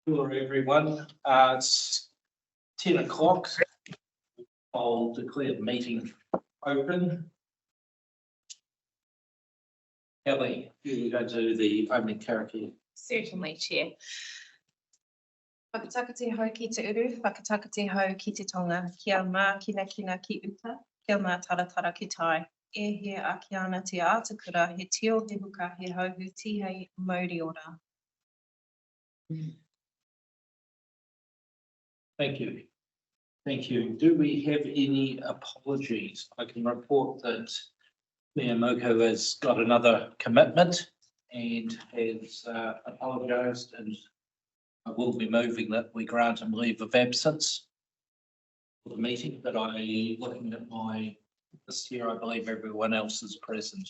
Hello, everyone. It's 10 o'clock. I'll declare the meeting open. Kelly, you go to the opening karakia. Certainly, Chair. Whakataka hau ki te uru, whakataka hau ki te tonga, kia mā kina ki uta, kia mā taratara ki tai. E he ake ana te ātakura, he tio he huka, he hauhu tihei mauri ora. Thank you. Thank you. Do we have any apologies? I can report that Miromiro has got another commitment and has apologised, and I will be moving that we grant him leave of absence for the meeting, but looking at my list here, I believe everyone else is present.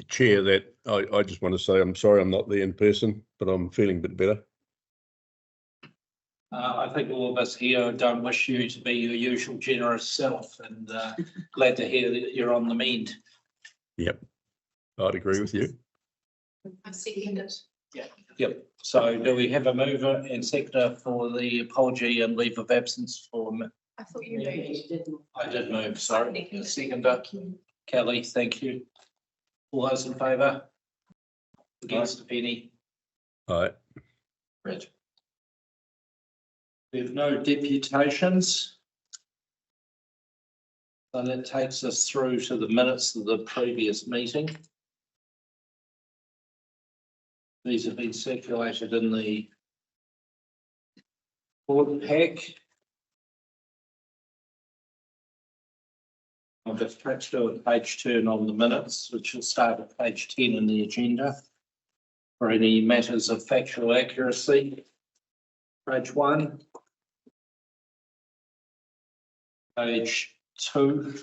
Chair, that I just want to say I'm sorry I'm not there in person, but I'm feeling a bit better. I think all of us here don't wish you to be your usual generous self, and glad to hear that you're on the mend. Yep, I'd agree with you. I second it. Yep. So do we have a mover and seconder for the apology and leave of absence for? I thought you moved. I did move, sorry. Seconder, Kelly, thank you. All those in favour? Against, if any? All right. Right. We have no deputations. So that takes us through to the minutes of the previous meeting. These have been circulated in the board pack. I'll just perhaps do a page turn on the minutes, which will start at page 10 in the agenda for any matters of factual accuracy. Page 1. Page 2.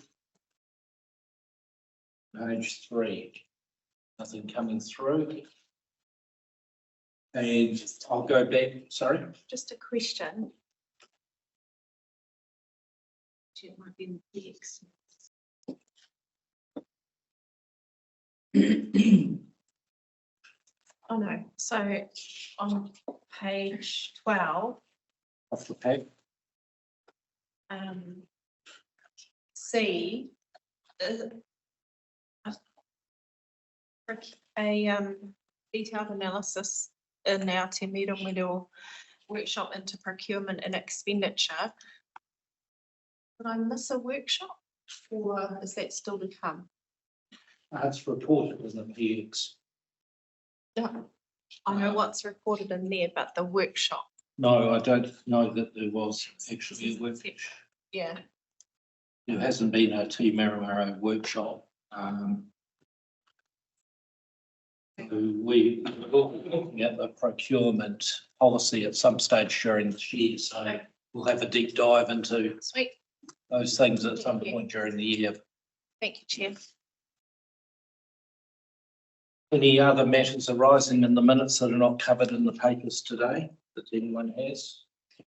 Page 3. Nothing coming through. And I'll go back, sorry. Just a question. It might be next. Oh no, so on page 12, Off the pack. C, a detailed analysis in our Te Miromiro workshop into procurement and expenditure. Did I miss a workshop, or is that still to come? It's reported as an PX. No, I know what's reported in there, but the workshop. No, I don't know that there was actually a workshop. Yeah. There hasn't been a Te Miromiro workshop. We were looking at the procurement policy at some stage during this year, so we'll have a deep dive into Sweet. those things at some point during the year. Thank you, Chair. Any other matters arising in the minutes that are not covered in the papers today that anyone has? In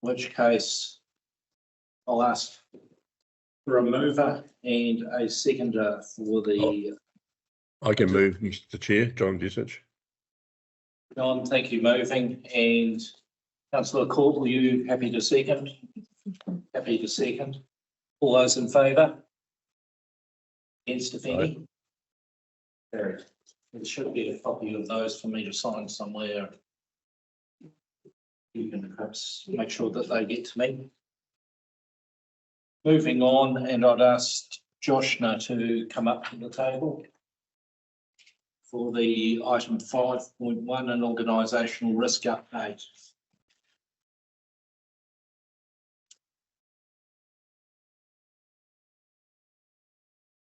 which case, I'll ask for a mover and a seconder for the. I can move, Mr. Chair, John Jessup. John, thank you, moving. And Councillor Court, were you happy to second? Happy to second. All those in favour? Against, if any? Carried. There should be a copy of those for me to sign somewhere. You can perhaps make sure that they get to me. Moving on, and I'd ask Joshna to come up to the table for the item 5.1, an organisational risk update.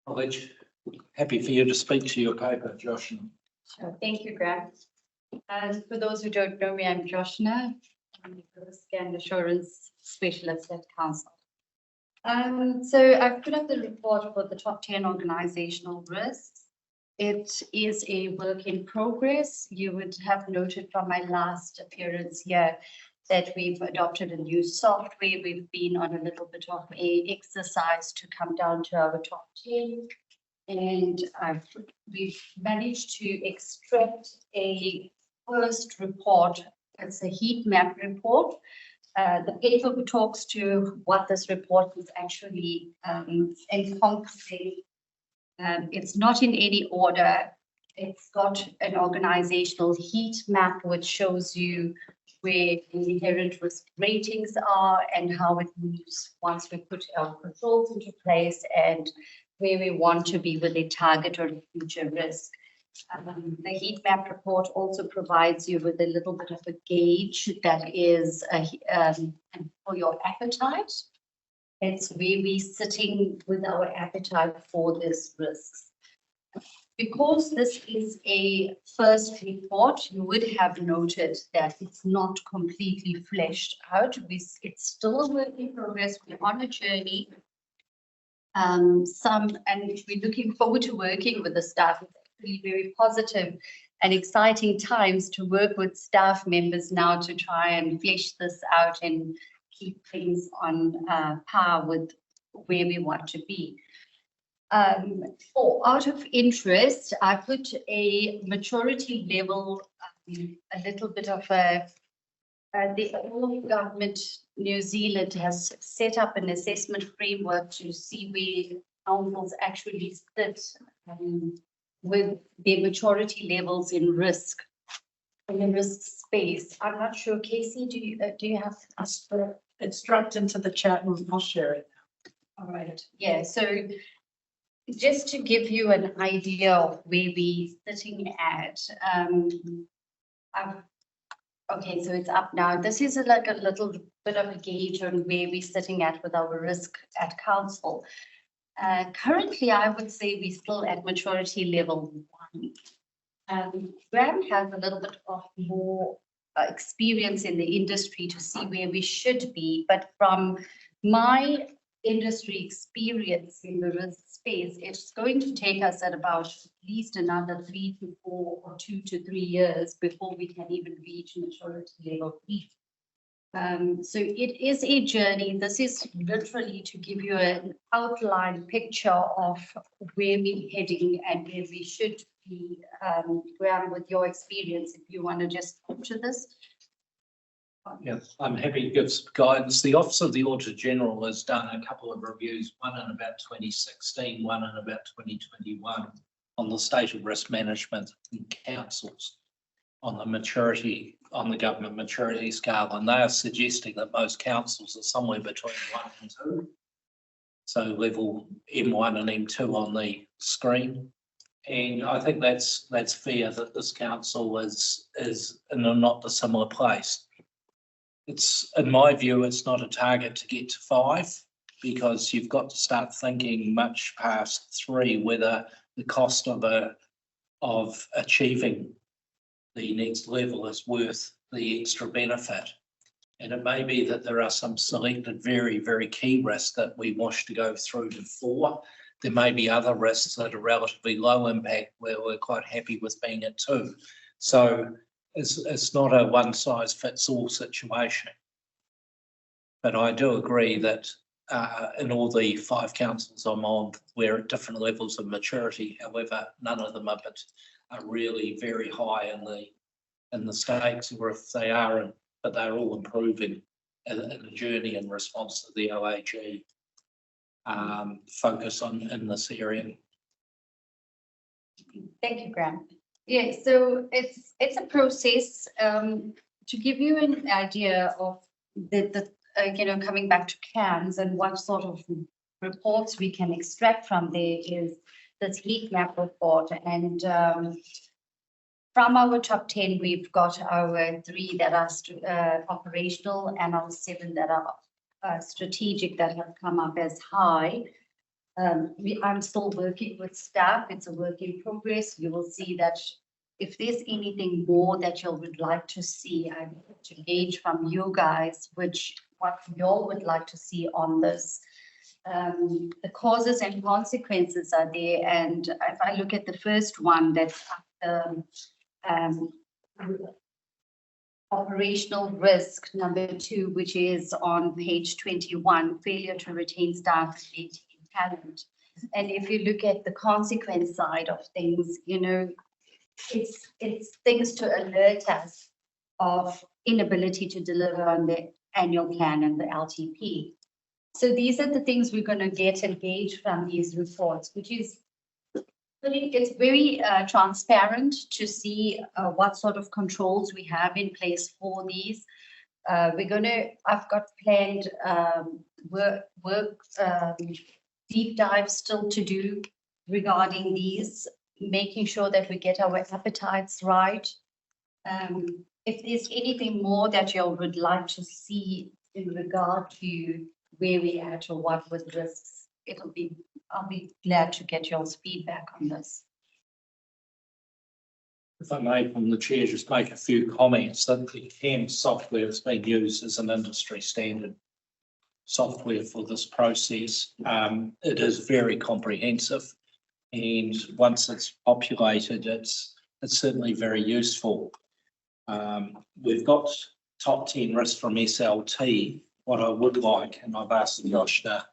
College, happy for you to speak to your paper, Joshna. Sure. Thank you, Grant. For those who don't know me, I'm Joshna. I'm the Risk and Assurance Specialist at Council. So I've put up the report for the top 10 organizational risks. It is a work in progress. You would have noted from my last appearance here that we've adopted a new software. We've been on a little bit of a exercise to come down to our top 10. and we've managed to extract a first report. It's a heat map report. The paper talks to what this report is actually encompassing. It's not in any order. It's got an organizational heat map which shows you where the inherent risk ratings are and how it moves once we put our controls into place and where we want to be with a target or a future risk. The heat map report also provides you with a little bit of a gauge that is for your appetite. It's where we're sitting with our appetite for this risks. Because this is a first report, you would have noted that it's not completely fleshed out. It's still a work in progress. We're on a journey. And we're looking forward to working with the staff. It's actually very positive and exciting times to work with staff members now to try and flesh this out and keep things on par with where we want to be. Out of interest, I put a maturity level, a little bit of the whole government New Zealand has set up an assessment framework to see where councils actually sit with their maturity levels in risk, in the risk space. I'm not sure, Casey, do you have? It's dropped into the chat and I'll share it. All right, yeah, so just to give you an idea of where we're sitting at, okay, so it's up now. This is like a little bit of a gauge on where we're sitting at with our risk at council. Currently, I would say we're still at maturity level 1. Graham has a little bit of more experience in the industry to see where we should be, but from my industry experience in the risk space, it's going to take us at about at least another 3 to 4 or 2 to 3 years before we can even reach maturity level 3. So it is a journey. This is literally to give you an outline picture of where we're heading and where we should be. Graham, with your experience, if you want to just talk to this. Yes, I'm happy to give some guidance. The Office of the Auditor General has done a couple of reviews, one in about 2016, one in about 2021, on the state of risk management in councils on the maturity, on the government maturity scale, and they are suggesting that most councils are somewhere between 1 and 2. So level M1 and M2 on the screen. And I think that's fair that this council is in a not dissimilar place. It's, in my view, it's not a target to get to 5 because you've got to start thinking much past 3 whether the cost of achieving the next level is worth the extra benefit. And it may be that there are some selected very, very key risks that we wish to go through to 4. There may be other risks that are relatively low impact where we're quite happy with being at 2. So it's not a one size fits all situation. But I do agree that in all the 5 councils I'm on, we're at different levels of maturity. However, none of them are really very high in the stakes, or if they are, but they're all improving in the journey in response to the OAG focus in this area. Thank you, Graham. Yeah, so it's a process. To give you an idea of the coming back to CAMS and what sort of reports we can extract from there is this heat map report. And from our top 10, we've got our 3 that are operational and our 7 that are strategic that have come up as high. I'm still working with staff. It's a work in progress. You will see that if there's anything more that you would like to see, I want to gauge from you guys what you all would like to see on this. The causes and consequences are there. And if I look at the first one, that's operational risk, number 2, which is on page 21, failure to retain staff and maintain talent. And if you look at the consequence side of things, you know, it's things to alert us of inability to deliver on the annual plan and the LTP. So these are the things we're going to get and gauge from these reports, which is, I think it's very transparent to see what sort of controls we have in place for these. I've got planned work deep dive still to do regarding these, making sure that we get our appetites right. If there's anything more that you would like to see in regard to where we at or what with risks, I'll be glad to get y'all's feedback on this. If I may, from the chair, just make a few comments that the CAM software that's been used as an industry standard software for this process. It is very comprehensive, and once it's populated, it's certainly very useful. We've got top 10 risks from SLT. What I would like, and I've asked Joshna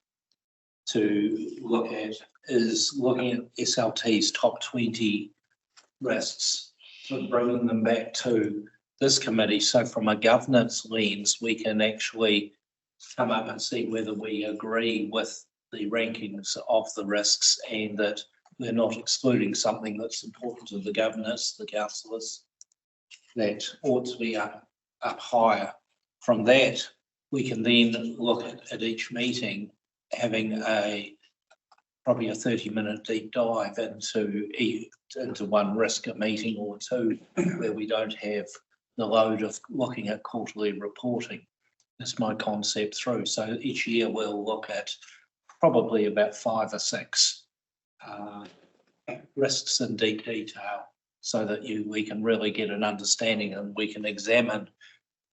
to look at, is looking at SLT's top 20 risks, so bringing them back to this committee. So from a governance lens, we can actually come up and see whether we agree with the rankings of the risks and that we're not excluding something that's important to the governors, the councillors, that ought to be up higher. From that, we can then look at each meeting having probably a 30-minute deep dive into one risk a meeting or two, where we don't have the load of looking at quarterly reporting. That's my concept through. So each year we'll look at probably about 5 or 6 risks in deep detail, so that we can really get an understanding, and we can examine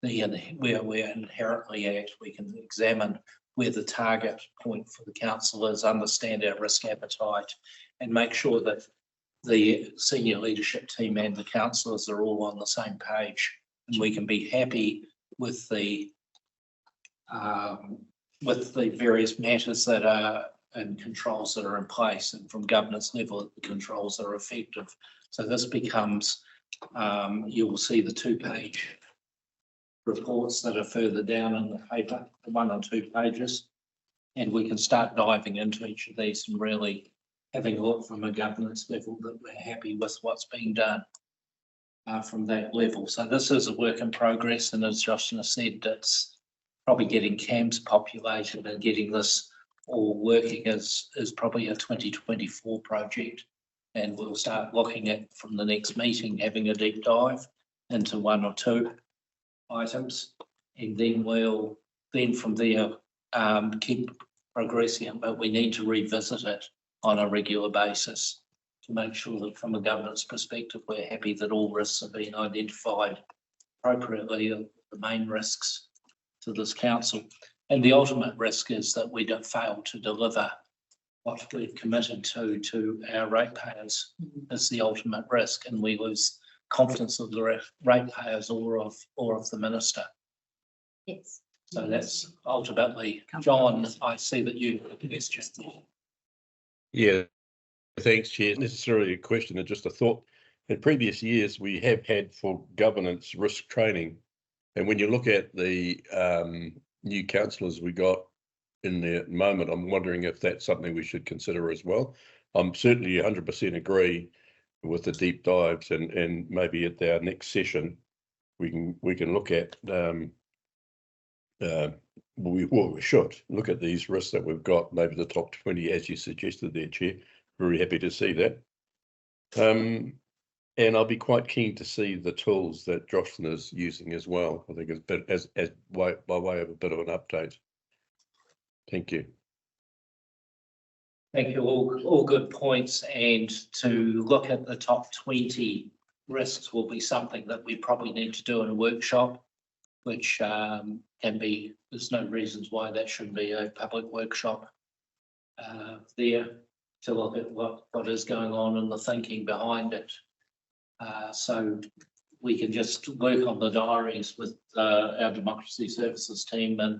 where we're inherently at. We can examine where the target point for the council is, understand our risk appetite, and make sure that the senior leadership team and the councillors are all on the same page, and we can be happy with the various matters that are and controls that are in place, and from governance level, the controls are effective. So this becomes, you will see the 2-page reports that are further down in the paper, 1 or 2 pages, and we can start diving into each of these and really having a look from a governance level that we're happy with what's being done from that level. So this is a work in progress, and as Joshna said, it's probably getting CAMs populated and getting this all working is probably a 2024 project, and we'll start looking at, from the next meeting, having a deep dive into 1 or 2 items, and then we'll from there keep progressing, but we need to revisit it on a regular basis to make sure that from a governance perspective, we're happy that all risks have been identified appropriately, the main risks to this council. And the ultimate risk is that we don't fail to deliver what we've committed to our ratepayers. Is the ultimate risk, and we lose confidence of the ratepayers or of the minister. Yes. So that's ultimately, John, I see that you have a question. Yeah, thanks, Chair. Necessarily a question and just a thought. In previous years, we have had for governance risk training, and when you look at the new councillors we got in there at the moment, I'm wondering if that's something we should consider as well. I'm certainly 100% agree with the deep dives, and maybe at our next session we can look at we should look at these risks that we've got, maybe the top 20 as you suggested there, Chair. Very happy to see that. And I'll be quite keen to see the tools that Joshna is using as well. I think it's by way of a bit of an update. Thank you. Thank you. All good points. And to look at the top 20 risks will be something that we probably need to do in a workshop, which can be, there's no reasons why that shouldn't be a public workshop there to look at what is going on and the thinking behind it. So we can just work on the diaries with our Democracy Services team and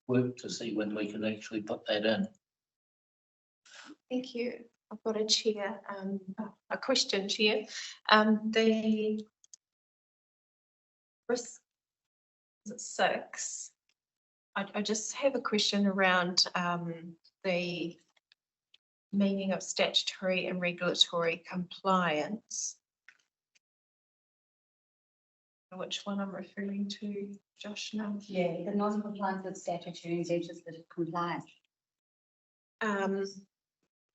work to see when we can actually put that in. Thank you. I've got a chair, a question, Chair. The risk is it 6. I just have a question around the meaning of statutory and regulatory compliance. Which one I'm referring to, Josh, now? Yeah, the non-compliance with statutory and legislative compliance.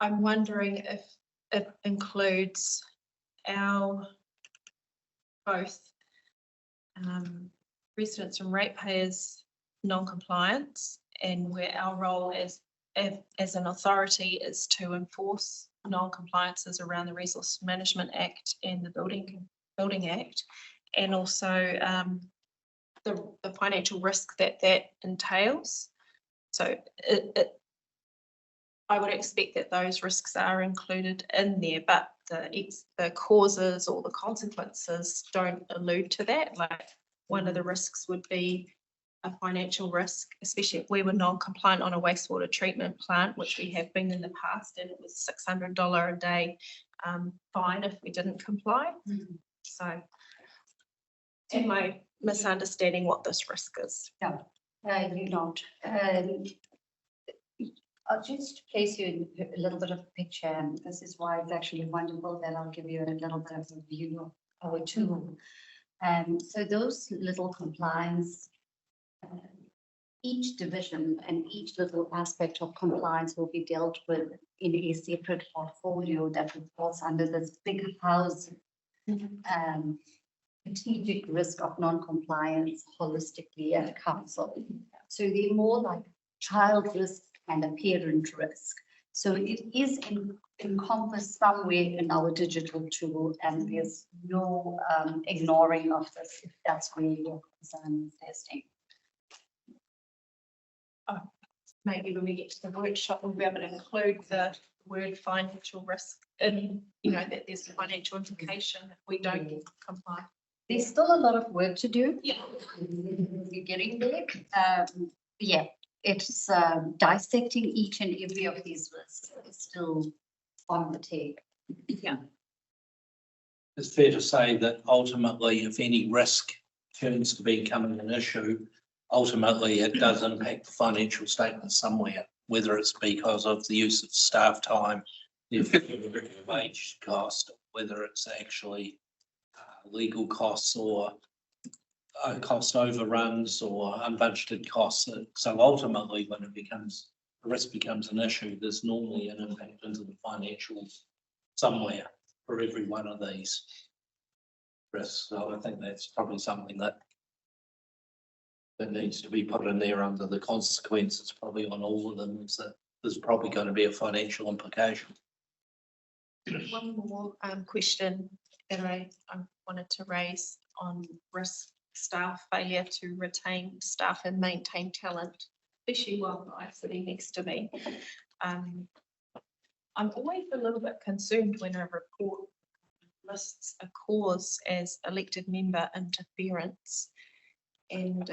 I'm wondering if it includes our both residents and ratepayers non-compliance, and where our role as an authority is to enforce non-compliances around the Resource Management Act and the Building Act, and also the financial risk that entails. So I would expect that those risks are included in there, but the causes or the consequences don't allude to that. Like one of the risks would be a financial risk, especially if we were non-compliant on a wastewater treatment plant, which we have been in the past, and it was $600 a day fine if we didn't comply. So am I misunderstanding what this risk is? No, you're not. I'll just place you in a little bit of a picture, and this is why it's actually wonderful that I'll give you a little bit of a view of our tool. So those little compliance, each division and each little aspect of compliance will be dealt with in a separate portfolio that falls under this big house strategic risk of non-compliance holistically at council. So they're more like child risk and a parent risk. So it is encompassed somewhere in our digital tool, and there's no ignoring of this if that's where your concern is testing. Maybe when we get to the workshop, we'll be able to include the word financial risk in, that there's a financial implication if we don't comply. There's still a lot of work to do. Yeah. You're getting there. Yeah, it's dissecting each and every of these risks is still on the table. Yeah. It's fair to say that ultimately, if any risk turns to becoming an issue, ultimately it does impact the financial statement somewhere, whether it's because of the use of staff time, the wage cost, whether it's actually legal costs or cost overruns or unbudgeted costs. So ultimately, when the risk becomes an issue, there's normally an impact into the financials somewhere for every one of these risks. So I think that's probably something that needs to be put in there under the consequences, probably on all of them, is that there's probably going to be a financial implication. One more question that I wanted to raise on risk staff failure to retain staff and maintain talent, especially while I'm sitting next to me. I'm always a little bit concerned when a report lists a cause as elected member interference. And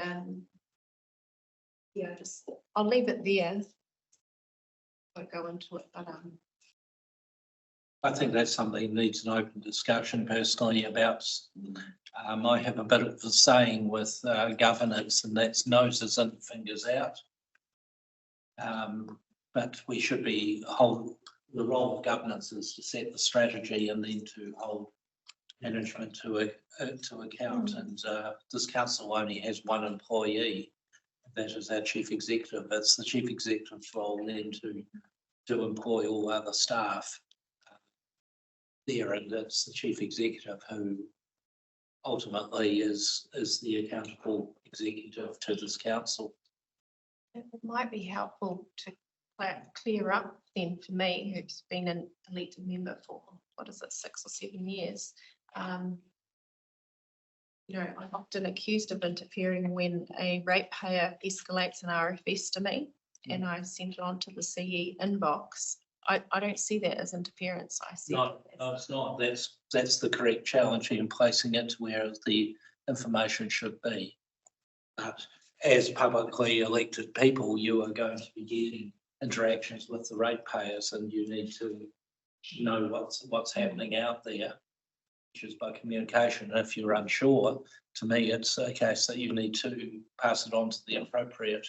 yeah, I'll leave it there. I won't go into it, but I think that's something that needs an open discussion personally about. I have a bit of a saying with governance, and that's noses in, fingers out. But we should the role of governance is to set the strategy and then to hold management to account. And this council only has one employee, that is our chief executive. It's the chief executive's role then to employ all other staff there, and it's the chief executive who ultimately is the accountable executive to this council. it might be helpful to clear up then for me, who's been an elected member for, 6 or 7 years. I'm often accused of interfering when a ratepayer escalates an RFS to me and I send it on to the CE inbox. I don't see that as interference. I see No, it's not. That's the correct challenge in placing it where the information should be. But as publicly elected people, you are going to be getting interactions with the ratepayers, and you need to know what's happening out there, which is by communication. And if you're unsure, to me, it's a case that you need to pass it on to the appropriate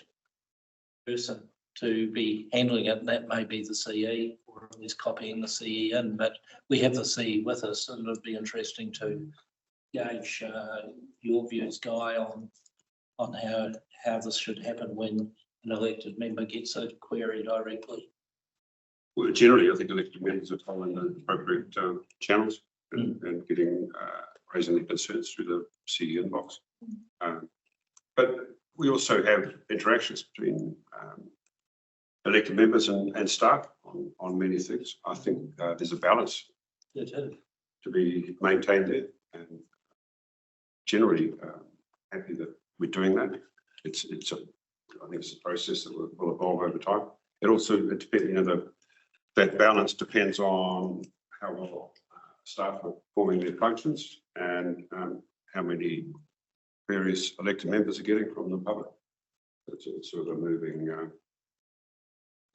person to be handling it, and that may be the CE, or at least copying the CE in, but we have the CE with us, and it'd be interesting to gauge your views, Guy, on how this should happen when an elected member gets a query directly. Well, generally, I think elected members are following the appropriate channels and getting raising their concerns through the CE inbox. But we also have interactions between elected members and staff on many things. I think there's a balance to be maintained there, and generally happy that we're doing that. I think it's a process that will evolve over time. It also, that balance depends on how well staff are performing their functions and how many various elected members are getting from the public. It's sort of a moving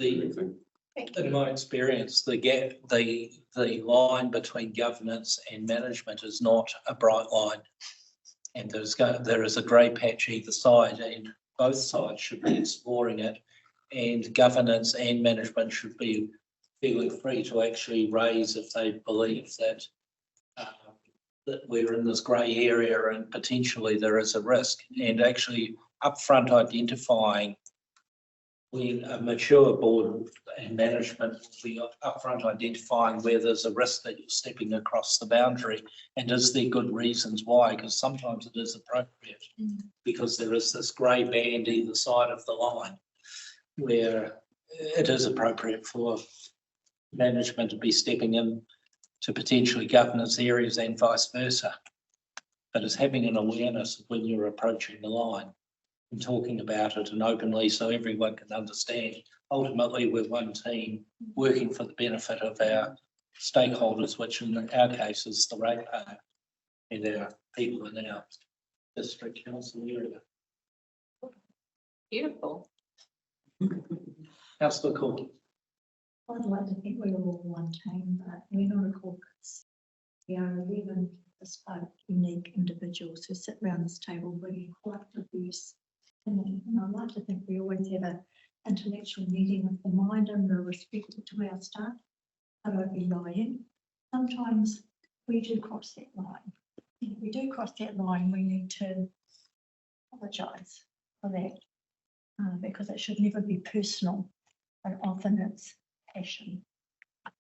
thing. In my experience, the line between governance and management is not a bright line, and there is a grey patch either side, and both sides should be exploring it, and governance and management should be feeling free to actually raise if they believe that we're in this grey area and potentially there is a risk, and actually upfront identifying when a mature board and management will be upfront identifying where there's a risk that you're stepping across the boundary, and is there good reasons why, because sometimes it is appropriate because there is this grey band either side of the line where it is appropriate for management to be stepping in to potentially governance areas and vice versa. But it's having an awareness of when you're approaching the line and talking about it and openly so everyone can understand. Ultimately, we're one team working for the benefit of our stakeholders, which in our case is the ratepayer and our people in our district council area. Beautiful. Councillor Cook. I'd like to think we're all one team, but we're not a caucus. We are 11 bespoke, unique individuals who sit around this table bringing collective views. And I'd like to think we always have an intellectual meeting of the mind, and we're respectful to our staff. I won't be lying. Sometimes we do cross that line. If we do cross that line, we need to apologise for that, because it should never be personal, and often it's passion.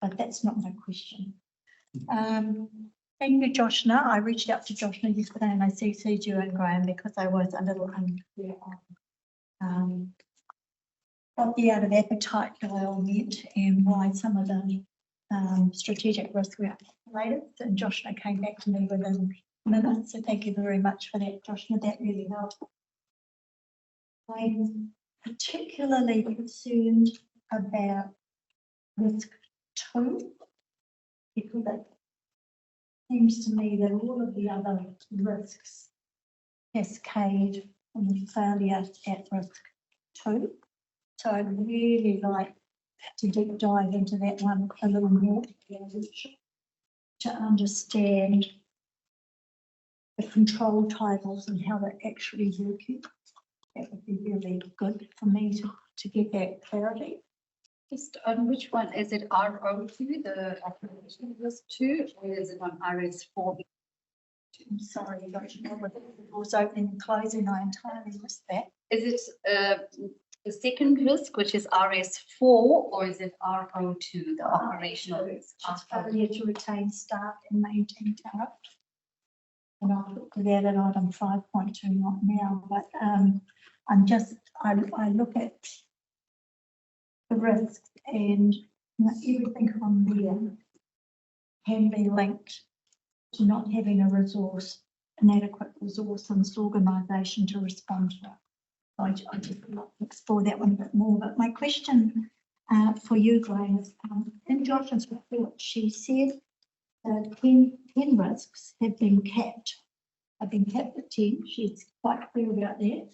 But that's not my question. Thank you, Joshna. I reached out to Joshna yesterday and I CC'd you and Graham because I was a little unclear on what the out of appetite dial meant and why some of the strategic risks were calculated. And Joshna came back to me within minutes. So thank you very much for that, Joshna. That really helped. I'm particularly concerned about risk 2 because it seems to me that all of the other risks cascade from the failure at risk 2. So I'd really like to deep dive into that one a little more to understand the control titles and how they're actually working. That would be really good for me to get that clarity. Just on which one, is it RO2, the application risk 2, or is it on RS4? I'm sorry, I don't know whether it was opening and closing. I entirely missed that. Is it the second risk, which is RS4, or is it RO2, the operational risk? It's failure to retain staff and maintain talent. And I'll look at that at item 5.2, not now, but I look at the risk and everything on there can be linked to not having an adequate resource in this organisation to respond to it. I just would like to explore that one a bit more. But my question for you, Graham, is in Josh's report, she said that 10 risks have been capped. Have been capped at 10. She's quite clear about that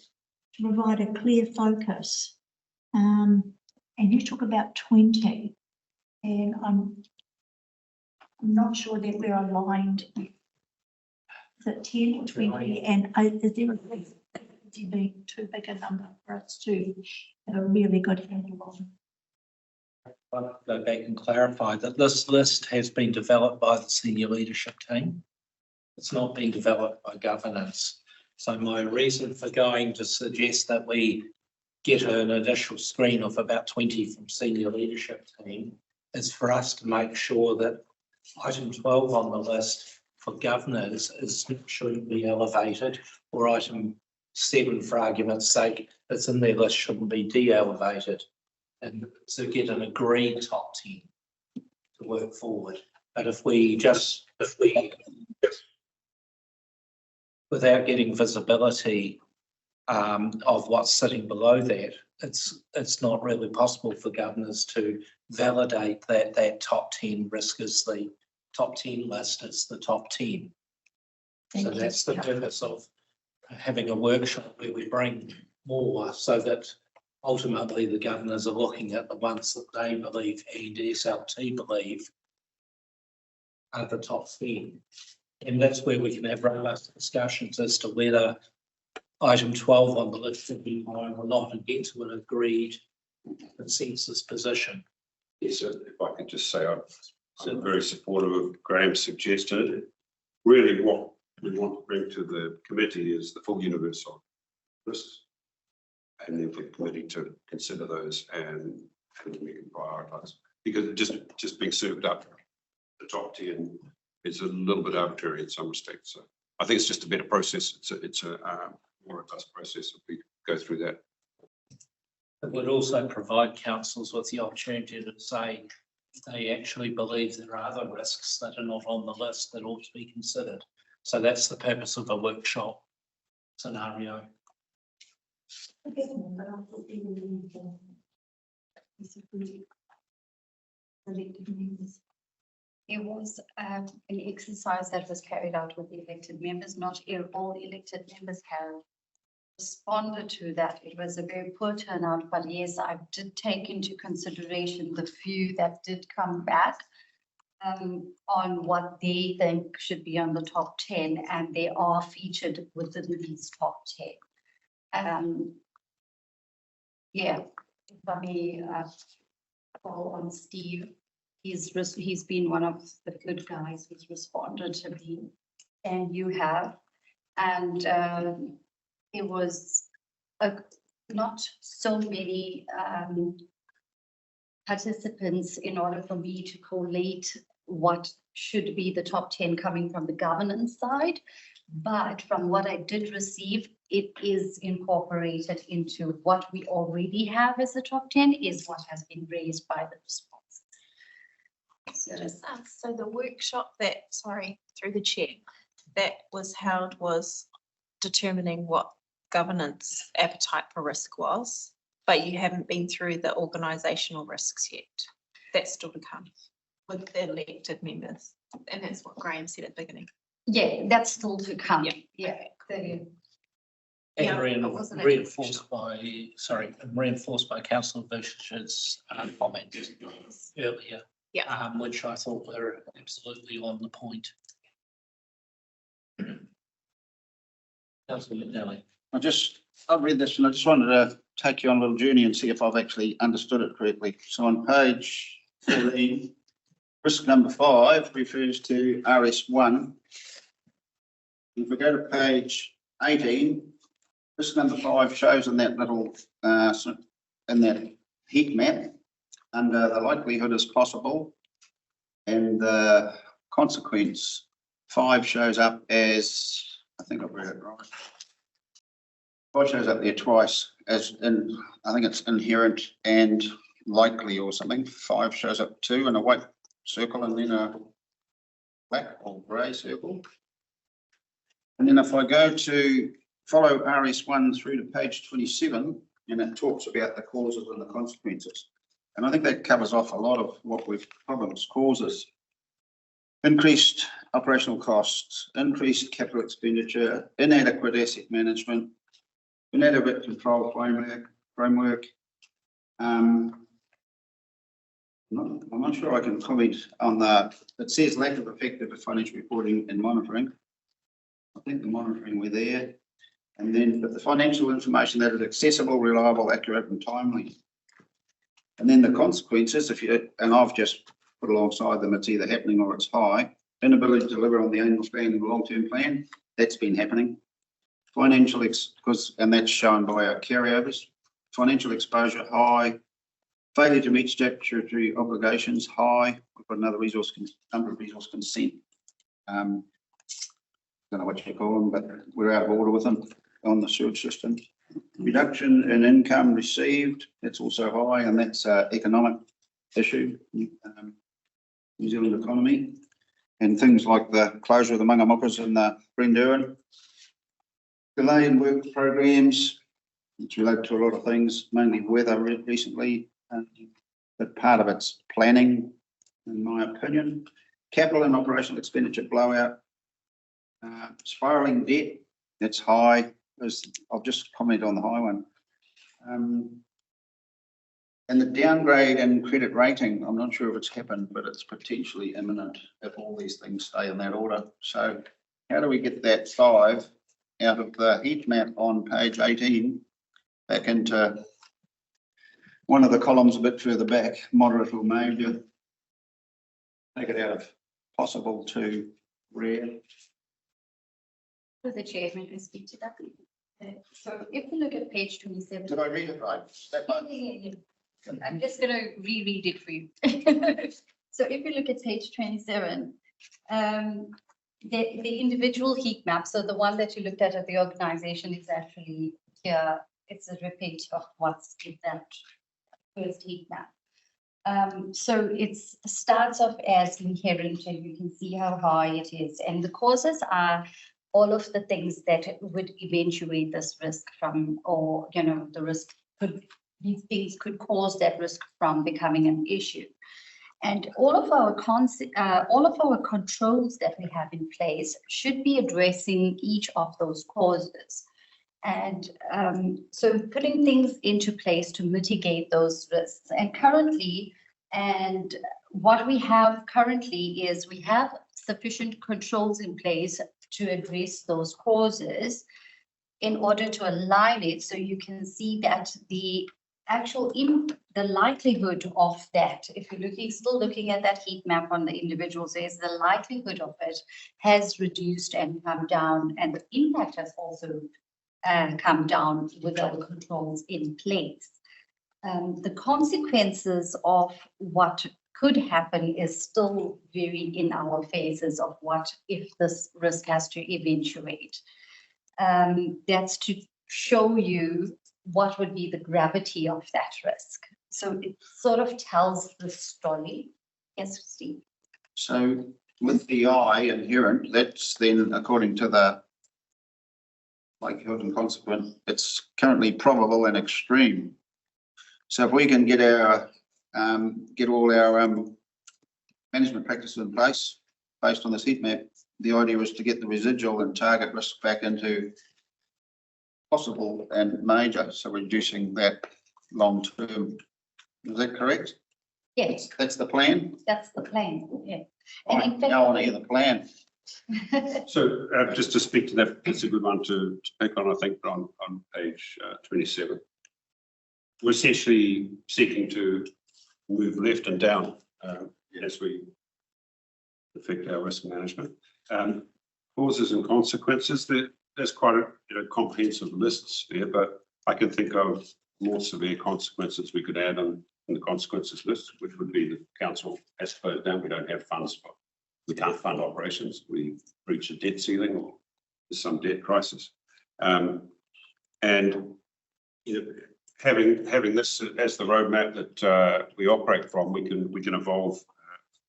to provide a clear focus. and you talk about 20, and I'm not sure that we're aligned. Is it 10 or 20, and is there being too big a number for us to have a really good handle on? I'll go back and clarify that this list has been developed by the senior leadership team. It's not been developed by governance. So my reason for going to suggest that we get an initial screen of about 20 from senior leadership team is for us to make sure that item 12 on the list for governors shouldn't be elevated, or item 7, for argument's sake, that's in their list shouldn't be de-elevated, and to get an agreed top 10 to work forward. But if we without getting visibility of what's sitting below that, it's not really possible for governors to validate that top 10 risk is the top 10 list is the top 10. So that's the purpose of having a workshop where we bring more, so that ultimately the governors are looking at the ones that they believe and SLT believe are the top 10. And that's where we can have robust discussions as to whether item 12 on the list should be higher or not, and get to an agreed consensus position. Yes, if I could just say, I'm very supportive of Graham's suggestion. Really, what we want to bring to the committee is the full universe of risks, and then for the committee to consider those and we can prioritise. Because just being served up the top 10 is a little bit arbitrary in some respects. So I think it's just a better process. It's a more robust process if we go through that. It would also provide councils with the opportunity to say if they actually believe there are other risks that are not on the list that ought to be considered. So that's the purpose of a workshop scenario. It was an exercise that was carried out with the elected members. Not all elected members have responded to that. It was a very poor turnout, but yes, I did take into consideration the few that did come back on what they think should be on the top 10, and they are featured within these top 10. Yeah, if I may call on Steve. He's been one of the good guys who's responded to me, and you have, and it was not so many participants in order for me to collate what should be the top 10 coming from the governance side. But from what I did receive, it is incorporated into what we already have as the top 10 is what has been raised by the response. So the workshop that, sorry, through the chair, that was held was determining what governance appetite for risk was, but you haven't been through the organisational risks yet. That's still to come with the elected members, and that's what Graham said at the beginning. Yeah, that's still to come. Yeah. Yeah. Yeah, And it wasn't a reinforced by Councillor Vish's comment earlier. Yeah. Which I thought were absolutely on the point. Councillor McNally. I've read this and I just wanted to take you on a little journey and see if I've actually understood it correctly. So on page 14, risk number 5 refers to RS1. If we go to page 18, risk number 5 shows in that little, in that heat map, under the likelihood is possible, and the consequence 5 shows up as, I think I've read it right. 5 shows up there twice as in, I think it's inherent and likely or something. 5 shows up 2 in a white circle and then a black or grey circle. And then if I go to follow RS1 through to page 27, and it talks about the causes and the consequences. And I think that covers off a lot of what we've problems, causes. Increased operational costs, increased capital expenditure, inadequate asset management, inadequate control framework, I'm not sure I can comment on the, it says lack of effective financial reporting and monitoring. I think the monitoring we're there. And then but the financial information that is accessible, reliable, accurate and timely. And then the consequences, if you, and I've just put alongside them, it's either happening or it's high. Inability to deliver on the annual plan and the long-term plan, that's been happening. Financial, and that's shown by our carryovers. Financial exposure, high. Failure to meet statutory obligations, high. We've got another number of resource consent. Don't know what you call them, but we're out of order with them on the sewage system. Reduction in income received, that's also high, and that's an economic issue, New Zealand economy, and things like the closure of the Mangamokas and the Brendurin. Delay in work programs, which relate to a lot of things, mainly weather recently, but part of it's planning, in my opinion. Capital and operational expenditure blowout. Spiralling debt, that's high. I'll just comment on the high one. And the downgrade in credit rating, I'm not sure if it's happened, but it's potentially imminent if all these things stay in that order. So how do we get that 5 out of the heat map on page 18 back into one of the columns a bit further back, moderate or major? Take it out of possible to rare. For the chairman to speak to that. So if you look at page 27. Did I read it right? I'm just going to reread it for you. So if you look at page 27, the individual heat map, so the one that you looked at the organization is actually here. It's a repeat of what's in that first heat map. So it starts off as inherent, and you can see how high it is. And the causes are all of the things that would eventuate this risk from, or, you know, the risk could, these things could cause that risk from becoming an issue. And all of our controls that we have in place should be addressing each of those causes. And so putting things into place to mitigate those risks. And currently, and what we have currently is we have sufficient controls in place to address those causes in order to align it. So you can see that the actual the likelihood of that, if you're still looking at that heat map on the individual, says the likelihood of it has reduced and come down, and the impact has also come down with our controls in place. The consequences of what could happen is still very in our phases of what if this risk has to eventuate. That's to show you what would be the gravity of that risk. So it sort of tells the story. Yes, Steve. So with the I inherent, that's then according to the likelihood and consequent, it's currently probable and extreme. So if we can get our get all our management practices in place based on this heat map, the idea is to get the residual and target risk back into possible and major, so reducing that long term. Is that correct? Yes, That's the plan? that's the plan, yeah. Right, And in fact, now I want to hear the plan. So just to speak to that, it's a good one to pick on, I think, on page 27. We're essentially seeking to move left and down as we affect our risk management. Causes and consequences, there's quite a comprehensive lists there, but I can think of more severe consequences we could add on in the consequences list, which would be the council has closed down. We don't have funds. We can't fund operations. We breach a debt ceiling or there's some debt crisis. And having this as the roadmap that we operate from, we can evolve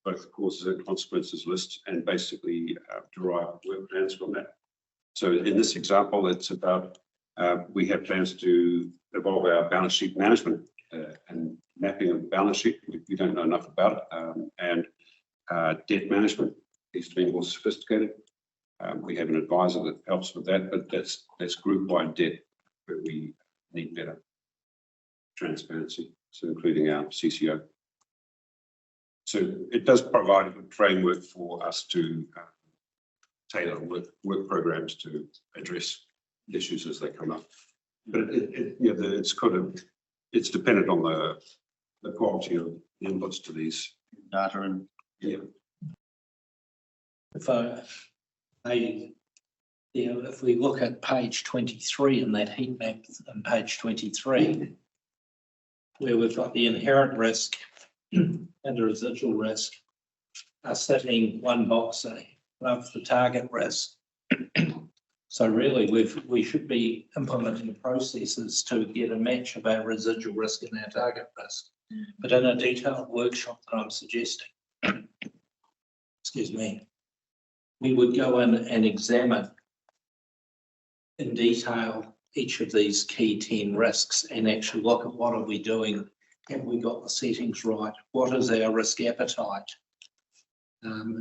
both the causes and consequences list and basically derive work plans from that. So in this example, it's about we have plans to evolve our balance sheet management and mapping of the balance sheet. We don't know enough about it, and debt management needs to be more sophisticated. We have an advisor that helps with that, but that's group-wide debt where we need better transparency, so including our CCO. So it does provide a good framework for us to tailor work programs to address issues as they come up. But it's dependent on the quality of the inputs to these. Data and if we look at page 23 in that heat map on page 23, where we've got the inherent risk and the residual risk are sitting one box above the target risk. So really we should be implementing processes to get a match of our residual risk and our target risk. But in a detailed workshop that I'm suggesting, excuse me, we would go in and examine in detail each of these key 10 risks and actually look at what are we doing, have we got the settings right, what is our risk appetite,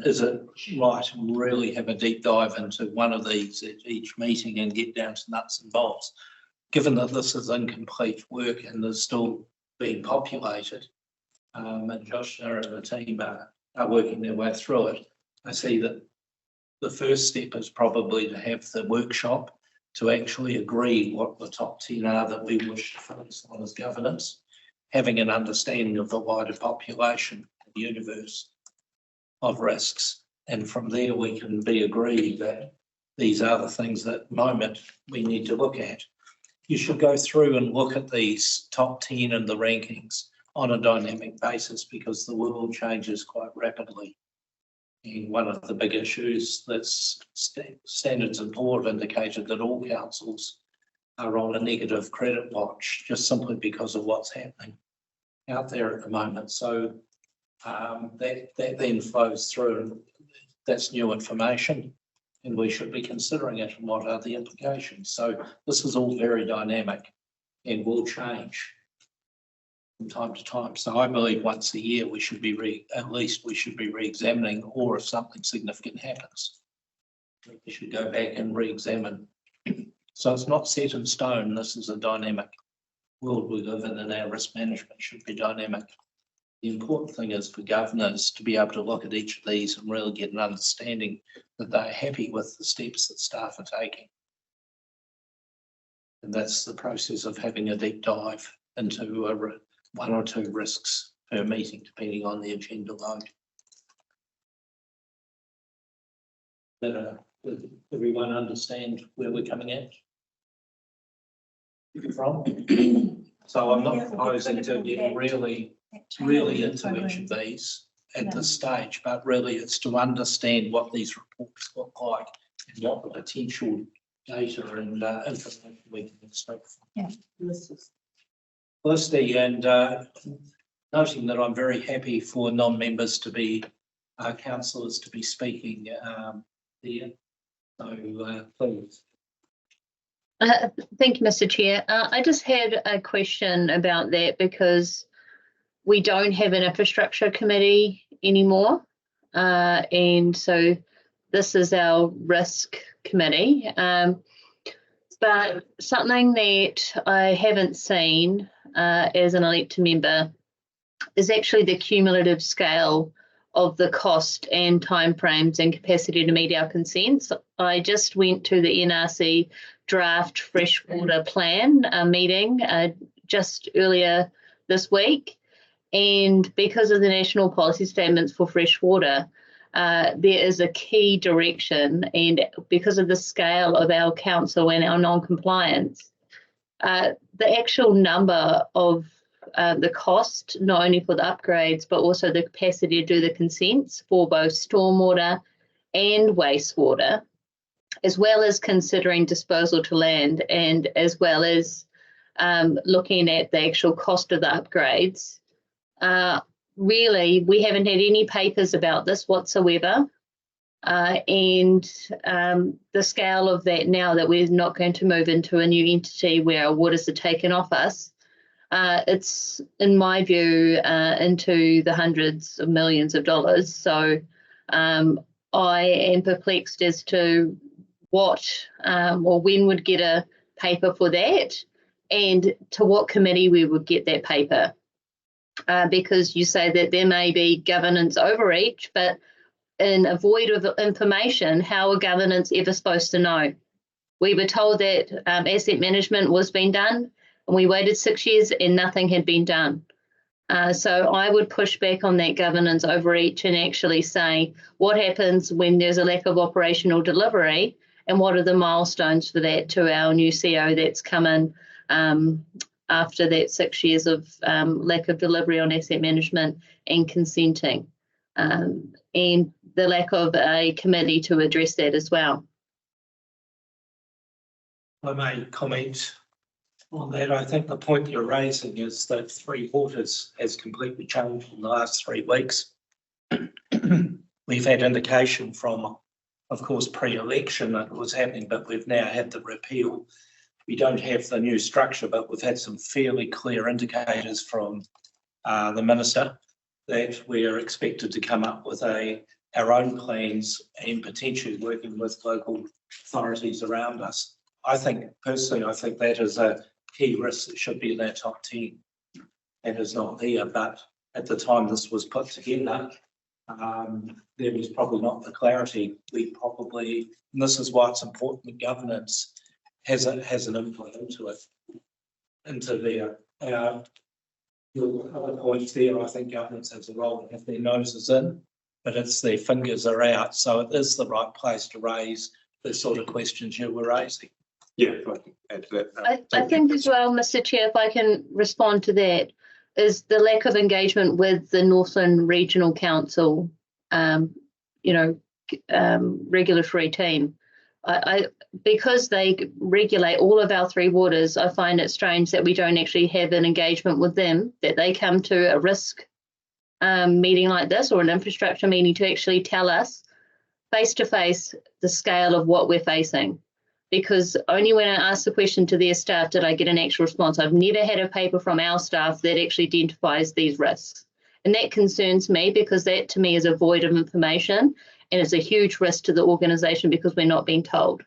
is it right to really have a deep dive into one of these at each meeting and get down to nuts and bolts. Given that this is incomplete work and is still being populated, and Josh and the team are working their way through it, I see that the first step is probably to have the workshop to actually agree what the top 10 are that we wish to focus on as governance, having an understanding of the wider population, the universe of risks. And from there, we can be agreed that these are the things that at the moment we need to look at. You should go through and look at these top 10 and the rankings on a dynamic basis because the world changes quite rapidly. And one of the big issues that's Standards and Board indicated that all councils are on a negative credit watch just simply because of what's happening out there at the moment. So that then flows through, and that's new information and we should be considering it and what are the implications. So this is all very dynamic and will change from time to time. So I believe once a year we should be re-examining, or if something significant happens, we should go back and re-examine. So it's not set in stone. This is a dynamic world we live in and our risk management should be dynamic. The important thing is for governors to be able to look at each of these and really get an understanding that they're happy with the steps that staff are taking. And that's the process of having a deep dive into one or two risks per meeting, depending on the agenda load. Does everyone understand where we're coming at from? So I'm not proposing to get really into each of these at this stage, but really it's to understand what these reports look like and what the potential data and information we can expect from. Yeah. Firstly, and noting that I'm very happy for non-members to be councillors to be speaking here. So please. Thank you, Mr. Chair. I just had a question about that because we don't have an infrastructure committee anymore. And so this is our risk committee. But something that I haven't seen as an elected member is actually the cumulative scale of the cost and timeframes and capacity to meet our consents. I just went to the NRC draft freshwater plan meeting just earlier this week. And because of the national policy statements for freshwater, there is a key direction, and because of the scale of our council and our non-compliance, the actual number of the cost, not only for the upgrades, but also the capacity to do the consents for both stormwater and wastewater, as well as considering disposal to land, and as well as looking at the actual cost of the upgrades. Really, we haven't had any papers about this whatsoever. And the scale of that now that we're not going to move into a new entity where our waters are taken off us, it's, in my view, into the hundreds of millions of dollars. So I am perplexed as to what or when we'd get a paper for that and to what committee we would get that paper. because you say that there may be governance overreach, but in a void of information, how are governance ever supposed to know? We were told that asset management was being done, and we waited 6 years and nothing had been done. So I would push back on that governance overreach and actually say, what happens when there's a lack of operational delivery, and what are the milestones for that to our new CEO that's come in after that 6 years of lack of delivery on asset management and consenting, and the lack of a committee to address that as well. I may comment on that. I think the point you're raising is that Three Waters has completely changed in the last 3 weeks. We've had indication from, of course, pre-election that it was happening, but we've now had the repeal. We don't have the new structure, but we've had some fairly clear indicators from the minister that we're expected to come up with our own plans and potentially working with local authorities around us. I think that is a key risk that should be in our top 10. It is not there, but at the time this was put together, there was probably not the clarity. And this is why it's important that governance has an input into it, into there. Your other points there, I think governance has a role to have their noses in, but it's their fingers are out. So it is the right place to raise the sort of questions you were raising. Yeah, if I can add to that. I think as well, Mr. Chair, if I can respond to that, is the lack of engagement with the Northland Regional Council, regulatory team. Because they regulate all of our Three Waters, I find it strange that we don't actually have an engagement with them, that they come to a risk meeting like this or an infrastructure meeting to actually tell us face to face the scale of what we're facing. Because only when I asked the question to their staff did I get an actual response. I've never had a paper from our staff that actually identifies these risks. And that concerns me because that to me is a void of information and it's a huge risk to the organisation because we're not being told.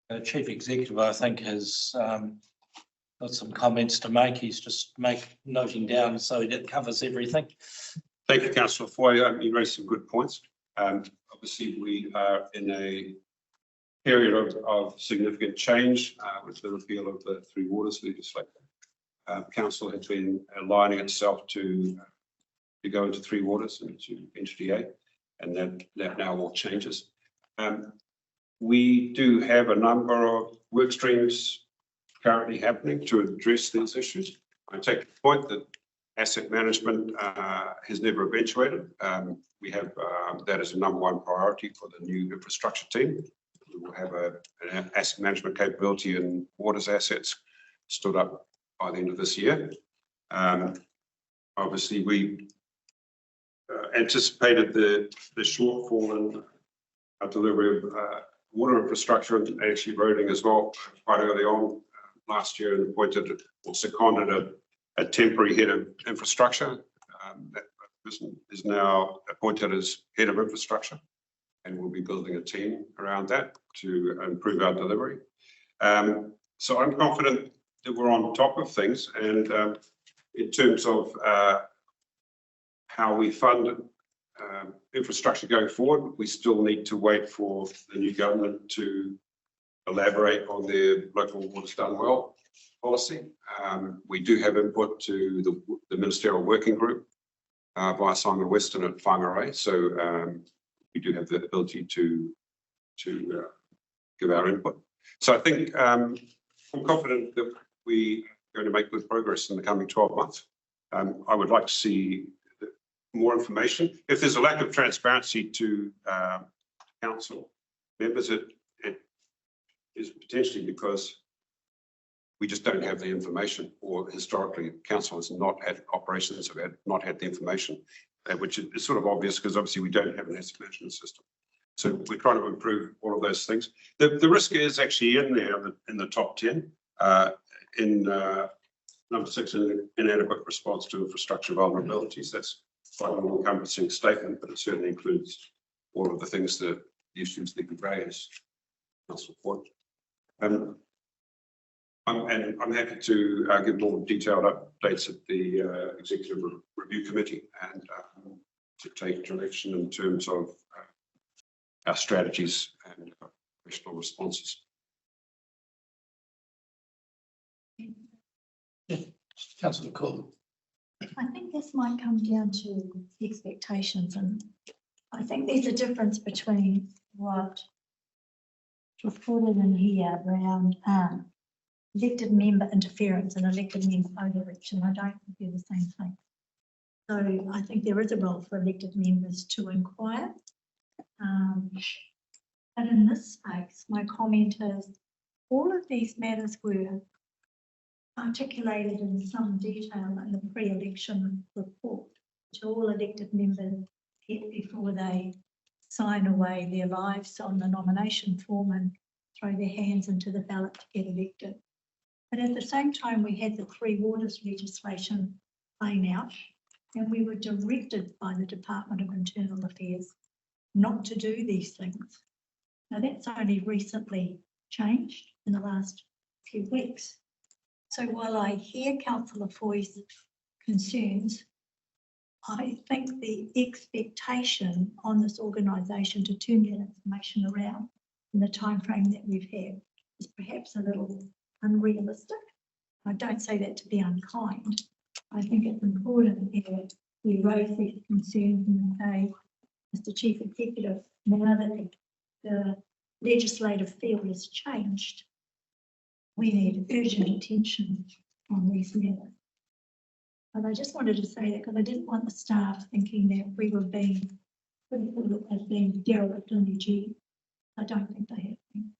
The Chief Executive, I think, has got some comments to make. He's just noting down so it covers everything. Thank you, Councillor Foy. You raised some good points. Obviously, we are in a period of significant change with the repeal of the Three Waters legislation. Council has been aligning itself to go into Three Waters and to NTA, and that now all changes. We do have a number of work streams currently happening to address these issues. I take the point that asset management has never eventuated. We have that as a #1 priority for the new infrastructure team. We will have an asset management capability and waters assets stood up by the end of this year. Obviously, we anticipated the shortfall in our delivery of water infrastructure and actually roading as well quite early on last year, and appointed or seconded a temporary head of infrastructure. That person is now appointed as head of infrastructure, and we'll be building a team around that to improve our delivery. So I'm confident that we're on top of things, and in terms of how we fund infrastructure going forward, we still need to wait for the new government to elaborate on their local waters done well policy. We do have input to the ministerial working group via Simon Weston at Whangarei, so we do have the ability to give our input. So I think I'm confident that we are going to make good progress in the coming 12 months. I would like to see more information. If there's a lack of transparency to council members, it is potentially because we just don't have the information, or historically council has not had operations have not had the information, which is sort of obvious because obviously we don't have an asset management system. So we're trying to improve all of those things. The risk is actually in there in the top 10 in number 6, an inadequate response to infrastructure vulnerabilities. That's quite an all-encompassing statement, but it certainly includes all of the things that the issues that we raised. Councillor Ford. I'm happy to give more detailed updates at the Executive Review Committee and to take direction in terms of our strategies and professional responses. Councillor Cool. I think this might come down to expectations, and I think there's a difference between what was reported in here around elected member interference and elected member overreach, and I don't think they're the same thing. So I think there is a role for elected members to inquire. But in this space, my comment is all of these matters were articulated in some detail in the pre-election report, which all elected members get before they sign away their lives on the nomination form and throw their hands into the ballot to get elected. But at the same time, we had the Three Waters legislation playing out, and we were directed by the Department of Internal Affairs not to do these things. Now, that's only recently changed in the last few weeks. So while I hear Councillor Foy's concerns, I think the expectation on this organisation to turn that information around in the timeframe that we've had is perhaps a little unrealistic. I don't say that to be unkind. I think it's important that we raise these concerns and say, Mr. Chief Executive, now that the legislative field has changed, we need urgent attention on these matters. And I just wanted to say that because I didn't want the staff thinking that we were being critical as being derelict in their duty. I don't think they have been.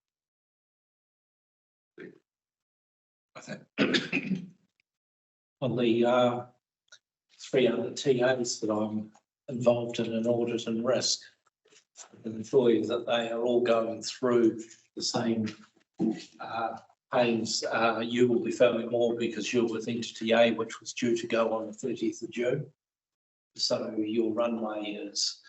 On the 3 other TAs that I'm involved in audit and risk, I can assure you that they are all going through the same pains. You will be feeling more because you're with Entity A, which was due to go on the 30th of June. So your runway is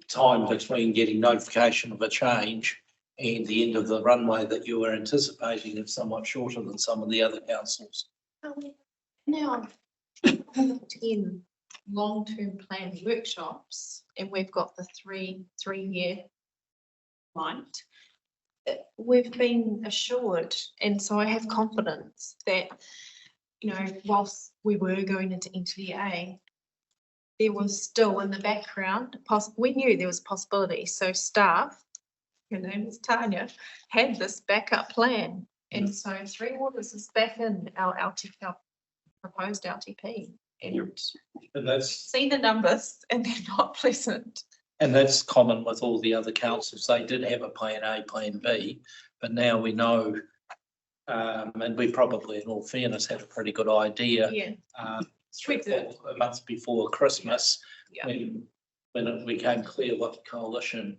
time between getting notification of a change and the end of the runway that you were anticipating is somewhat shorter than some of the other councils. Now, 10 long-term plan workshops, and we've got the three-year right. We've been assured, and so I have confidence that, you know, whilst we were going into Entity A, there was still in the background, we knew there was a possibility. So staff, her name is Tanya, had this backup plan. And so Three Waters is back in our proposed LTP. And that's see the numbers and they're not pleasant. And that's common with all the other councils. They did have a plan A, plan B, but now we know, and we probably, in all fairness, had a pretty good idea. Yeah. 3 or 4 months before Christmas, Yeah. when it became clear what the coalition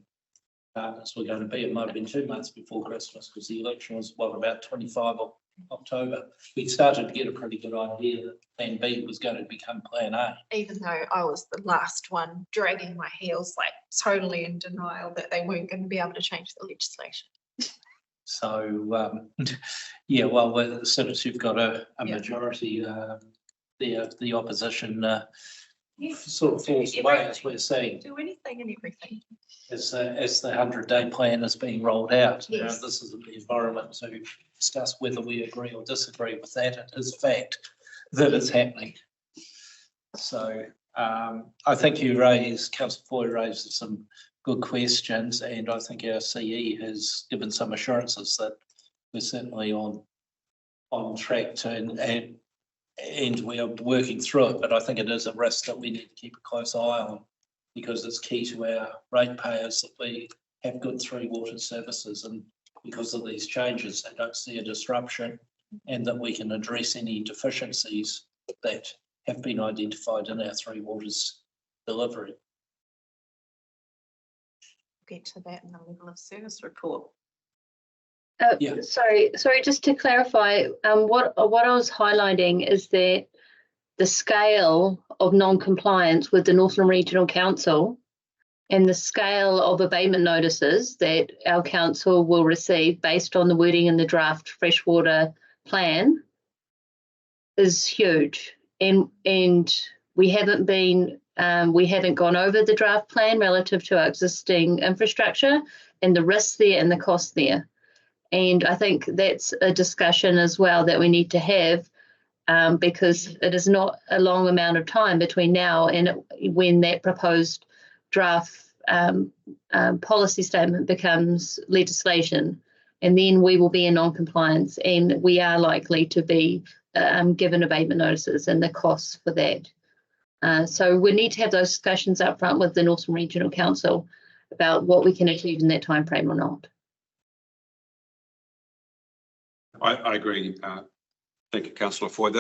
partners were going to be. It might have been 2 months before Christmas because the election was, about 25 of October. We started to get a pretty good idea that plan B was going to become plan A. Even though I was the last one dragging my heels, like totally in denial that they weren't going to be able to change the legislation. So, yeah, well, as soon as you've got a Yeah. majority, the opposition Yeah. sort of falls away, as we're seeing, Do anything and everything. as the 100-day plan is being rolled out. Now, Yes. this isn't the environment to discuss whether we agree or disagree with that. It is fact that it's happening. So I think Councillor Foy raised some good questions, and I think our CE has given some assurances that we're certainly on track to, and we are working through it, but I think it is a risk that we need to keep a close eye on because it's key to our ratepayers that we have good Three Waters services, and because of these changes, they don't see a disruption, and that we can address any deficiencies that have been identified in our Three Waters delivery. Get to that in the level of service report. Yeah. Sorry, just to clarify, what I was highlighting is that the scale of non-compliance with the Northland Regional Council and the scale of abatement notices that our council will receive based on the wording in the draft freshwater plan is huge. And we haven't gone over the draft plan relative to our existing infrastructure and the risks there and the costs there. And I think that's a discussion as well that we need to have, because it is not a long amount of time between now and when that proposed draft policy statement becomes legislation. And then we will be in non-compliance, and we are likely to be given abatement notices and the costs for that. So we need to have those discussions up front with the Northern Regional Council about what we can achieve in that time frame or not. I agree. Thank you, Councillor Foy.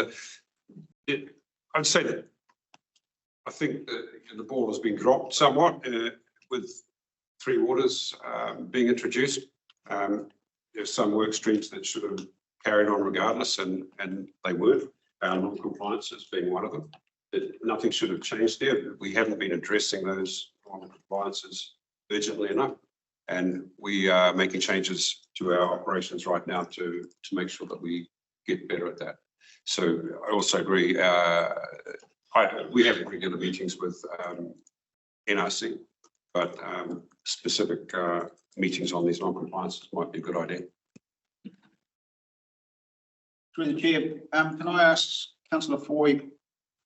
I'd say that I think the ball has been dropped somewhat with Three Waters being introduced. There's some work streams that should have carried on regardless, and they weren't. Non-compliances being one of them. Nothing should have changed there. We haven't been addressing those non-compliances urgently enough, and we are making changes to our operations right now to make sure that we get better at that. So I also agree. We have regular meetings with NRC, but specific meetings on these non-compliances might be a good idea. Through the chair, can I ask Councillor Foy,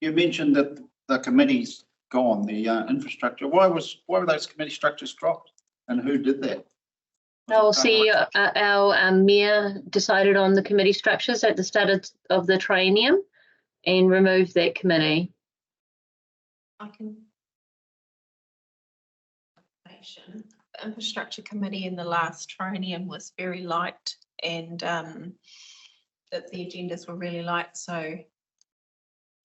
you mentioned that the committee's gone, the infrastructure. Why were those committee structures dropped, and who did that? I'll see our mayor decided on the committee structures at the start of the triennium and removed that committee. I can. The infrastructure committee in the last triennium was very light, and that the agendas were really light. So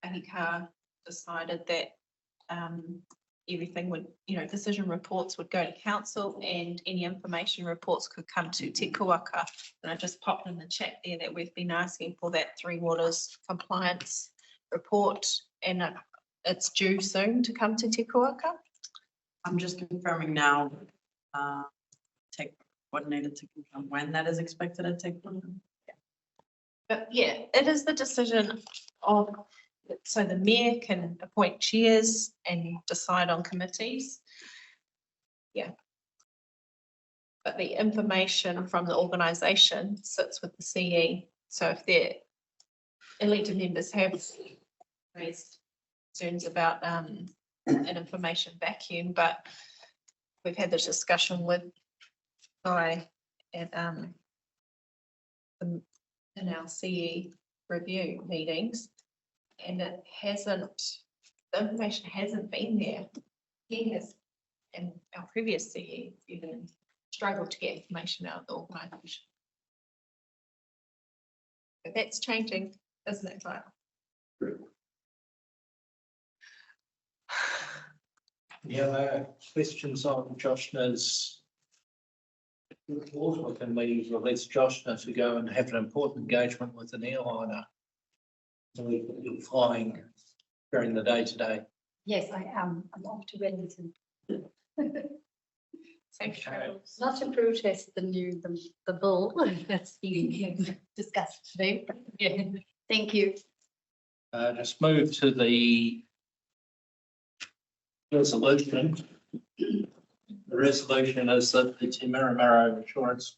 Ahika decided that everything would, decision reports would go to council, and any information reports could come to Te Kuaka. And I just popped in the chat there that we've been asking for that Three Waters compliance report, and it's due soon to come to Te Kuaka. I'm just confirming now, tech coordinator to confirm when that is expected to take place. But yeah, it is the decision of, so the mayor can appoint chairs and decide on committees. Yeah. But the information from the organisation sits with the CE. So if their elected members have raised concerns about an information vacuum, but we've had this discussion with Guy at in our CE review meetings, and it hasn't, the information hasn't been there. He has, and our previous CE even struggled to get information out of the organisation. But that's changing, isn't it, Kyle? Any other questions on Joshna's report, or can we release Joshna to go and have an important engagement with an airliner? You're flying during the day today. Yes, I am. I'm off to Wellington. Safe travels. Not to protest the bill that's being discussed today. But yeah, thank you. Just move to the resolution. The resolution is that the Te Miromiro Insurance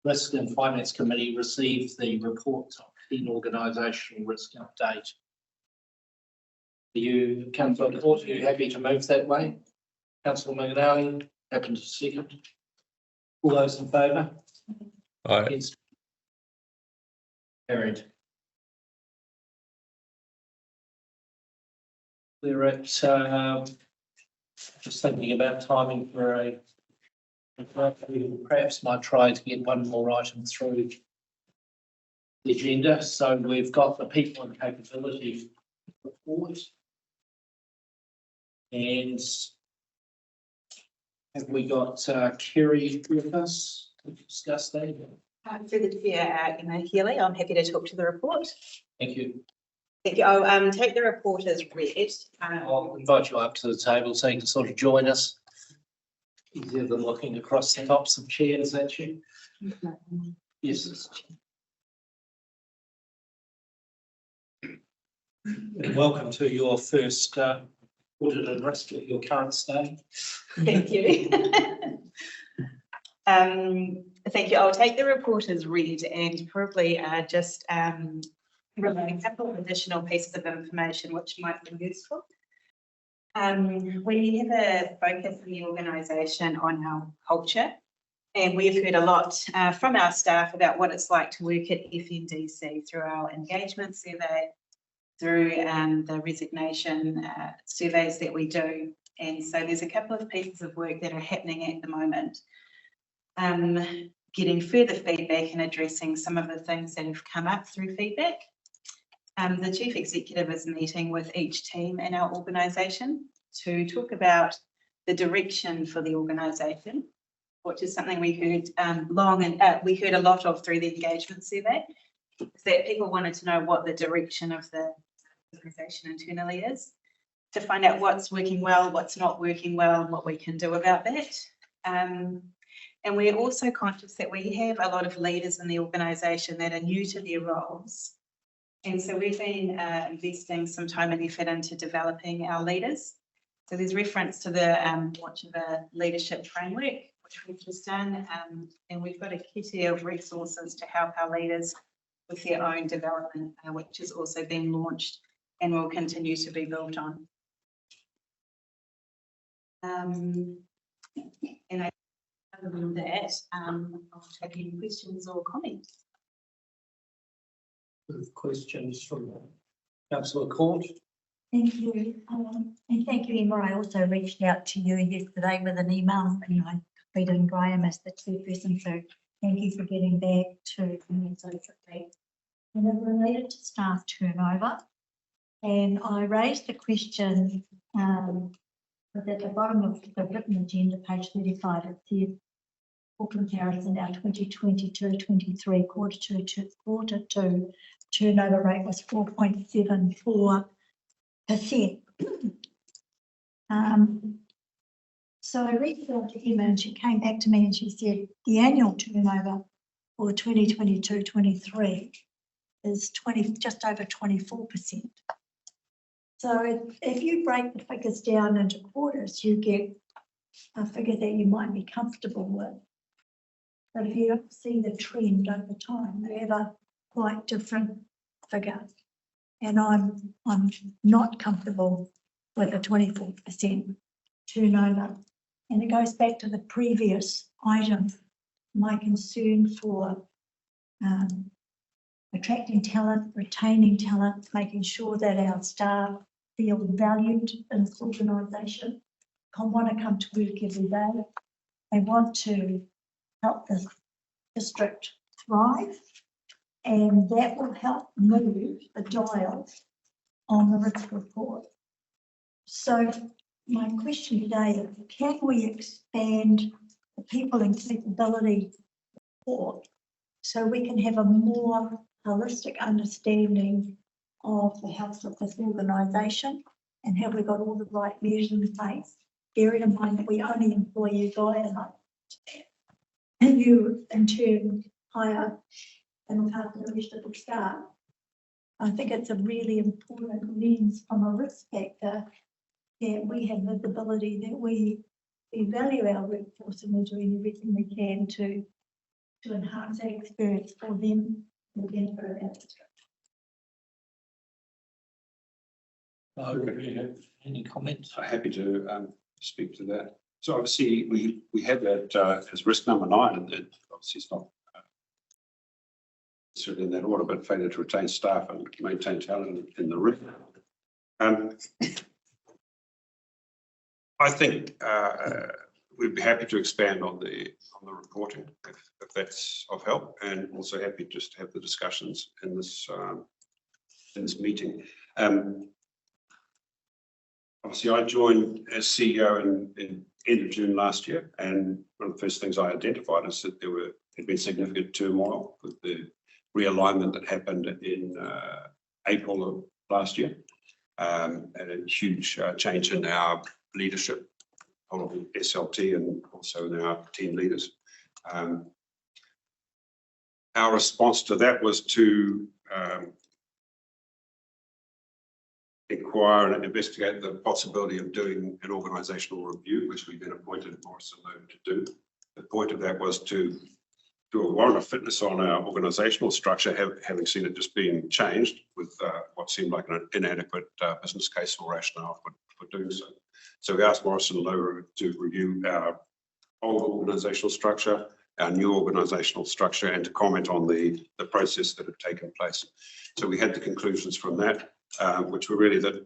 Risk and Finance Committee received the report of the organisational risk update. Are you, Councillor Court, are you happy to move that way? Councillor McNally, happy to second. All those in favour? Aye. Against? Carried. We're at, just thinking about timing for a, perhaps might try to get one more item through the agenda. So we've got the people and capability report. And have we got Kerry with us to discuss that? Through the chair, Emma Healy, I'm happy to talk to the report. Thank you. Thank you. I'll take the report as read. I'll invite you up to the table so you can sort of join us. Easier than looking across the tops of chairs at you. Yes. And welcome to your first audit and risk at your current stage. Thank you. Thank you. I'll take the report as read and probably just provide a couple of additional pieces of information which might be useful. We have a focus in the organisation on our culture, and we've heard a lot from our staff about what it's like to work at FNDC through our engagement survey, through the resignation surveys that we do. And so there's a couple of pieces of work that are happening at the moment, getting further feedback and addressing some of the things that have come up through feedback. The Chief Executive is meeting with each team in our organisation to talk about the direction for the organisation, which is something we heard we heard a lot of through the engagement survey, that people wanted to know what the direction of the organisation internally is, to find out what's working well, what's not working well, and what we can do about that. And we're also conscious that we have a lot of leaders in the organisation that are new to their roles. And so we've been investing some time and effort into developing our leaders. So there's reference to the launch of a leadership framework, which we've just done. And we've got a kitty of resources to help our leaders with their own development, which has also been launched and will continue to be built on. And other than that, I'll take any questions or comments. Questions from Councillor Court? Thank you. And thank you, Emma. I also reached out to you yesterday with an email, and I copied in Graham as the chairperson, so thank you for getting back to me so quickly. And it related to staff turnover, and I raised the question but at the bottom of the written agenda, page 35, it said, for comparison, our 2022-23 quarter two turnover rate was 4.74%. So I reached out to Emma and she came back to me and she said the annual turnover for 2022-23 is just over 24%. So if you break the figures down into quarters, you get a figure that you might be comfortable with. But if you don't see the trend over time, you have a quite different figure. And I'm not comfortable with a 24% turnover. And it goes back to the previous item, my concern for attracting talent, retaining talent, making sure that our staff feel valued in this organisation, want to come to work every day. They want to help this district thrive, and that will help move the dial on the risk report. So my question today is, can we expand the people and capability report so we can have a more holistic understanding of the health of this organisation, and have we got all the right measures in place? Bearing in mind that we only employ you guys, and you in turn hire and look after the rest of the staff. I think it's a really important lens from a risk factor that we have visibility, that we value our workforce, and we're doing everything we can to enhance that experience for them and the benefit of our district. Do you have any comments? I'm happy to speak to that. So obviously we had that as risk number 9, and it obviously it's not necessarily in that order, but failure to retain staff and maintain talent in the risk. I think we'd be happy to expand on the reporting if that's of help, and also happy just to have the discussions in this meeting. Obviously, I joined as CEO in end of June last year, and one of the first things I identified is that there had been significant turmoil with the realignment that happened in April of last year, and a huge change in our leadership of the SLT and also in our team leaders. Our response to that was to inquire and investigate the possibility of doing an organisational review, which we then appointed Morrison Lowe to do. The point of that was to do a warrant of fitness on our organisational structure, having seen it just being changed with what seemed like an inadequate business case or rationale for doing so. So we asked Morrison Lowe to review our old organisational structure, our new organisational structure, and to comment on the process that had taken place. So we had the conclusions from that, which were really that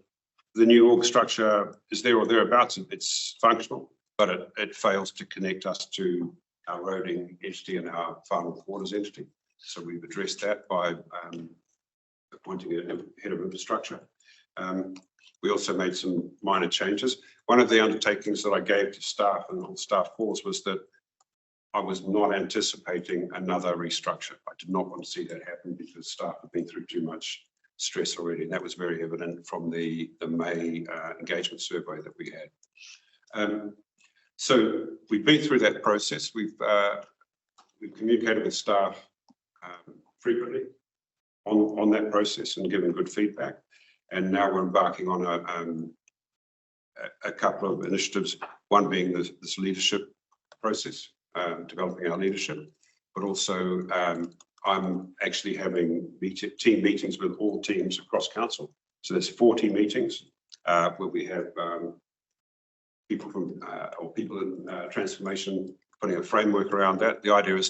the new org structure is there or thereabouts. It's functional, but it fails to connect us to our roading entity and our final quarters entity. So we've addressed that by appointing a head of infrastructure. We also made some minor changes. One of the undertakings that I gave to staff and all staff force was that I was not anticipating another restructure. I did not want to see that happen because staff have been through too much stress already. And that was very evident from the May engagement survey that we had. So we've been through that process. We've communicated with staff frequently on that process and given good feedback. And now we're embarking on a couple of initiatives, one being this leadership process, developing our leadership, but also I'm actually having team meetings with all teams across council. So there's 40 meetings where we have people from people in transformation putting a framework around that. The idea is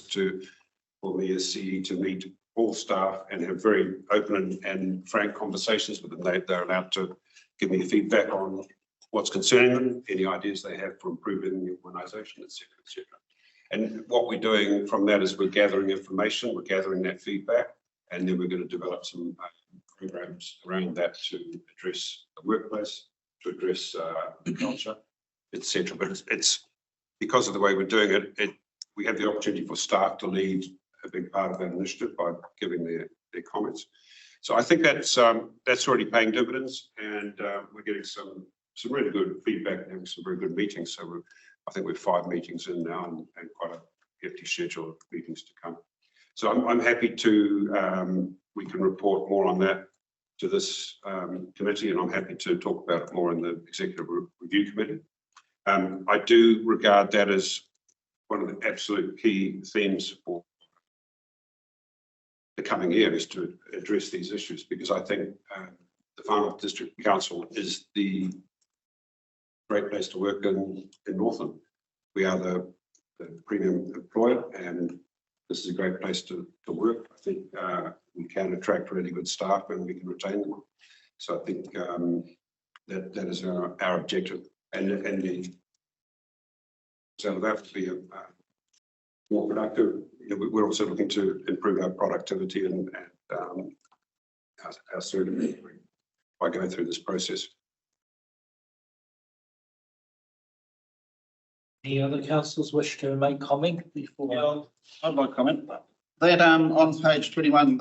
for me as CE to meet all staff and have very open and frank conversations with them. They're allowed to give me feedback on what's concerning them, any ideas they have for improving the organisation, etc., etc. And what we're doing from that is we're gathering information, we're gathering that feedback, and then we're going to develop some programs around that to address the workplace, to address the culture, etc. But it's because of the way we're doing it, we have the opportunity for staff to lead a big part of that initiative by giving their comments. So I think that's already paying dividends, and we're getting some really good feedback and having some very good meetings. So I think we're 5 meetings in now and quite a hefty schedule of meetings to come. So I'm happy to, we can report more on that to this committee, and I'm happy to talk about it more in the Executive Review Committee. I do regard that as one of the absolute key themes for the coming year, is to address these issues, because I think the Far North District Council is the great place to work in Northland. We are the premium employer, and this is a great place to work. I think we can attract really good staff and we can retain them. So I think that is our objective, and the so that would be a more productive. You know, we're also looking to improve our productivity and our service by going through this process. Any other councillors wish to make comment before? Yeah, I'd like to comment. That on page 21,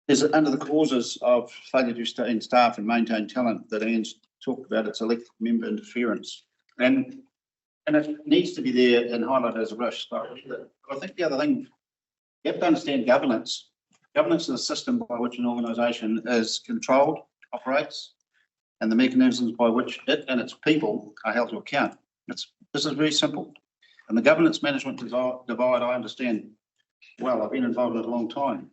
is under the causes of failure to retain staff and maintain talent that Anne's talked about, it's elected member interference. And it needs to be there and highlighted as a risk. But I think the other thing, you have to understand governance. Governance is a system by which an organisation is controlled, operates, and the mechanisms by which it and its people are held to account. This is very simple. And the governance management divide, I understand well. I've been involved in it a long time.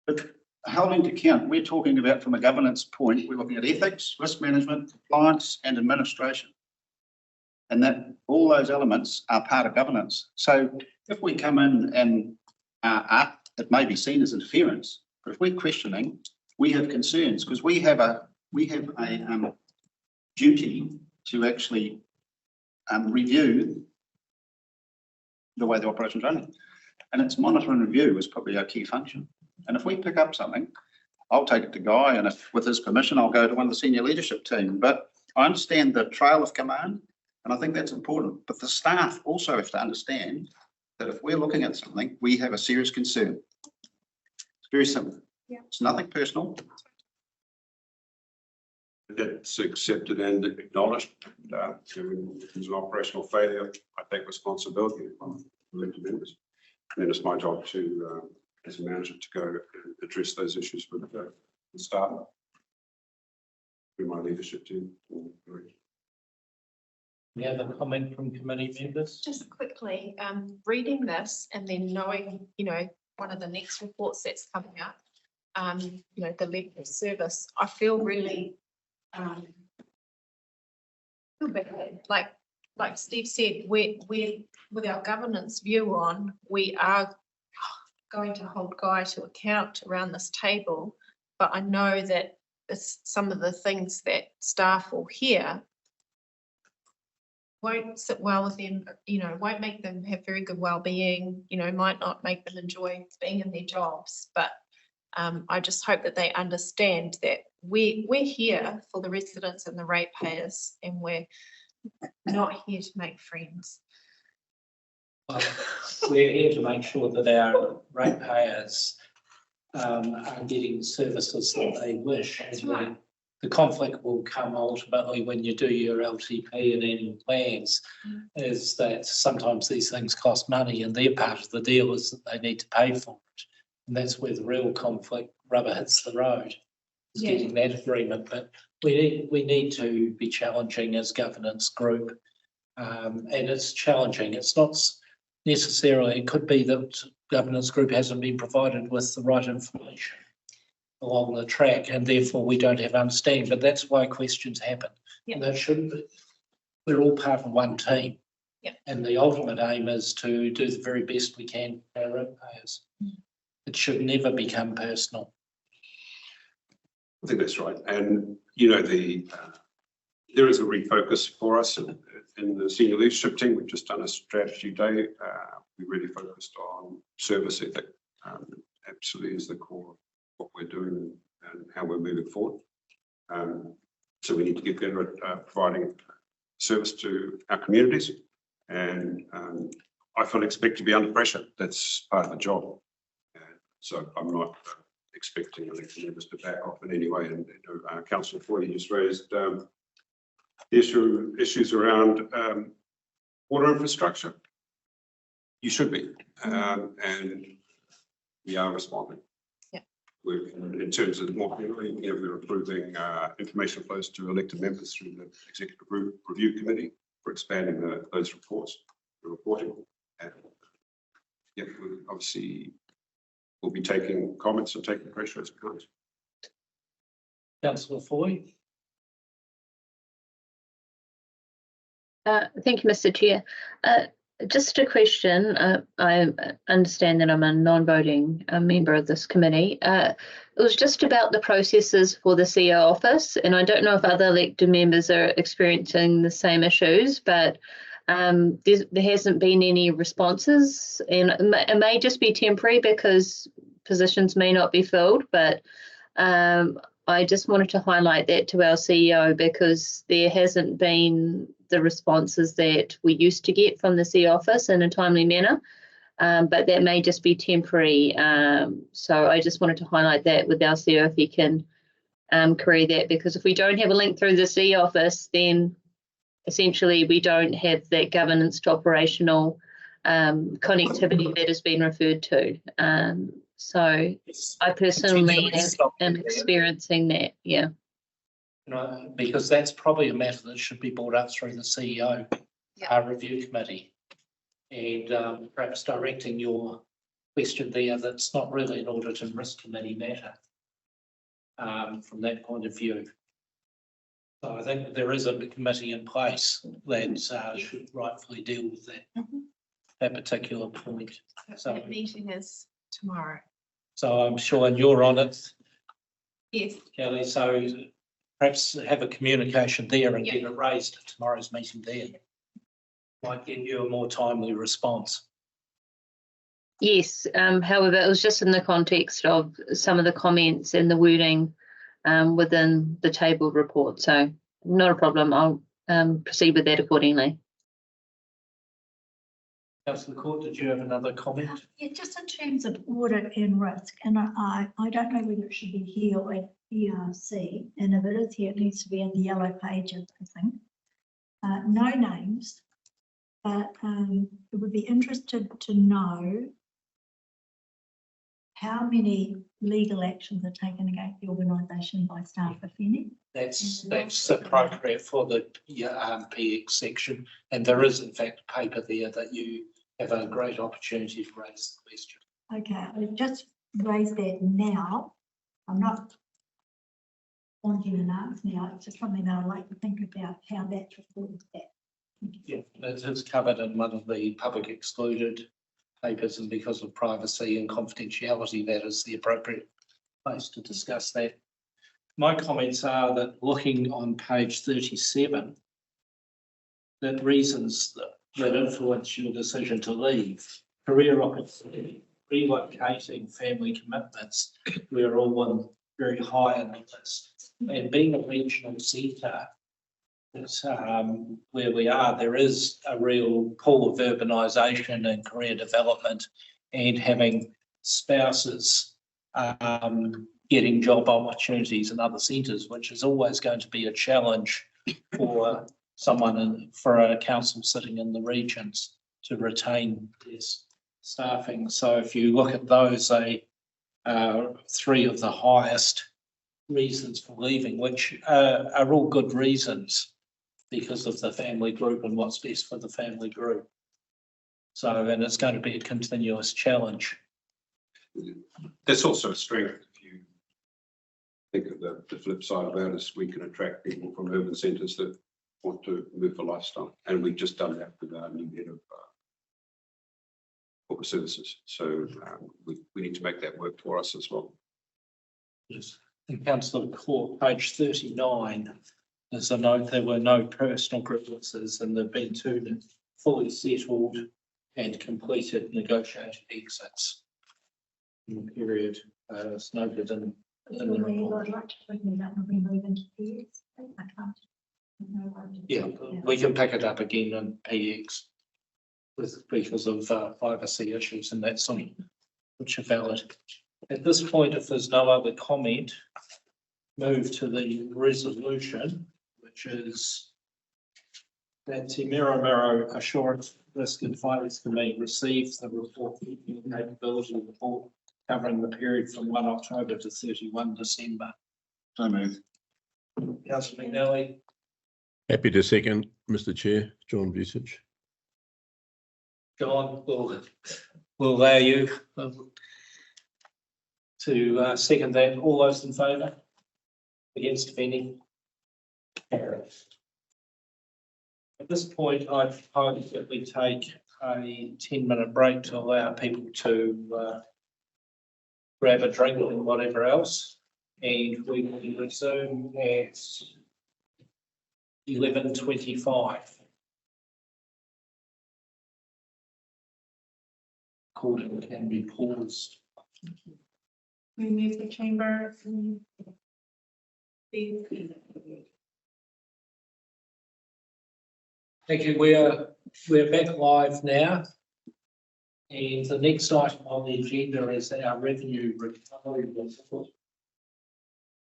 But holding to account, we're talking about from a governance point, we're looking at ethics, risk management, compliance, and administration. And that all those elements are part of governance. So if we come in and it may be seen as interference, but if we're questioning, we have concerns because we have a duty to actually review the way the operation's running. And it's monitor and review is probably our key function. And if we pick up something, I'll take it to Guy, and if with his permission, I'll go to one of the senior leadership team. But I understand the trail of command, and I think that's important. But the staff also have to understand that if we're looking at something, we have a serious concern. It's very simple. Yeah. It's nothing personal. That's accepted and acknowledged. If there's an operational failure, I take responsibility from elected members. And then it's my job to, as a manager, to go and address those issues with the staff, through my leadership team. Any other comment from committee members? Just quickly, reading this and then knowing, one of the next reports that's coming up, the level of service, I feel really feel bad. Like Steve said, we're with our governance view on, we are going to hold Guy to account around this table, but I know that some of the things that staff will hear won't sit well with them, won't make them have very good well-being, might not make them enjoy being in their jobs. But I just hope that they understand that we're here for the residents and the ratepayers, and we're not here to make friends. Well, we're here to make sure that our ratepayers are getting services that they wish. That's right. The conflict will come ultimately when you do your LTP and annual plans, is that sometimes these things cost money, and their part of the deal is that they need to pay for it. And that's where the real conflict rubber hits the road, is getting that agreement. But we need to be challenging as governance group, and it's challenging. It's not necessarily, it could be that governance group hasn't been provided with the right information along the track, and therefore we don't have understanding, but that's why questions happen. And that shouldn't be. We're all part of one team. And the ultimate aim is to do the very best we can for our ratepayers. It should never become personal. I think that's right. And, there is a refocus for us in the senior leadership team. We've just done a strategy day. We really focused on service ethic. Absolutely is the core of what we're doing and how we're moving forward. So we need to get better at providing service to our communities. And I fully expect to be under pressure. That's part of the job. So I'm not expecting elected members to back off in any way. And Councillor Foley just raised issues around water infrastructure. You should be, and we are responding. In terms of more generally, we're improving information flows to elected members through the Executive Review Committee for expanding those reports, the reporting. And we obviously will be taking comments and taking pressure as it comes. Councillor Foley. Thank you, Mr. Chair. Just a question. I understand that I'm a non-voting member of this committee. It was just about the processes for the CEO office, and I don't know if other elected members are experiencing the same issues, but there hasn't been any responses, and it may just be temporary because positions may not be filled, but I just wanted to highlight that to our CEO because there hasn't been the responses that we used to get from the CEO office in a timely manner, but that may just be temporary. So I just wanted to highlight that with our CEO if he can query that, because if we don't have a link through the CEO office, then essentially we don't have that governance to operational connectivity that has been referred to. So I personally am experiencing that, Because that's probably a matter that should be brought up through the CEO review committee, and perhaps directing your question there, that's not really an audit and risk committee matter from that point of view. So I think there is a committee in place that should rightfully deal with that particular point. So That meeting is tomorrow. So I'm sure, and you're on it. Yes. Kelly, so perhaps have a communication there and get it raised at tomorrow's meeting there. Might give you a more timely response. Yes, however, it was just in the context of some of the comments and the wording within the tabled report. So not a problem. I'll proceed with that accordingly. Councillor Court, did you have another comment? Yeah, just in terms of audit and risk, and I don't know whether it should be here or at ERC, and if it is here, it needs to be in the yellow pages, I think. No names, but it would be interested to know how many legal actions are taken against the organisation by staff, if any. That's appropriate for the PX section, and there is in fact paper there that you have a great opportunity to raise the question. Okay, I just raised that now. I'm not wanting an answer now. It's just something that I'd like to think about how that's reported back. Yeah, it is covered in one of the public excluded papers, and because of privacy and confidentiality, that is the appropriate place to discuss that. My comments are that looking on page 37, that reasons that influence your decision to leave, career opportunity, relocating, family commitments, we're all very high in the list. And being a regional centre, it's, where we are, there is a real pull of urbanisation and career development, and having spouses getting job opportunities in other centres, which is always going to be a challenge for someone for a council sitting in the regions to retain this staffing. So if you look at those, three of the highest reasons for leaving, which are all good reasons because of the family group and what's best for the family group. So, and it's going to be a continuous challenge. That's also a strength. If you think of the flip side of that, is we can attract people from urban centres that want to move for lifestyle. And we've just done that with our new head of corporate services. So we need to make that work for us as well. Yes. In Councillor Court, page 39, there's a note there were no personal grievances and there have been 2 fully settled and completed negotiated exits in the period. It's noted in the report. I'd like to bring that up when we move into PX. I can't. Yeah, we can pick it up again in PX because of privacy issues and that sort of, which are valid. At this point, if there's no other comment, move to the resolution, which is that the Miromiro Assurance Risk and Finance Committee receives the report keeping the capability report covering the period from 1 October to 31 December. So move. Councillor McNally. Happy to second, Mr. Chair, John Vucic. John, will allow you to second that. All those in favour? Against, if any? At this point, I propose that we take a 10-minute break to allow people to grab a drink and whatever else, and we will resume at 11:25. Recording can be paused. We move the chamber. Thank you. We're back live now. And the next item on the agenda is our revenue recovery report,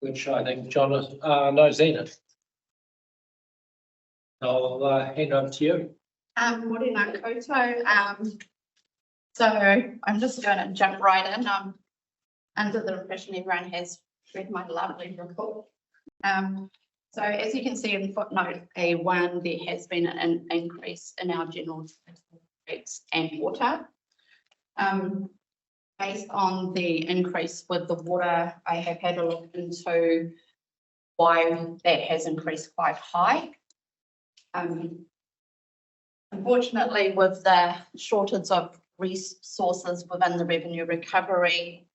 which I think John knows in it. I'll hand over to you. Morena koutou. So I'm just going to jump right in. I'm under the impression everyone has read my lovely report. So as you can see in footnote A1, there has been an increase in our general rates and water. Based on the increase with the water, I have had a look into why that has increased quite high. Unfortunately, with the shortage of resources within the revenue recovery,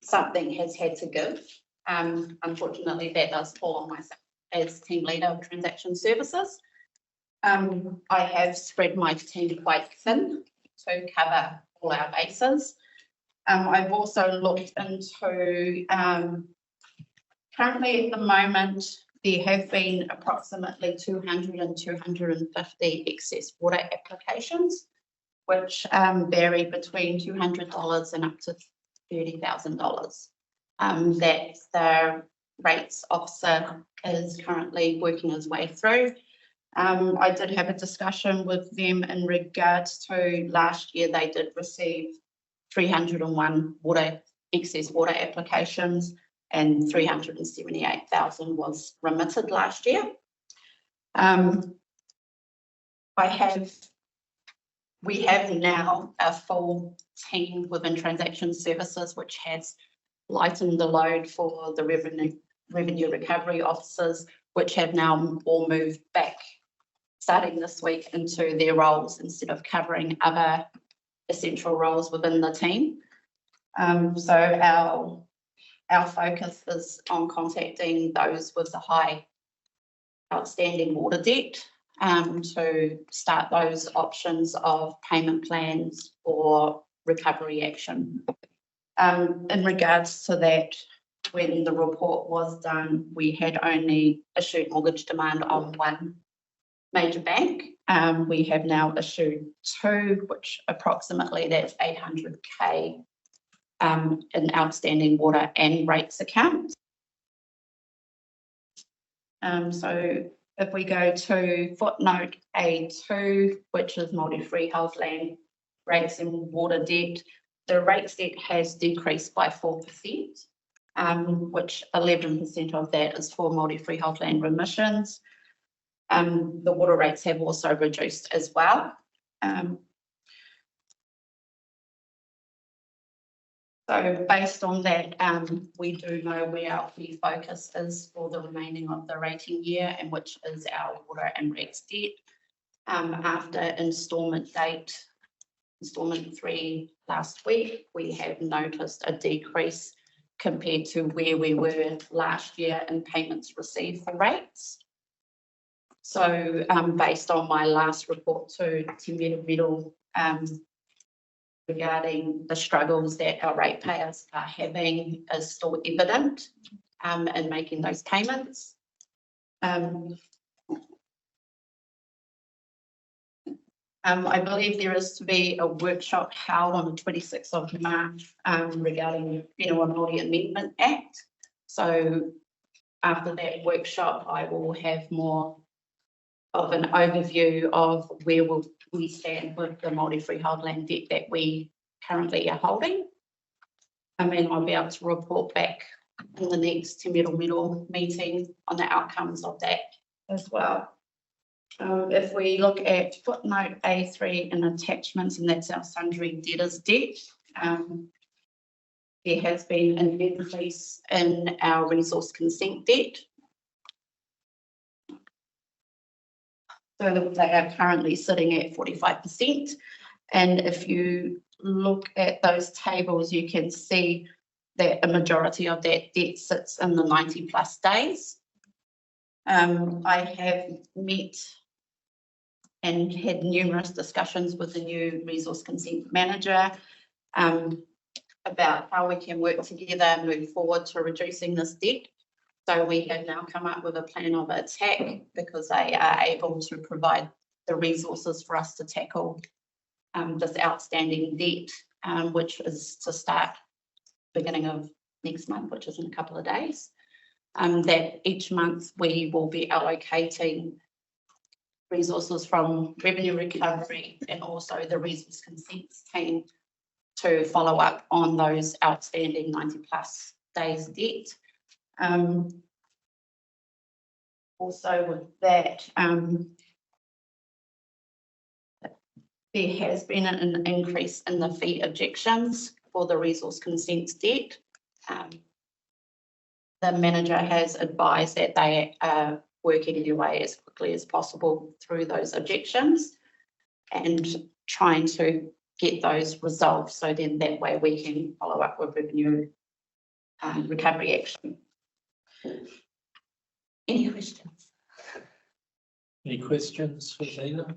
something has had to give. Unfortunately, that does fall on myself as team leader of transaction services. I have spread my team quite thin to cover all our bases. I've also looked into, currently at the moment, there have been approximately 200 and 250 excess water applications, which vary between $200 and up to $30,000. That the rates officer is currently working his way through. I did have a discussion with them in regards to last year. They did receive 301 excess water applications, and 378,000 was remitted last year. We have now a full team within transaction services, which has lightened the load for the revenue recovery officers, which have now all moved back, starting this week, into their roles instead of covering other essential roles within the team. So our focus is on contacting those with the high outstanding water debt to start those options of payment plans or recovery action. In regards to that, when the report was done, we had only issued mortgage demand on one major bank. We have now issued two, which approximately that's 800K in outstanding water and rates accounts. So if we go to footnote A2, which is multi-freehold land rates and water debt, the rates debt has decreased by 4%, which 11% of that is for multi-freehold land remissions. The water rates have also reduced as well. So based on that, we do know where our key focus is for the remaining of the rating year, and which is our water and rates debt. After instalment 3 last week, we have noticed a decrease compared to where we were last year in payments received for rates. So based on my last report to Miromiro, regarding the struggles that our ratepayers are having is still evident in making those payments. I believe there is to be a workshop held on the 26th of March regarding the Whenua Māori Amendment Act. So after that workshop, I will have more of an overview of where will we stand with the Māori freehold land debt that we currently are holding. And then I'll be able to report back in the next Te Miromiro meeting on the outcomes of that as well. If we look at footnote A3 and attachments, and that's our sundry debtors debt, there has been an increase in our resource consent debt. So that they are currently sitting at 45%. And if you look at those tables, you can see that a majority of that debt sits in the 90+ days. I have met and had numerous discussions with the new resource consent manager about how we can work together and move forward to reducing this debt. So we have now come up with a plan of attack because they are able to provide the resources for us to tackle this outstanding debt, which is to start beginning of next month, which is in a couple of days. That each month we will be allocating resources from revenue recovery and also the resource consents team to follow up on those outstanding 90+ days debt. Also with that, there has been an increase in the fee objections for the resource consents debt. The manager has advised that they are working their way as quickly as possible through those objections and trying to get those resolved, so then that way we can follow up with revenue recovery action. Any questions? Any questions for Zena?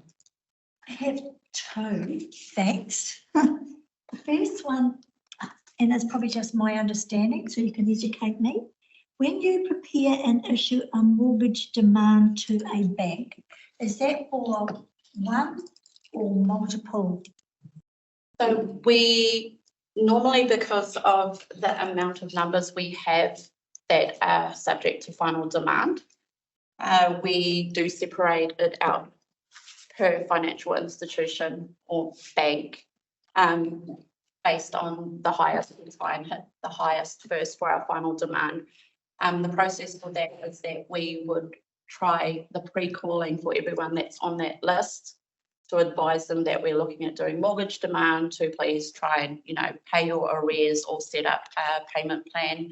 I have two, thanks. The first one, and it's probably just my understanding, so you can educate me. When you prepare and issue a mortgage demand to a bank, is that for one or multiple So we normally, because of the amount of numbers we have that are subject to final demand, we do separate it out per financial institution or bank, based on the highest, we try and hit the highest first for our final demand. The process for that is that we would try the pre-calling for everyone that's on that list to advise them that we're looking at doing mortgage demand, to please try and, pay your arrears or set up a payment plan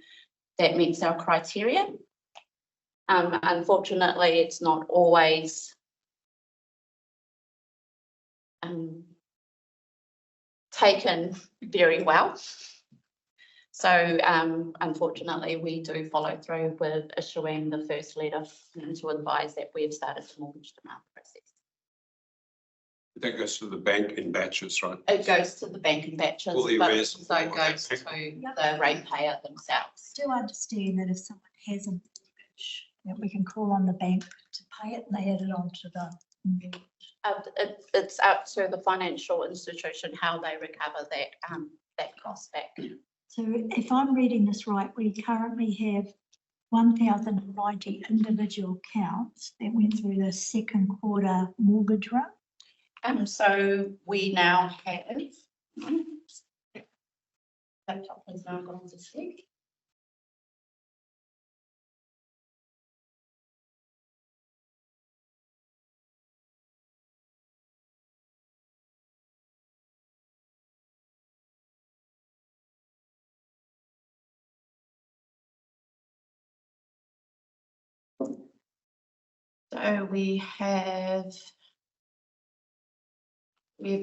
that meets our criteria. Unfortunately, it's not always taken very well. So unfortunately, we do follow through with issuing the first letter to advise that we've started the mortgage demand process. That goes to the bank in batches, right? It goes to the bank in batches, All the but arrears also and all that. goes to the ratepayer themselves. Do understand that if someone has a mortgage, that we can call on the bank to pay it and they add it on to the mortgage. It's up to the financial institution how they recover that cost back. So if I'm reading this right, we currently have 1,090 individual accounts that went through the second quarter mortgage run. So we now have, laptop has now gone to sleep. So we've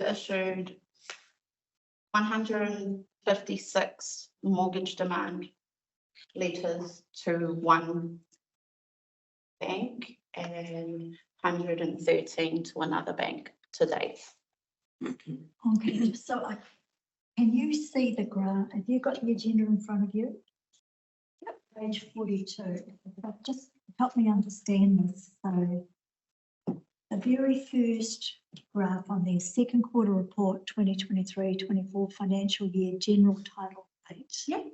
issued 156 mortgage demand letters to one bank and 113 to another bank to date. Okay, so can you see the graph? Have you got the agenda in front of you? Yep. Page 42. Just help me understand this. So the very first graph on the second quarter report, 2023-24 financial year, general title 8. Yep.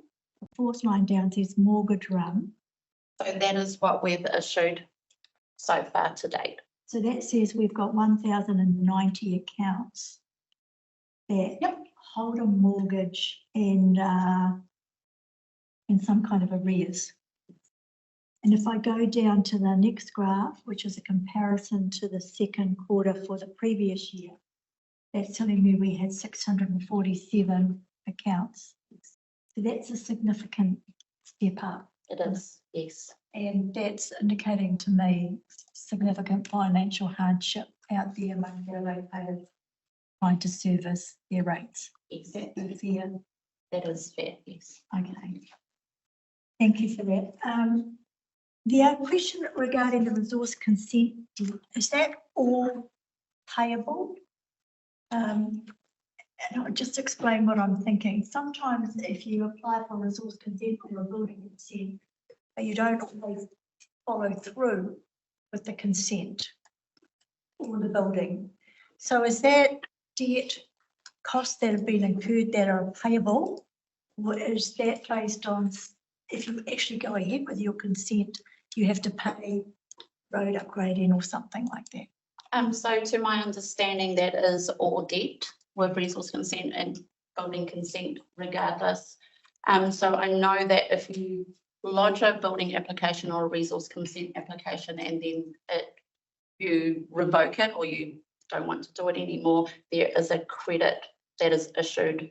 The fourth line down says mortgage run. So that is what we've issued so far to date. So that says we've got 1,090 accounts that hold a mortgage and in some kind of arrears. And if I go down to the next graph, which is a comparison to the second quarter for the previous year, that's telling me we had 647 accounts. So that's a significant step up. It is, yes. And that's indicating to me significant financial hardship out there among the ratepayers trying to service their rates. Yes. Is that fair? That is fair, yes. Okay. Thank you for that. The question regarding the resource consent, is that all payable? And I'll just explain what I'm thinking. Sometimes if you apply for resource consent or a building consent, but you don't always follow through with the consent or the building. So is that debt costs that have been incurred that are payable? Or is that based on if you actually go ahead with your consent, you have to pay road upgrading or something like that? So to my understanding, that is all debt with resource consent and building consent regardless. So I know that if you lodge a building application or a resource consent application and then you revoke it or you don't want to do it anymore, there is a credit that is issued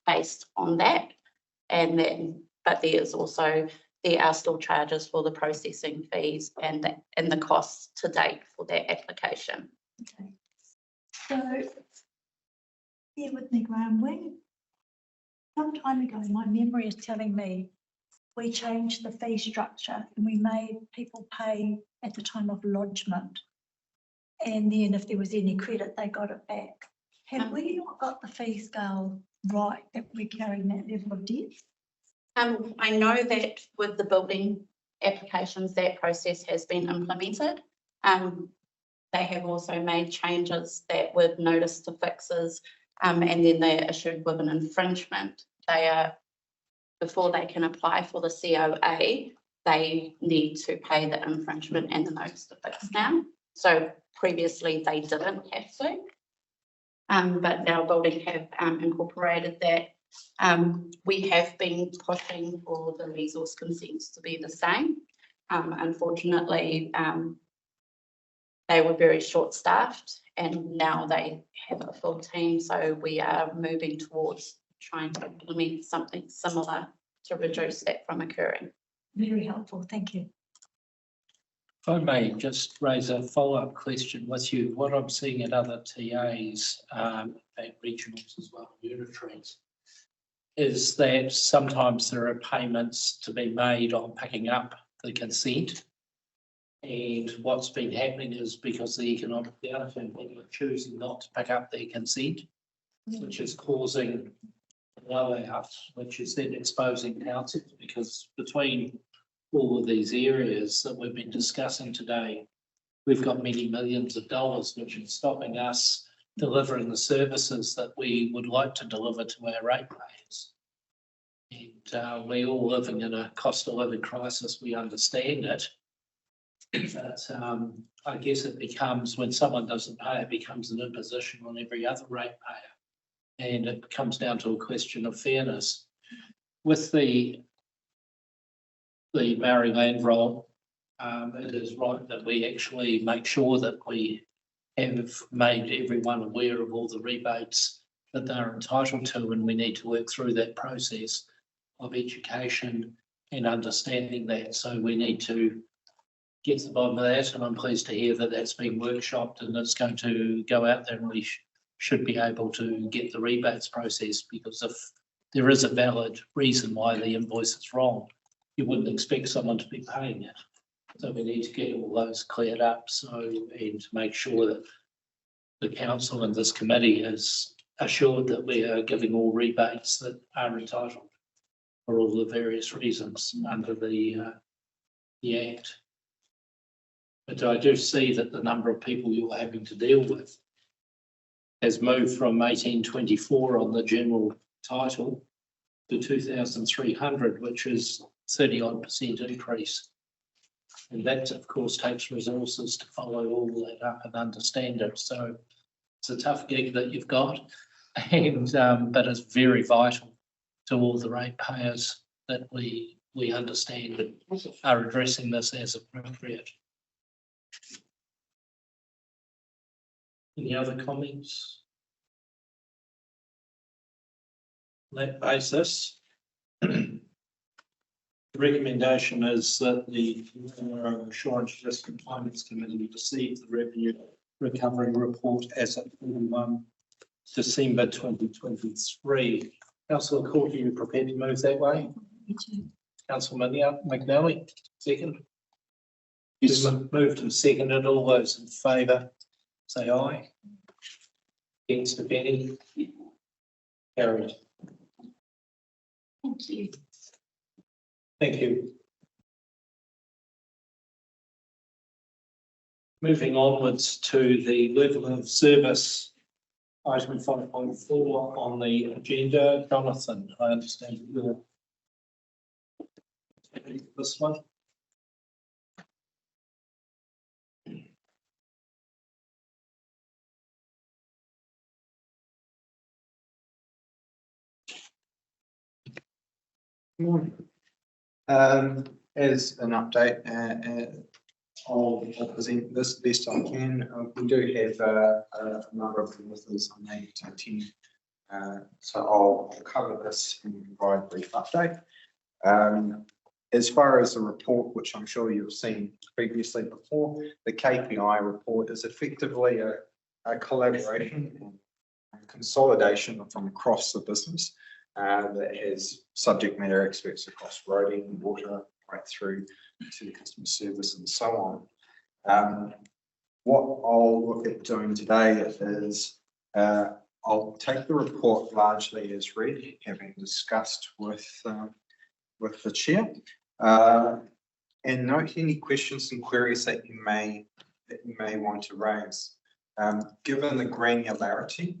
based on that. And then, but there are still charges for the processing fees and the costs to date for that application. Okay. So, bear with me, Graham. Some time ago, my memory is telling me we changed the fee structure and we made people pay at the time of lodgement. And then if there was any credit, they got it back. Have we not got the fee scale right that we're carrying that level of debt? I know that with the building applications, that process has been implemented. They have also made changes that with notice to fixes and then they're issued with an infringement, they are, before they can apply for the COA, they need to pay the infringement and the notice to fix now. So previously they didn't have to. But our building have incorporated that. We have been pushing for the resource consents to be the same. Unfortunately, they were very short-staffed and now they have a full team. So we are moving towards trying to implement something similar to reduce that from occurring. Very helpful, thank you. If I may just raise a follow-up question with you, what I'm seeing at other TAs, at regionals as well, unitaries, is that sometimes there are payments to be made on picking up the consent. And what's been happening is because the economic downturn, people are choosing not to pick up their consent, which is causing blowout, which is then exposing councils, because between all of these areas that we've been discussing today, we've got many millions of dollars, which is stopping us delivering the services that we would like to deliver to our ratepayers. And we're all living in a cost of living crisis, we understand it. But I guess it becomes, when someone doesn't pay, it becomes an imposition on every other ratepayer. And it comes down to a question of fairness. With the Maori land roll, it is right that we actually make sure that we have made everyone aware of all the rebates that they're entitled to, and we need to work through that process of education and understanding that. So we need to get to the bottom of that, and I'm pleased to hear that that's been workshopped and it's going to go out there, and we should be able to get the rebates processed, because if there is a valid reason why the invoice is wrong, you wouldn't expect someone to be paying it. So we need to get all those cleared up, and to make sure that the council and this committee is assured that we are giving all rebates that are entitled for all the various reasons under the Act. But I do see that the number of people you're having to deal with has moved from 1824 on the general title to 2,300, which is 30-odd% increase. And that, of course, takes resources to follow all that up and understand it. So it's a tough gig that you've got, and but it's very vital to all the ratepayers that we understand and are addressing this as appropriate. Any other comments? On that basis, the recommendation is that the Assurance Risk Compliance Committee receive the Revenue Recovery Report as at 31 December 2023. Councillor Court, are you prepared to move that way? Me too. Councillor McNally, second. Yes. Moved and seconded. All those in favour, say aye. Against, if any? Carried. Thank you. Thank you. Moving onwards to the level of service, item 5.4 on the agenda. Jonathan, I understand you're this one. Morning. As an update, I'll present this best I can. We do have a number of visitors on the team, so I'll cover this and provide a brief update. As far as the report, which I'm sure you've seen previously before, the KPI report is effectively a collaboration and consolidation from across the business. That has subject matter experts across roading, water, right through to the customer service and so on. What I'll look at doing today is I'll take the report largely as read, having discussed with the chair, and note any questions and queries that you may want to raise. Given the granularity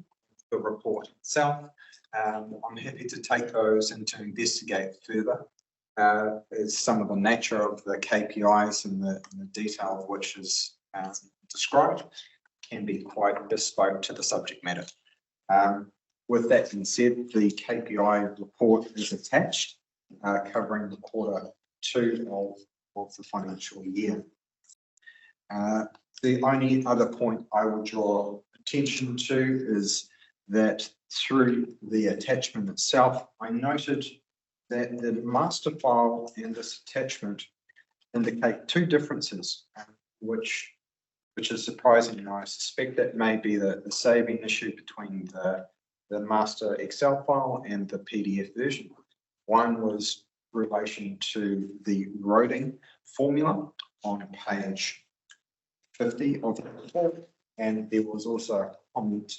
the report itself. I'm happy to take those and to investigate further. As some of the nature of the KPIs and the detail of which is described can be quite bespoke to the subject matter. With that being said, the KPI report is attached, covering the Q2 of the financial year. The only other point I would draw attention to is that through the attachment itself, I noted that the master file and this attachment indicate two differences, which is surprising. And I suspect that may be the saving issue between the master Excel file and the PDF version. One was relation to the roading formula on page 50 of the report, and there was also a comment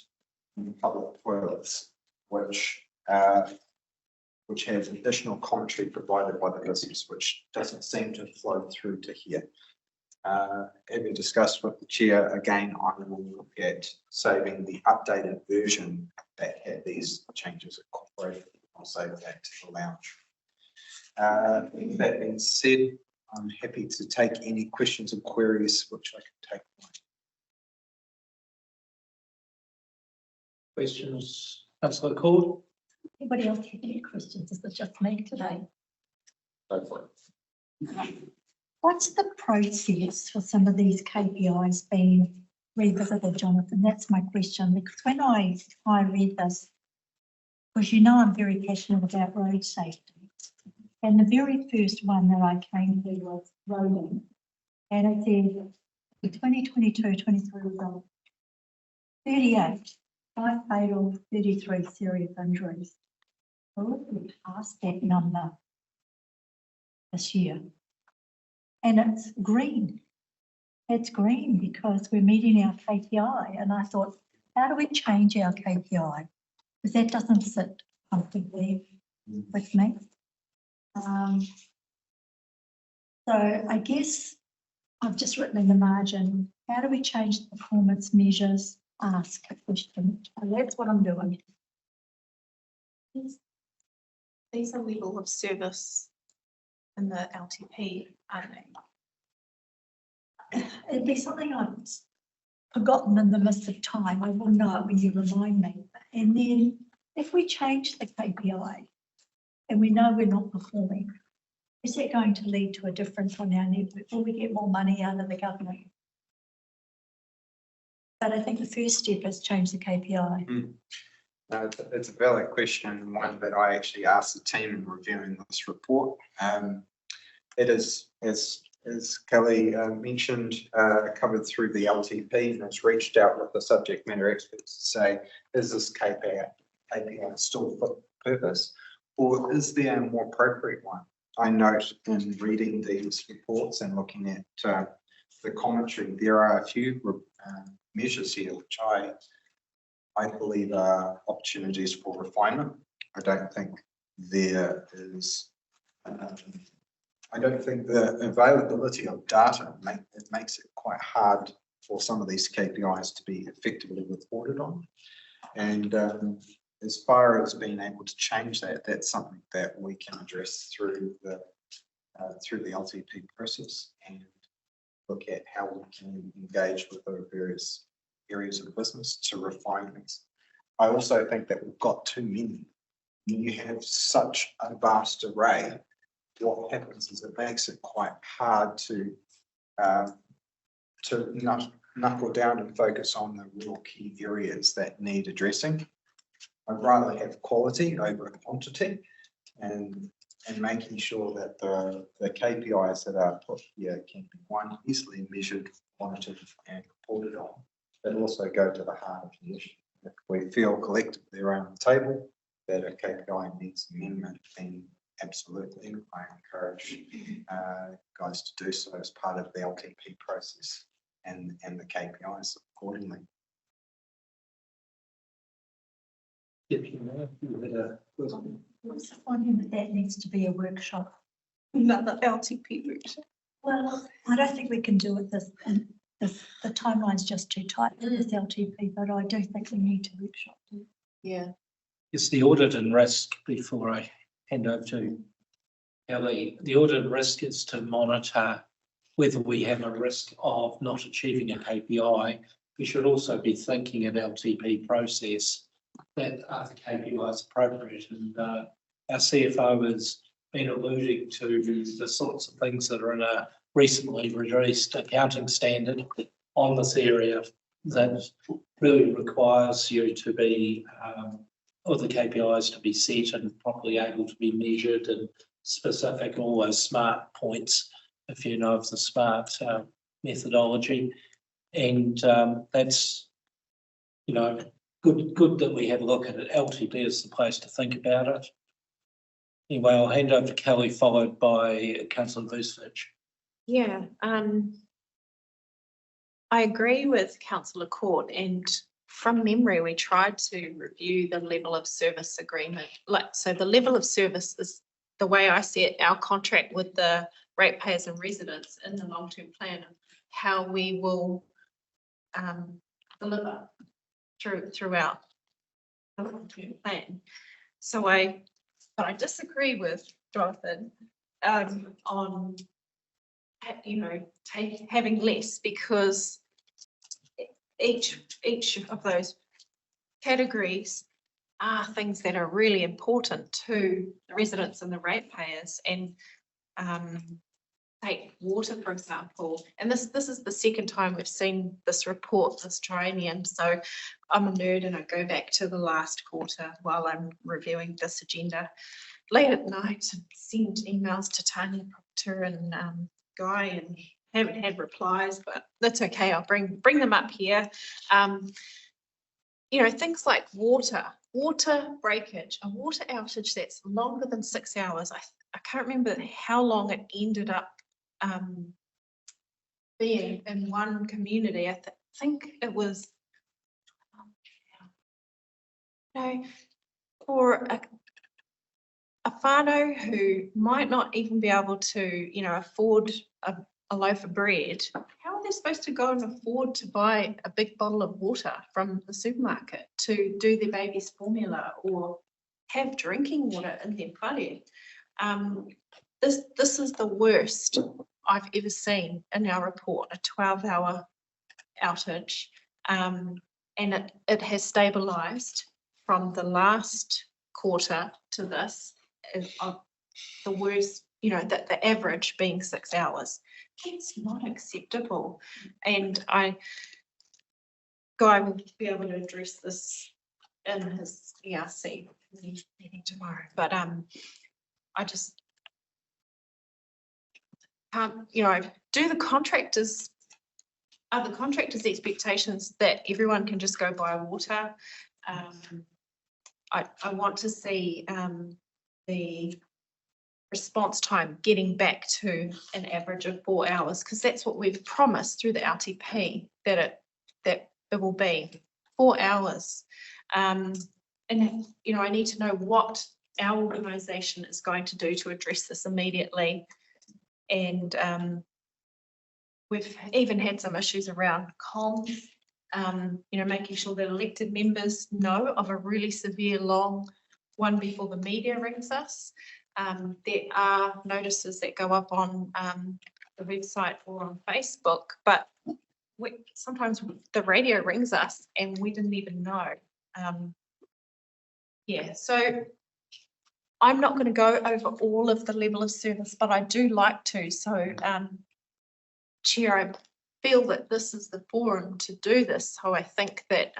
on public toilets, which has additional commentary provided by the business, which doesn't seem to flow through to here. Having discussed with the chair, again, I will look at saving the updated version that had these changes incorporated. I'll save that to the lounge. That being said, I'm happy to take any questions and queries which I can take. Questions, Councillor Cord? Anybody else have any questions? Is it just me today? Go for it. What's the process for some of these KPIs being revisited, Jonathan? That's my question, because when I read this, because you know I'm very passionate about road safety, and the very first one that I came to was roading, and it said the 2022-23 result, 38, 5 fatal, 33 serious injuries. We're already past that number this year. And it's green. It's green because we're meeting our KPI. And I thought, how do we change our KPI? Because that doesn't sit comfortably with me. So I guess I've just written in the margin, how do we change the performance measures? Ask a question. And that's what I'm doing. These are level of service in the LTP, aren't they? It'd be something I've forgotten in the midst of time. I will know it when you remind me. And then if we change the KPI and we know we're not performing, is that going to lead to a difference on our network? Will we get more money out of the government? But I think the first step is change the KPI. No, it's a valid question, and one that I actually asked the team in reviewing this report. It is, as Kelly mentioned, covered through the LTP, and has reached out with the subject matter experts to say, is this KPI still fit for purpose, or is there a more appropriate one? I note in reading these reports and looking at the commentary, there are a few measures here which I believe are opportunities for refinement. I don't think there is, I don't think the availability of data makes it quite hard for some of these KPIs to be effectively reported on. And as far as being able to change that, that's something that we can address through the LTP process and look at how we can engage with the various areas of the business to refine these. I also think that we've got too many. When you have such a vast array, what happens is it makes it quite hard to knuckle down and focus on the real key areas that need addressing. I'd rather have quality over quantity, and making sure that the KPIs that are put here can be, one, easily measured, monitored and reported on, but also go to the heart of the issue. If we feel collectively around the table that a KPI needs amendment, then absolutely, I encourage guys to do so as part of the LTP process and the KPIs accordingly. What's the finding that needs to be a workshop? Another LTP workshop. Well, I don't think we can do it this, the timeline's just too tight for this LTP, but I do think we need to workshop. Yeah. It's the audit and risk before I hand over to Kelly. The audit and risk is to monitor whether we have a risk of not achieving a KPI. We should also be thinking at LTP process that are the KPIs appropriate? And our CFO has been alluding to the sorts of things that are in a recently released accounting standard on this area that really requires you to be, or the KPIs to be set and properly able to be measured and specific, all those SMART points, if you know of the SMART methodology. And that's, you know, good that we have a look at it. LTP is the place to think about it. Anyway, I'll hand over to Kelly, followed by Councillor Vucevic. Yeah, I agree with Councillor Court, and from memory, we tried to review the level of service agreement. So the level of service is the way I see it, our contract with the ratepayers and residents in the long-term plan, and how we will deliver throughout the long-term plan. So I disagree with Jonathan on, you know, having less, because each of those categories are things that are really important to the residents and the ratepayers. And take water, for example, and this is the second time we've seen this report this triennium. So I'm a nerd and I go back to the last quarter while I'm reviewing this agenda late at night and send emails to Tanya Proctor and Guy, and haven't had replies, but that's okay. I'll bring them up here. You know, things like water breakage, a water outage that's longer than 6 hours. I can't remember how long it ended up being in one community. I think it was, you know, for a whānau who might not even be able to, you know, afford a loaf of bread. How are they supposed to go and afford to buy a big bottle of water from the supermarket to do their baby's formula or have drinking water in their whare? This is the worst I've ever seen in our report, a 12-hour outage. And it has stabilised from the last quarter to this, of the worst, you know, the average being 6 hours. It's not acceptable. And Guy will be able to address this in his ERC meeting tomorrow. But I just can't, you know, are the contractors' expectations that everyone can just go buy water? I want to see the response time getting back to an average of 4 hours, because that's what we've promised through the LTP, that it will be 4 hours. And you know, I need to know what our organisation is going to do to address this immediately. And we've even had some issues around comms, you know, making sure that elected members know of a really severe long one before the media rings us. There are notices that go up on the website or on Facebook, but sometimes the radio rings us and we didn't even know. Yeah, so I'm not going to go over all of the level of service, but I do like to. So, Chair, I feel that this is the forum to do this. So I think that,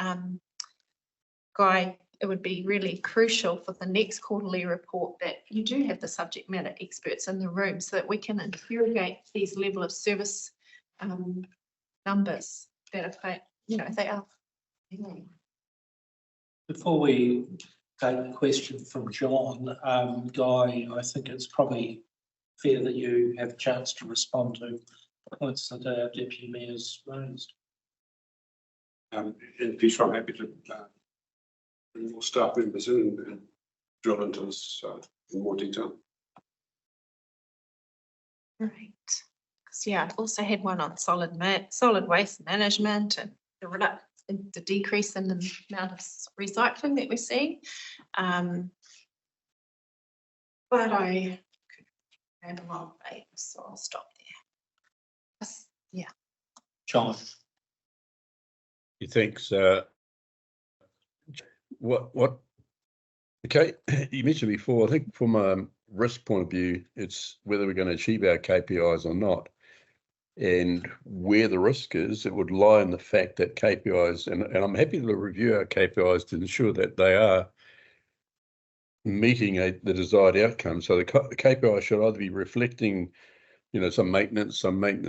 Guy, it would be really crucial for the next quarterly report that you do have the subject matter experts in the room so that we can interrogate these level of service numbers that are, you know, they are. Before we take a question from John, Guy, I think it's probably fair that you have a chance to respond to points that our Deputy Mayor's raised. In the future, I'm happy to bring more staff members in and drill into this in more detail. Right. Because yeah, I've also had one on solid waste management and the the decrease in the amount of recycling that we're seeing. But I could have a long debate, so I'll stop there. Yeah. John, He thinks, what, okay, you mentioned before, I think from a risk point of view, it's whether we're going to achieve our KPIs or not. And where the risk is, it would lie in the fact that KPIs, and I'm happy to review our KPIs to ensure that they are meeting the desired outcome. So the KPI should either be reflecting, some maintenance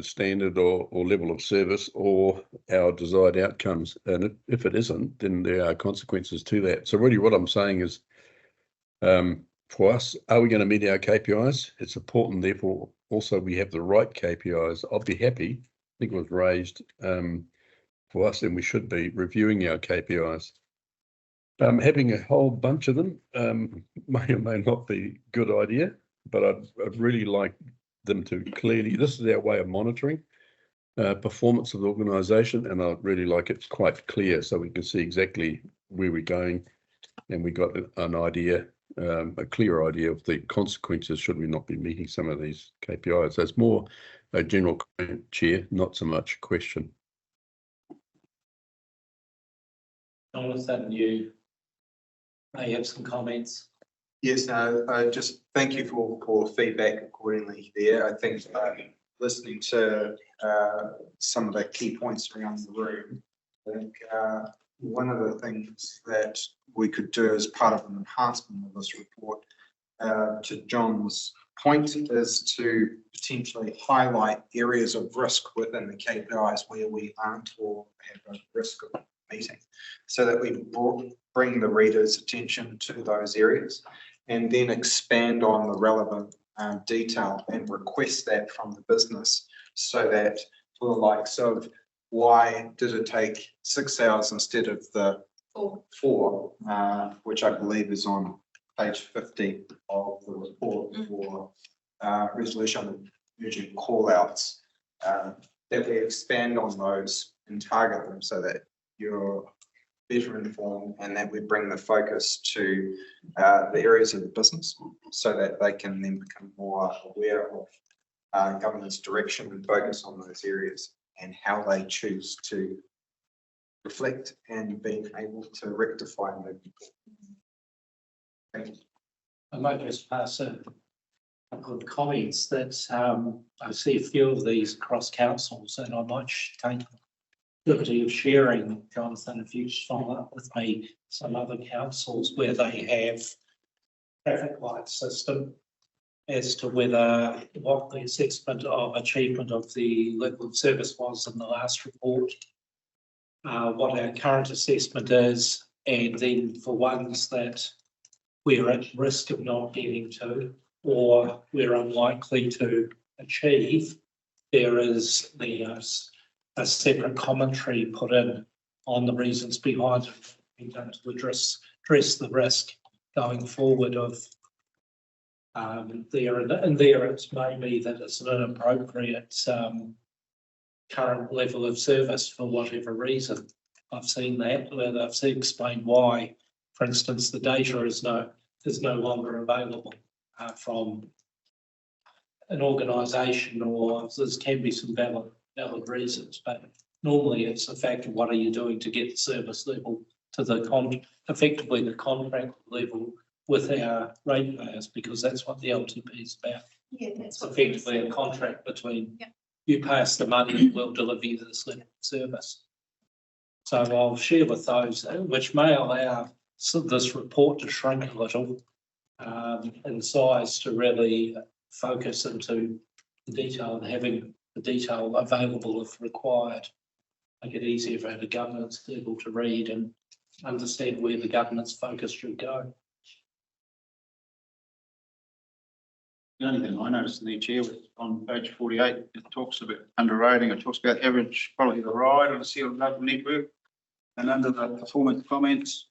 standard or level of service or our desired outcomes. And if it isn't, then there are consequences to that. So really what I'm saying is, for us, are we going to meet our KPIs? It's important, therefore, also we have the right KPIs. I'll be happy, I think it was raised for us, and we should be reviewing our KPIs. Having a whole bunch of them may or may not be a good idea, but I'd really like them to clearly, this is our way of monitoring performance of the organisation, and I'd really like it quite clear so we can see exactly where we're going, and we got an idea, a clear idea of the consequences should we not be meeting some of these KPIs. So it's more a general comment, Chair, not so much a question. Jonathan, you may have some comments. Yes, no, just thank you for feedback accordingly there. I think listening to some of the key points around the room, I think one of the things that we could do as part of an enhancement of this report, to John's point, is to potentially highlight areas of risk within the KPIs where we aren't or have a risk of meeting, so that we bring the reader's attention to those areas and then expand on the relevant detail and request that from the business, so that for the likes of why did it take 6 hours instead of the 4, which I believe is on page 50 of the report for resolution of urgent call-outs, that we expand on those and target them so that you're better informed, and that we bring the focus to the areas of the business so that they can then become more aware of government's direction and focus on those areas and how they choose to reflect and being able to rectify them. Thank you. I might just pass a couple of comments that I see a few of these cross councils, and I might take the liberty of sharing, Jonathan, if you just follow up with me, some other councils where they have traffic light system as to whether what the assessment of achievement of the level of service was in the last report, what our current assessment is, and then for ones that we're at risk of not getting to or we're unlikely to achieve, there is a separate commentary put in on the reasons behind it, being done to address the risk going forward of there, and there it may be that it's an inappropriate current level of service for whatever reason. I've seen that, where I've seen explained why, for instance, the data is no longer available from an organisation, or there can be some valid reasons, but normally it's the fact of what are you doing to get the service level to the effectively the contract level with our ratepayers, because that's what the LTP is about. Yeah, that's It's what effectively a contract between you pay us the money and we'll deliver you this level of service. So I'll share with those, which may allow this report to shrink a little in size to really focus into the detail and having the detail available if required. Make it easier for the governance level to read and understand where the government's focus should go. The only thing I noticed in the chair was on page 48, it talks about under rating, it talks about average quality of the ride on a sealed local network. And under the performance comments,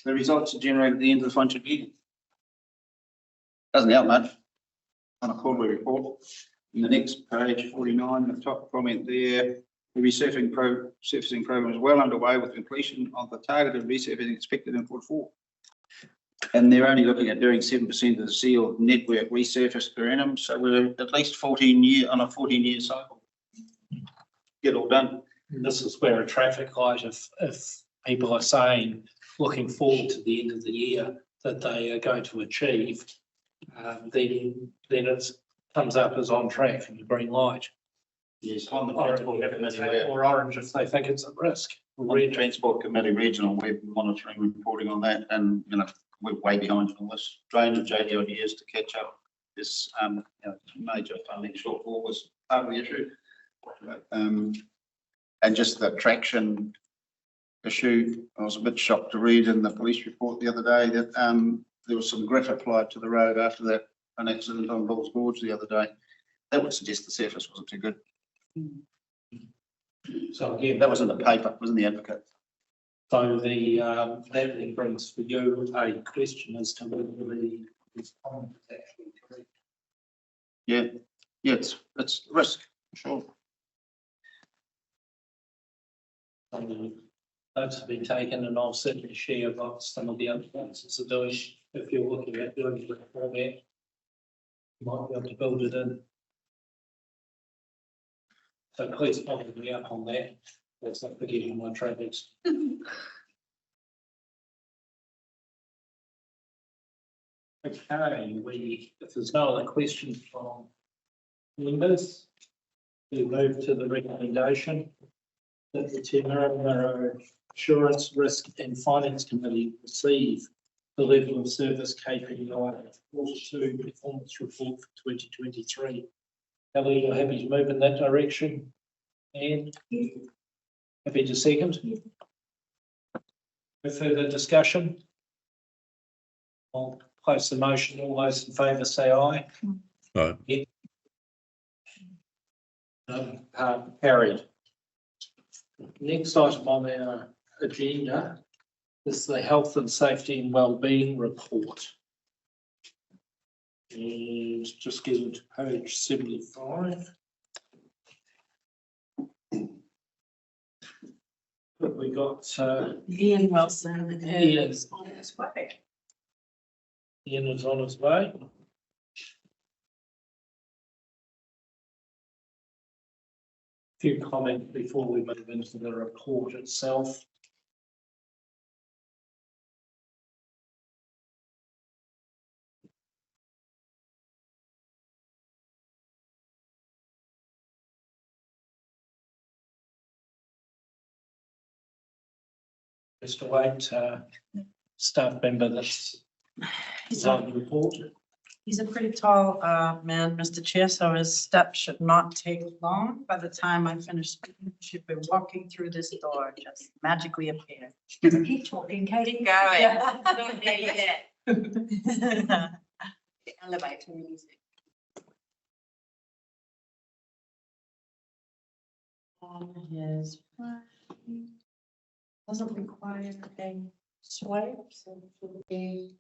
the results are generated at the end of the financial year. Doesn't help much on a quarterly report. In the next page, 49, the top comment there, The surfacing program is well underway with completion of the targeted resurfacing expected in Q4. And they're only looking at doing 7% of the sealed network resurfaced per annum, so we're at least 14 on a 14-year cycle. Get all done. This is where a traffic light, if people are saying, looking forward to the end of the year, that they are going to achieve, then it comes up as on track and the green light. Yes, on the Transport Committee. Or orange if they think it's at risk. On the Transport Committee regional, we're monitoring, reporting on that, and we're way behind on this. Drainage 80 odd years to catch up. This major funding shortfall was part of the issue. And just the traction issue, I was a bit shocked to read in the police report the other day that there was some grit applied to the road after an accident on Bulls Gorge the other day. That would suggest the surface wasn't too good. So again, That was in the paper, it was in the Advocate. so that then brings for you a question as to whether this comment is actually correct. Yeah, it's risk, sure. Notes have been taken, and I'll certainly share what some of the other councils are doing. If you're looking at doing the format, you might be able to build it in. So please follow me up on that. That's not forgetting my travels. Okay, if there's no other questions from members, we move to the recommendation that the Miromiro Assurance, Risk and Finance Committee receive the level of service KPI Q2 performance report for 2023. Ellie, you're happy to move in that direction? And happy to second? No further discussion? I'll place the motion. All those in favour say aye. Aye. Yeah. Carried. Next item on our agenda is the Health and Safety and Wellbeing Report. And just getting to page 75. But we got Ian Wilson Ian. is on his way. Ian is on his way. Few comments before we move into the report itself. Just to wait, staff member that's on the report. He's a pretty tall man, Mr. Chair, so his steps should not take long. By the time I finish speaking, he should be walking through this door, just magically appear. Keep talking, Katie. Keep going. Don't hear yet. The elevator music. His doesn't require a swipe, so it will be.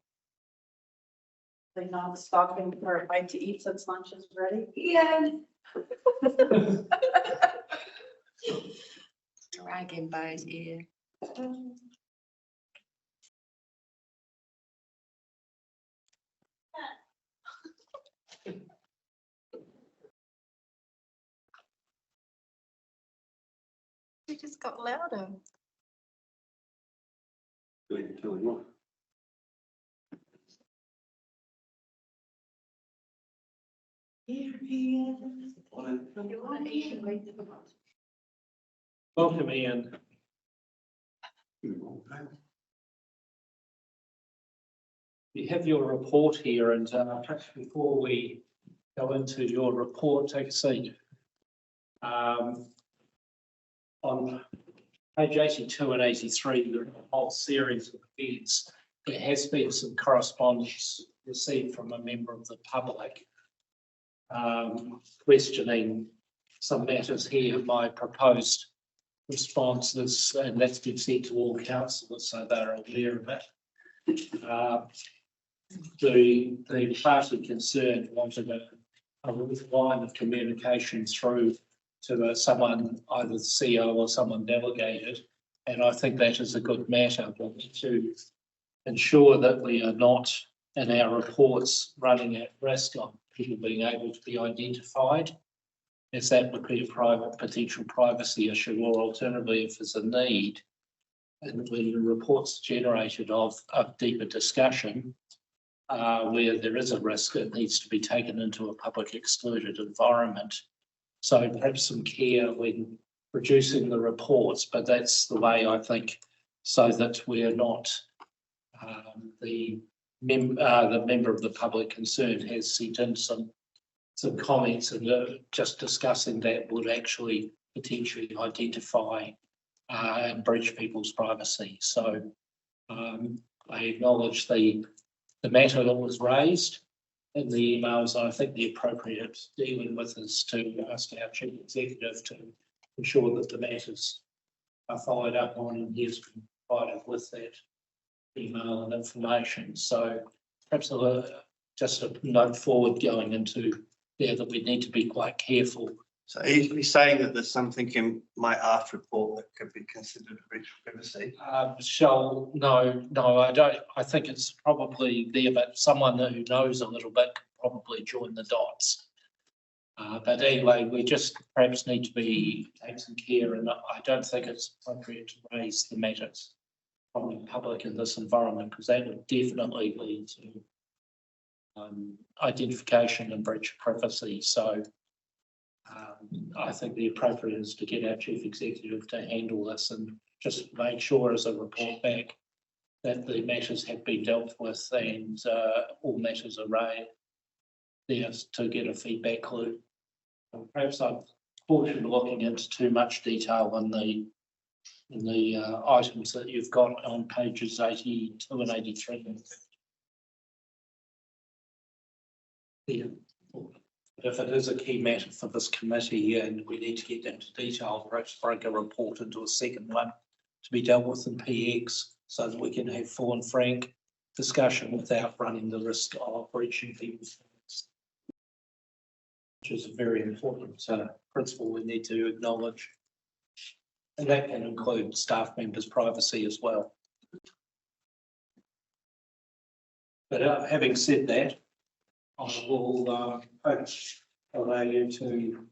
They're not stopping for a bite to eat since lunch is ready. Yeah. Dragging by his ear. It just got louder. Here he is. Welcome, Ian. You have your report here, and perhaps before we go into your report, take a seat. On page 82 and 83, there are a whole series of events. There has been some correspondence received from a member of the public questioning some matters here. My proposed responses, and that's been sent to all councillors, so they're aware of it. The party concerned wanted a line of communication through to someone, either the CEO or someone delegated. And I think that is a good matter, but to ensure that we are not in our reports running at risk of people being able to be identified, as that would be a potential privacy issue, or alternatively, if there's a need, and when reports generated of deeper discussion, where there is a risk, it needs to be taken into a public excluded environment. So perhaps some care when producing the reports, but that's the way I think, so that we're not the member of the public concerned has sent in some comments, and just discussing that would actually potentially identify and breach people's privacy. So I acknowledge the matter that was raised in the emails. I think the appropriate dealing with is to ask our chief executive to ensure that the matters are followed up on, and he has been provided with that email and information. So perhaps just a note forward going into there that we need to be quite careful. So are you saying that there's something in my ART report that could be considered a breach of privacy? No, I don't. I think it's probably there, but someone who knows a little bit could probably join the dots. But anyway, we just perhaps need to take some care, and I don't think it's appropriate to raise the matters from the public in this environment, because that would definitely lead to identification and breach of privacy. So I think the appropriate is to get our chief executive to handle this and just make sure as a report back that the matters have been dealt with, and all matters are raised there to get a feedback loop. Perhaps I'm cautioned looking into too much detail in the items that you've got on pages 82 and 83. Yeah. If it is a key matter for this committee and we need to get into detail, perhaps break a report into a second one to be dealt with in PX, so that we can have full and frank discussion without running the risk of breaching people's rights, which is a very important principle we need to acknowledge. And that can include staff members' privacy as well. But having said that, I will allow you to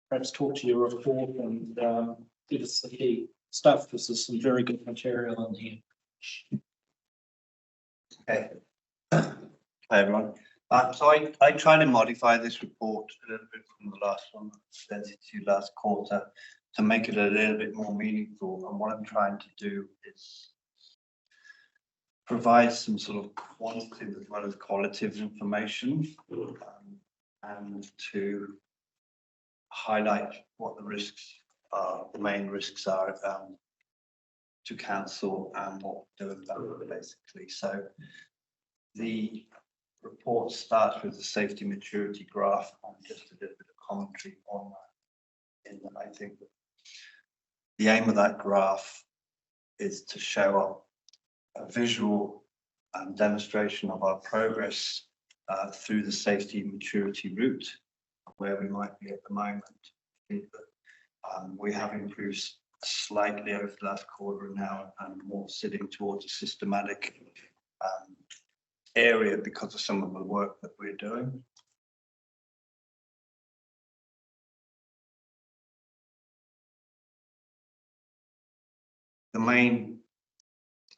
perhaps talk to your report and give us the key stuff, because there's some very good material in here. Okay. Hi everyone. So I tried to modify this report a little bit from the last one, presented to you last quarter, to make it a little bit more meaningful. And what I'm trying to do is provide some sort of quantitative as well as qualitative information, and to highlight what the risks are, the main risks are to council, and what we're doing about it basically. So the report starts with the safety maturity graph and just a little bit of commentary on that. And I think that the aim of that graph is to show a visual demonstration of our progress through the safety maturity route, where we might be at the moment. We have improved slightly over the last quarter now, and more sitting towards a systematic area because of some of the work that we're doing. The main,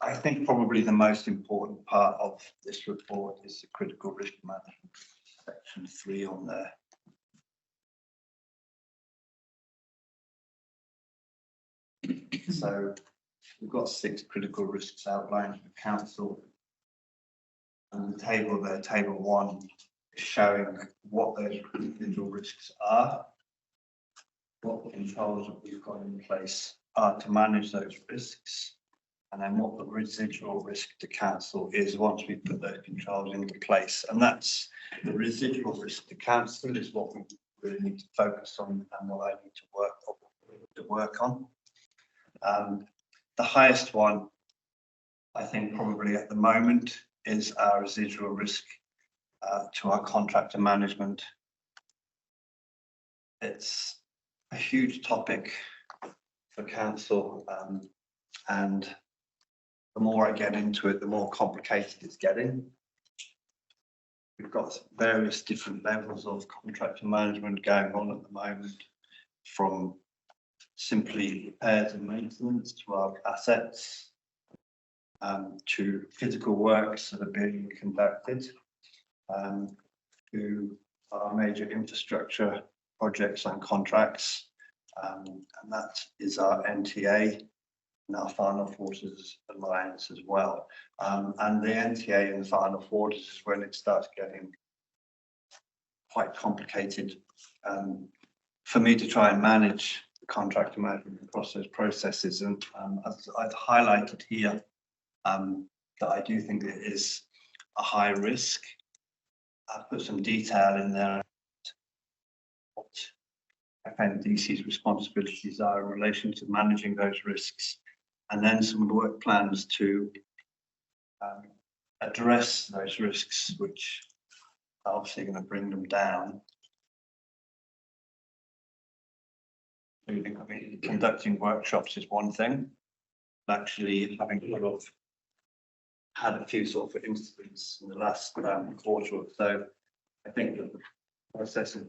I think probably the most important part of this report is the critical risk management, section 3 on there. So we've got 6 critical risks outlined for council. And the table there, table 1, is showing what those individual risks are, what the controls that we've got in place are to manage those risks, and then what the residual risk to council is once we put those controls into place. And that's the residual risk to council is what we really need to focus on, and what I need to work on. The highest one, I think probably at the moment, is our residual risk to our contractor management. It's a huge topic for council, and the more I get into it, the more complicated it's getting. We've got various different levels of contractor management going on at the moment, from simply repairs and maintenance to our assets, to physical works that are being conducted, to our major infrastructure projects and contracts, and that is our NTA and our Far North Waters Alliance as well. And the NTA and the Far North Waters is when it starts getting quite complicated for me to try and manage the contractor management across those processes. And as I've highlighted here, that I do think it is a high risk. I've put some detail in there what FNDC's responsibilities are in relation to managing those risks, and then some work plans to address those risks, which are obviously going to bring them down. I mean, conducting workshops is one thing, but actually having sort of had a few sort of incidents in the last quarter or so, I think that the processes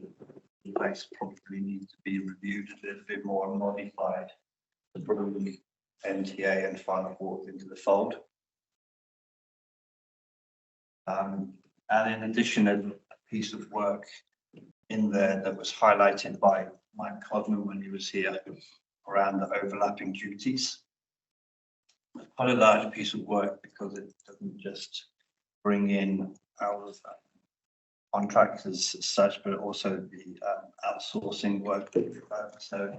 in place probably need to be reviewed a little bit more and modified to bring NTA and Far North Waters into the fold. And in addition, a piece of work in there that was highlighted by Mike Codman when he was here around the overlapping duties. Quite a large piece of work because it doesn't just bring in our contractors as such, but also the outsourcing work. So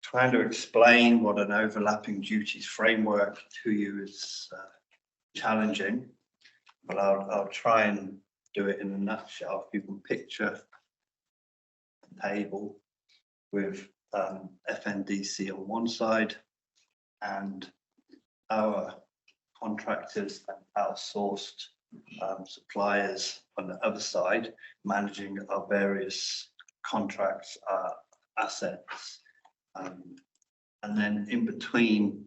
trying to explain what an overlapping duties framework to you is challenging, but I'll try and do it in a nutshell. If you can picture a table with FNDC on one side and our contractors and outsourced suppliers on the other side, managing our various contracts, assets, and then in between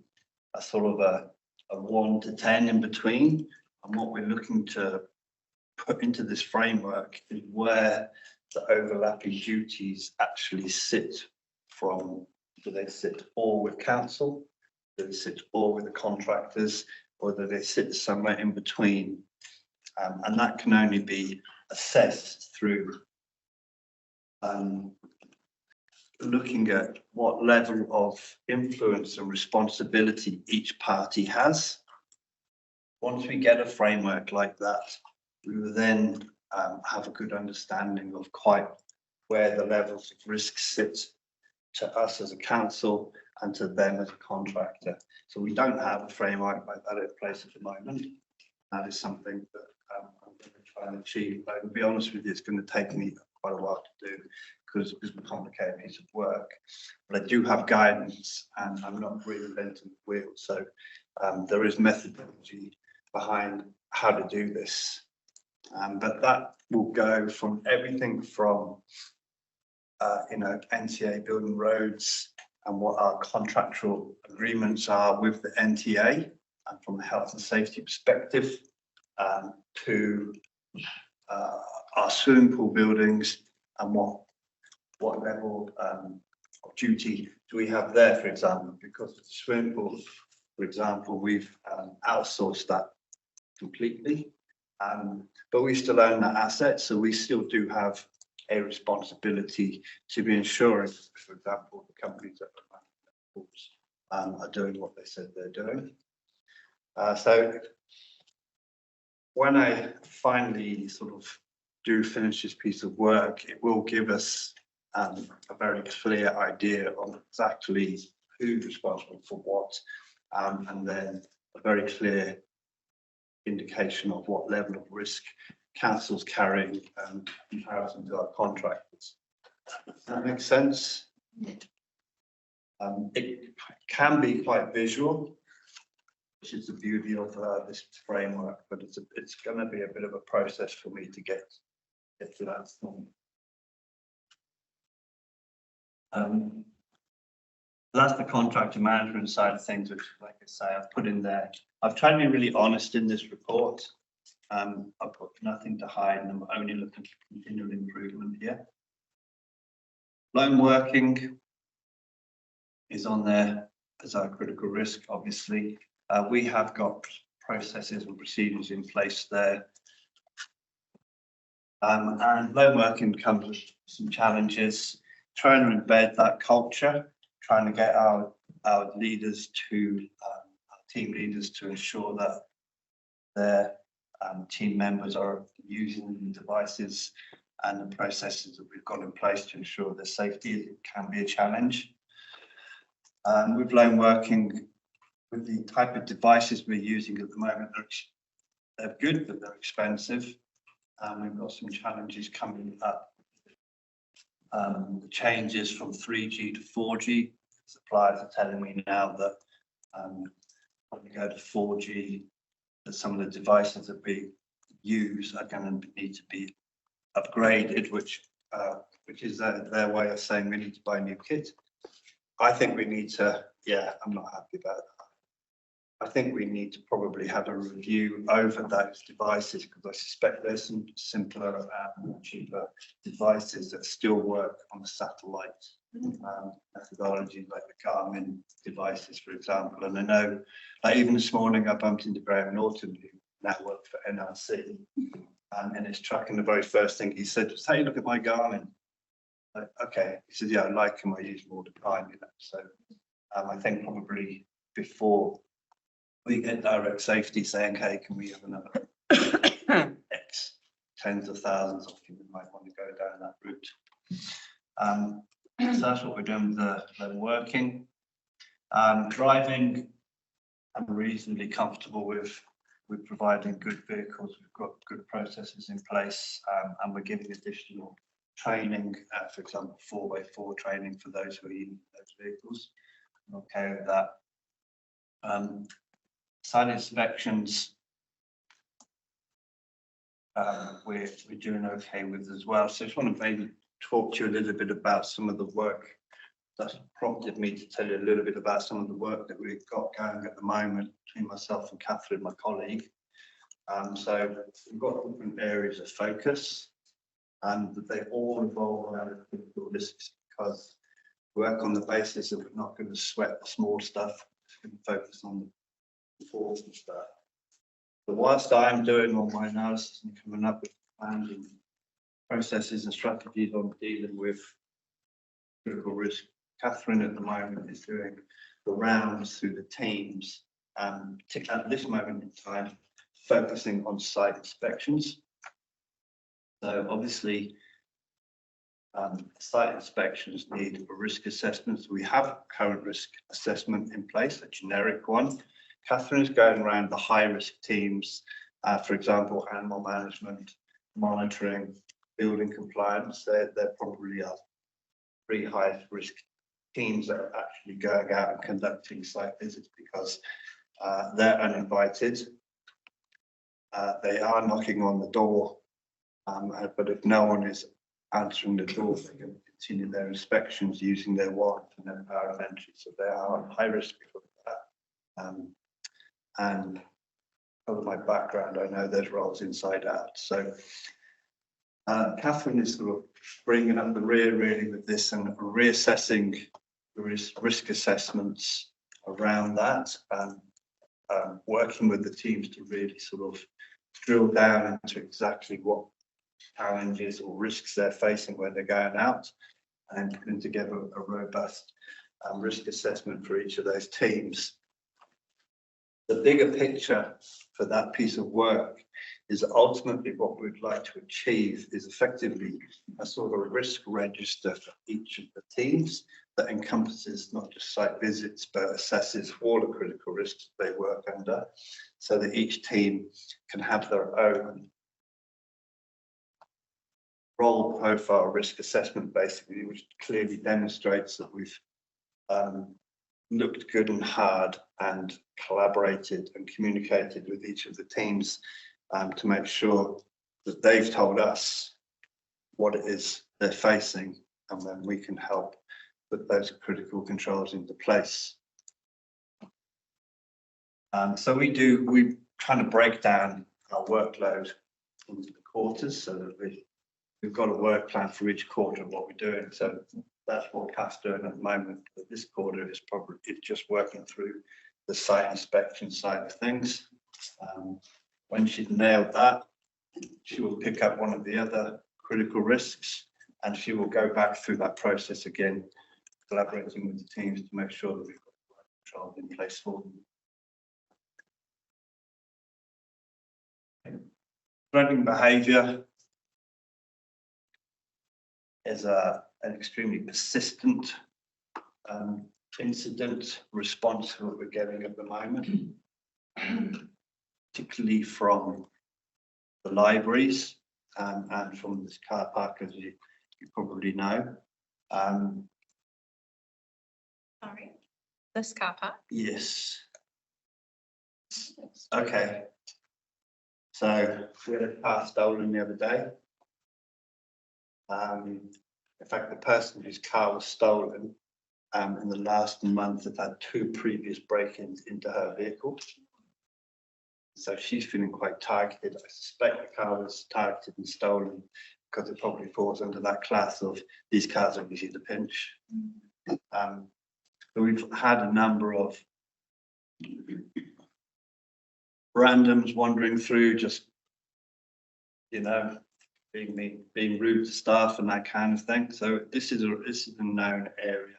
a sort of a 1 to 10 in between. And what we're looking to put into this framework is where the overlapping duties actually sit from. Do they sit all with council? Do they sit all with the contractors? Or do they sit somewhere in between? And that can only be assessed through looking at what level of influence and responsibility each party has. Once we get a framework like that, we will then have a good understanding of quite where the levels of risk sit to us as a council and to them as a contractor. So we don't have a framework like that in place at the moment. That is something that I'm going to try and achieve. But to be honest with you, it's going to take me quite a while to do because it's a complicated piece of work. But I do have guidance and I'm not reinventing the wheel. So there is methodology behind how to do this. But that will go from everything from NTA building roads and what our contractual agreements are with the NTA and from a health and safety perspective, to our swimming pool buildings and what level of duty do we have there, for example, because the swimming pools, for example, we've outsourced that completely, but we still own that asset, so we still do have a responsibility to be ensuring, for example, the companies that are doing what they said they're doing. So when I finally sort of do finish this piece of work, it will give us a very clear idea of exactly who's responsible for what, and then a very clear indication of what level of risk council's carrying in comparison to our contractors. Does that make sense? It can be quite visual. which is the beauty of this framework, but it's going to be a bit of a process for me to get to that point. That's the contractor management side of things, which, like I say, I've put in there. I've tried to be really honest in this report. I've got nothing to hide, and I'm only looking for continual improvement here. Lone working is on there as our critical risk, obviously. We have got processes and procedures in place there. And lone working comes with some challenges, trying to embed that culture, trying to get our leaders to, our team leaders to ensure that their team members are using the devices and the processes that we've got in place to ensure their safety. It can be a challenge. With lone working, with the type of devices we're using at the moment, they're good, but they're expensive. We've got some challenges coming up. The changes from 3G to 4G, suppliers are telling me now that when we go to 4G, that some of the devices that we use are going to need to be upgraded, which is their way of saying we need to buy new kit. I think we need to, I'm not happy about that. I think we need to probably have a review over those devices, because I suspect there's some simpler, more cheaper devices that still work on a satellite methodology, like the Garmin devices, for example. And I know, like even this morning, I bumped into Graham Norton, who now works for NRC, in his truck, and the very first thing he said was, "Hey, look at my Garmin." Like, okay, he said, "Yeah, I like him. I use them all the time." You know, so I think probably before we get direct safety saying, "Hey, can we have another X tens of thousands of you?" We might want to go down that route. So that's what we're doing with the working. Driving, I'm reasonably comfortable with providing good vehicles. We've got good processes in place, and we're giving additional training, for example, 4x4 training for those who are in those vehicles. I'm okay with that. Site inspections, we're doing okay with as well. So I just want to maybe talk to you a little bit about some of the work that's prompted me to tell you a little bit about some of the work that we've got going at the moment between myself and Catherine, my colleague. So we've got different areas of focus, and they all involve around critical risks, because we work on the basis that we're not going to sweat the small stuff, we're going to focus on the important stuff. But whilst I'm doing all my analysis and coming up with plans and processes and strategies on dealing with critical risk, Catherine at the moment is doing the rounds through the teams, particularly at this moment in time, focusing on site inspections. So obviously, site inspections need a risk assessment. So we have a current risk assessment in place, a generic one. Catherine is going around the high-risk teams, for example, animal management, monitoring, building compliance. They're probably our three highest risk teams that are actually going out and conducting site visits, because they're uninvited. They are knocking on the door, but if no one is answering the door, they can continue their inspections using their warrant and their power of entry. So they are high risk because of that. And because of my background, I know there's roles inside out. So Catherine is sort of bringing up the rear really with this and reassessing the risk assessments around that, and working with the teams to really sort of drill down into exactly what challenges or risks they're facing when they're going out, and putting together a robust risk assessment for each of those teams. The bigger picture for that piece of work is ultimately what we'd like to achieve is effectively a sort of risk register for each of the teams that encompasses not just site visits, but assesses all the critical risks they work under, so that each team can have their own role profile risk assessment, basically, which clearly demonstrates that we've looked good and hard and collaborated and communicated with each of the teams to make sure that they've told us what it is they're facing, and then we can help put those critical controls into place. So we kind of break down our workload into the quarters so that we've got a work plan for each quarter of what we're doing. So that's what Kath's doing at the moment. But this quarter is probably just working through the site inspection side of things. When she's nailed that, she will pick up one of the other critical risks, and she will go back through that process again, collaborating with the teams to make sure that we've got the right controls in place for them. Threatening behaviour is an extremely persistent incident response that we're getting at the moment, particularly from the libraries and from this car park, as you probably know. Sorry, this car park? Yes. Okay. So we had a car stolen the other day. In fact, the person whose car was stolen in the last month had 2 previous break-ins into her vehicle. So she's feeling quite targeted. I suspect the car was targeted and stolen because it probably falls under that class of these cars are easy to pinch. But we've had a number of randoms wandering through, just, you know, being rude to staff and that kind of thing. So this is a known area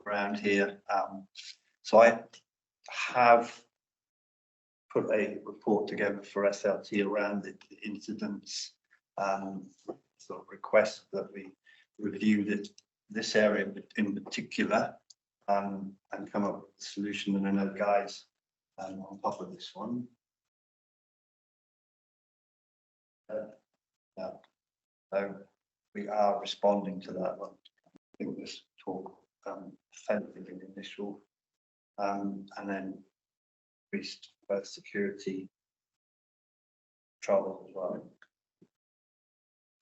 around here. So I have put a report together for SLT around the incidents, sort of request that we review this area in particular, and come up with a solution. And I know Guy's on top of this one. Yeah. So we are responding to that one. I think this talk offended in initial, and then increased both security trouble as well.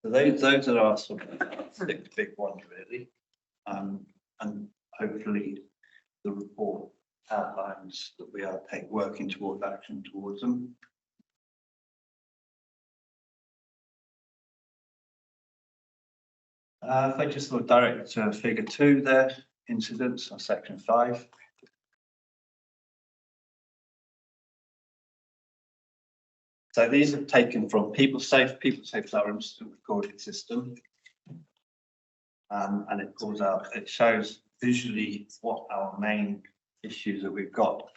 So those are our sort of 6 big ones really, and hopefully the report outlines that we are working towards action towards them. If I just look direct to figure 2 there, incidents on section 5. So these are taken from PeopleSafe. PeopleSafe is our incident recording system. And it pulls out, it shows visually what our main issues that we've got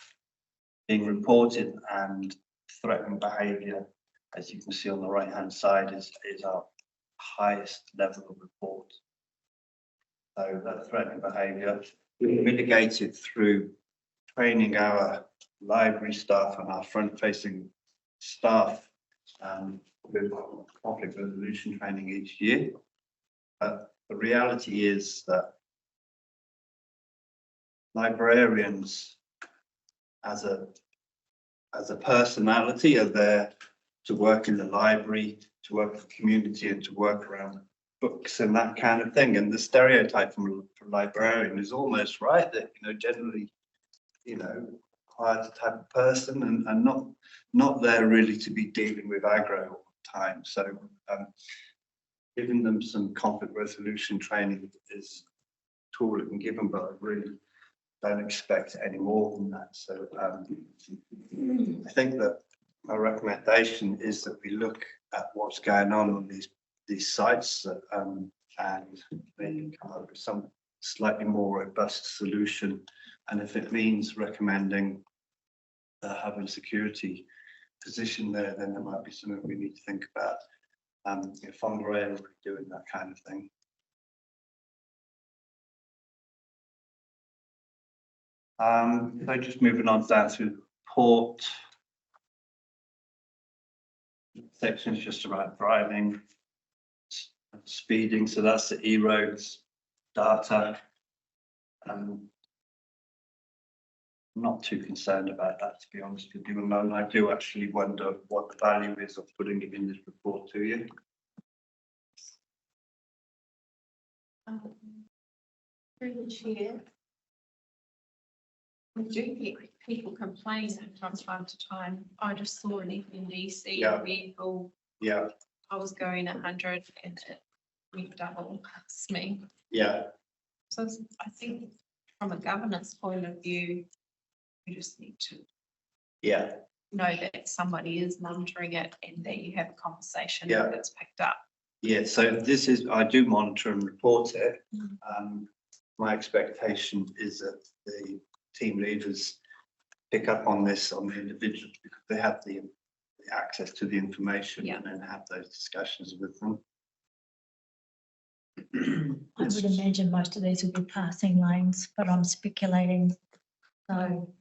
being reported, and threatening behaviour, as you can see on the right hand side, is our highest level of report. So that threatening behaviour we mitigate it through training our library staff and our front facing staff with conflict resolution training each year. But the reality is that librarians as a personality are there to work in the library, to work with the community, and to work around books and that kind of thing. And the stereotype from a librarian is almost right, that, you know, generally, you know, quiet type of person and not there really to be dealing with aggro all the time. So giving them some conflict resolution training is a tool it can give them, but I really don't expect any more than that. So I think that my recommendation is that we look at what's going on these sites and maybe come up with some slightly more robust solution. And if it means recommending having a security position there, then there might be something we need to think about. If Fongaray will be doing that kind of thing. So just moving on down to port sections, just about driving, speeding. So that's the E-roads data. I'm not too concerned about that, to be honest with you. And I do actually wonder what the value is of putting it in this report to you. Through the chair. We do get people complaining from time to time. I just saw an FNDC Yeah. vehicle. Yeah, I was going 100 and it went double past me. yeah, So I think from a governance point of view, we just need to yeah, know that somebody is monitoring it and that you have a conversation Yeah. if it's picked up. yeah. So this is, I do monitor and report it. My expectation is that the team leaders pick up on this on the individuals because they have the access to the information Yeah. and then have those discussions with them. I would imagine most of these will be passing lanes, but I'm speculating. So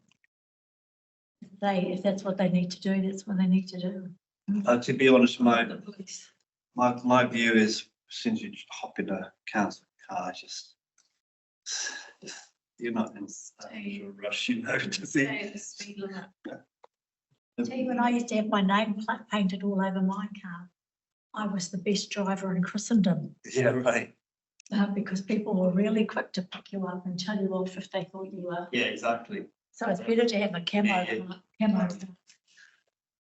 if that's what they need to do, that's what they need to do. To be honest, The police. my view is, as soon as you hop in a council car, just you're not in a rush, you know, to Stay be. at the speed limit. Tell you, when I used to have my name painted all over my car, I was the best driver in Christendom. Yeah, right. Because people were really quick to pick you up and tell you off if they thought you were. Yeah, exactly. So it's better to have a camo. Yeah.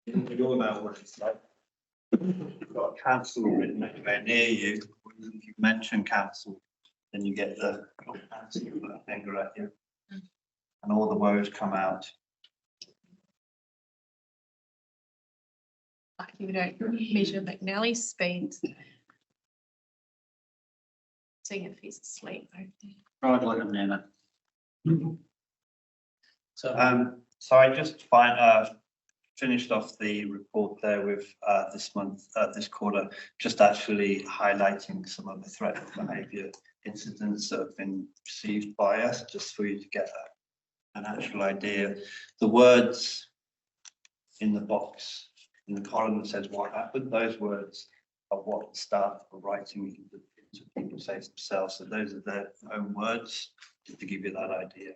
We all know what it's like. You've got a council written anywhere near you, if you mention council, then you get the council with a finger at you. And all the woes come out. Like you don't measure McNally's speed. Seeing if he's asleep. Right, like a nana. So, So I just finished off the report there with this month, this quarter, just actually highlighting some of the threat behaviour incidents that have been received by us, just for you to get an actual idea. The words in the box, in the column that says what happened, those words are what the staff are writing into people say themselves. So those are their own words, just to give you that idea.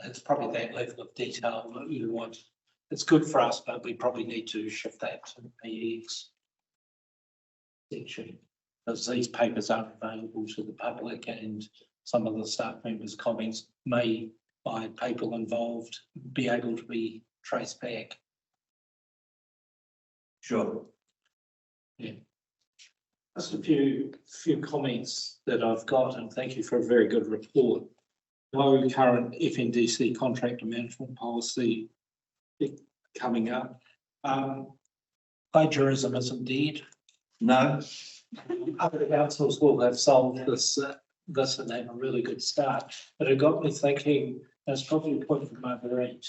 it's probably that level of detail that you want. It's good for us, but we probably need to shift that to PX section. Because these papers aren't available to the public and some of the staff members' comments may, by people involved, be able to be traced back. Sure. Yeah. Just a few comments that I've got, and thank you for a very good report. No current FNDC contractor management policy coming up. Plagiarism isn't dead. No. Other councils will have solved this and have a really good start. But it got me thinking, and it's probably a point from over eight.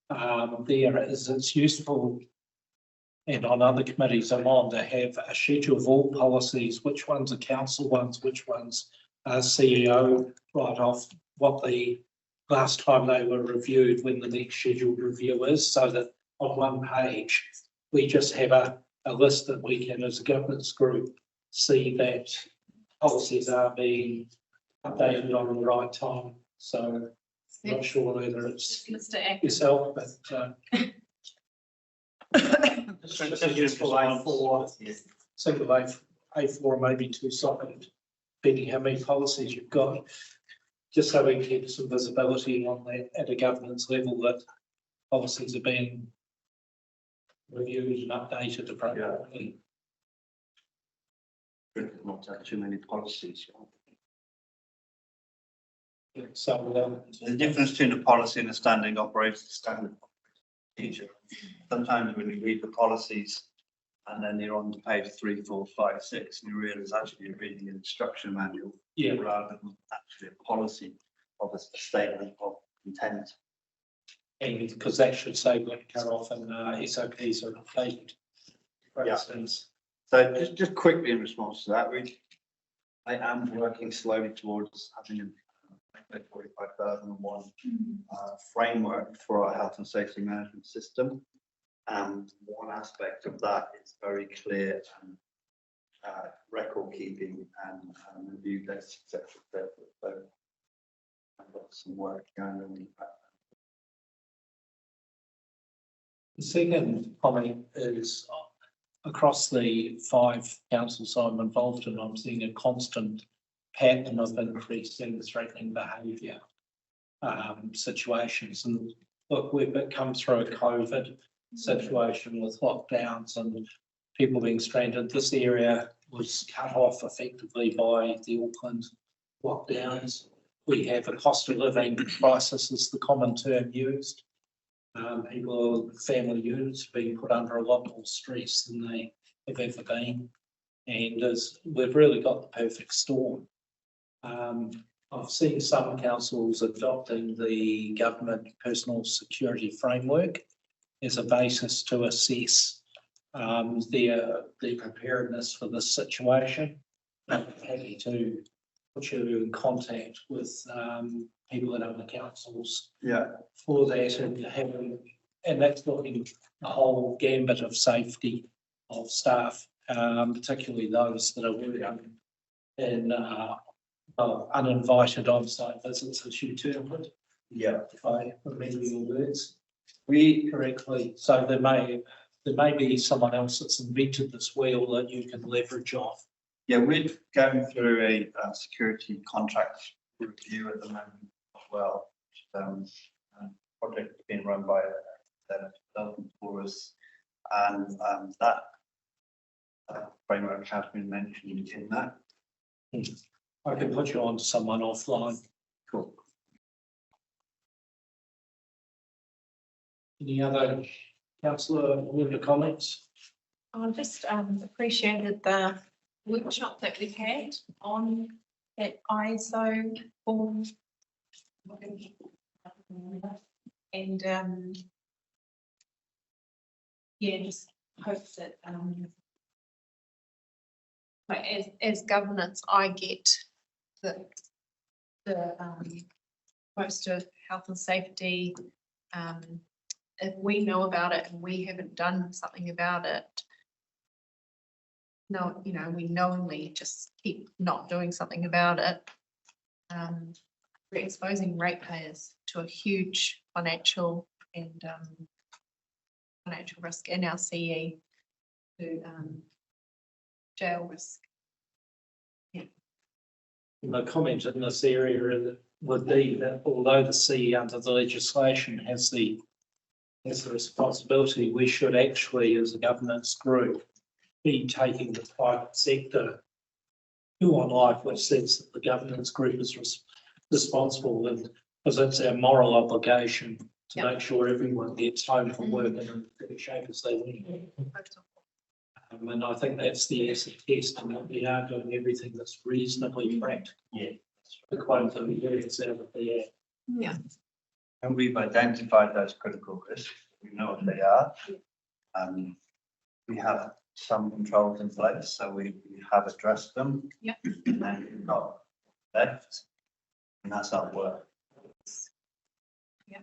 There is, it's useful, and on other committees I'm on, to have a schedule of all policies, which ones are council ones, which ones are CEO, right off what the last time they were reviewed, when the next scheduled review is, so that on one page, we just have a list that we can, as a governance group, see that policies are being updated on the right time. So I'm not sure whether it's Mr. Acker. yourself, but single A4 may be too solid, depending how many policies you've got. Just so we can get some visibility on that at a governance level, that policies are being reviewed and updated appropriately. Not to have too many policies. So The difference between a policy and a standing operating standard procedure. Sometimes when you read the policies and then you're on to page 3, 4, 5, 6, and you realise actually you're reading an instruction manual, yeah, rather than actually a policy of a statement of intent. and because that should say when cut off and SOPs are updated. For Yeah. instance. So just quickly in response to that, I am working slowly towards having a 45,001 framework for our health and safety management system. And one aspect of that is very clear record keeping and review dates, etc. So I've got some work going on The second comment is across the 5 councils I'm involved in, I'm seeing a constant pattern of increasing threatening behaviour situations. And look, we've come through a COVID situation with lockdowns and people being stranded. This area was cut off effectively by the Auckland lockdowns. We have a cost of living crisis is the common term used. People, family units being put under a lot more stress than they have ever been. And as we've really got the perfect storm. I've seen some councils adopting the government personal security framework as a basis to assess their preparedness for this situation. I'm happy to put you in contact with people at other councils for that and having, and that's looking a whole gambit of safety of staff, particularly those that are working in uninvited on-site visits, as you termed it. Yeah. If I remember your words correctly. So there may be someone else that's invented this wheel that you can leverage off. Yeah, we're going through a security contract review at the moment as well. Project being run by the development for us, and that framework has been mentioned in that. I can put you on to someone offline. Cool. Any other councillor with the comments? I just appreciated the workshop that we had on that ISO form. And yeah, just hope that but as governance, I get the most of health and safety. If we know about it and we haven't done something about it, no, you know, we knowingly just keep not doing something about it. We're exposing ratepayers to a huge financial and financial risk in our CE to jail risk. My comment in this area would be that although the CE under the legislation has the responsibility, we should actually, as a governance group, be taking the private sector to on life, which says that the governance group is responsible, and because it's our moral obligation to make sure everyone gets home from work in as good shape as they need. And I think that's the acid test, and that we are doing everything that's reasonably practical. Yeah. The quote that we hear is out of the air. Yeah. And we've identified those critical risks. We know what they are. We have some controls in place, so we have addressed them. Yeah. And then we've got left, and that's our work. Yeah.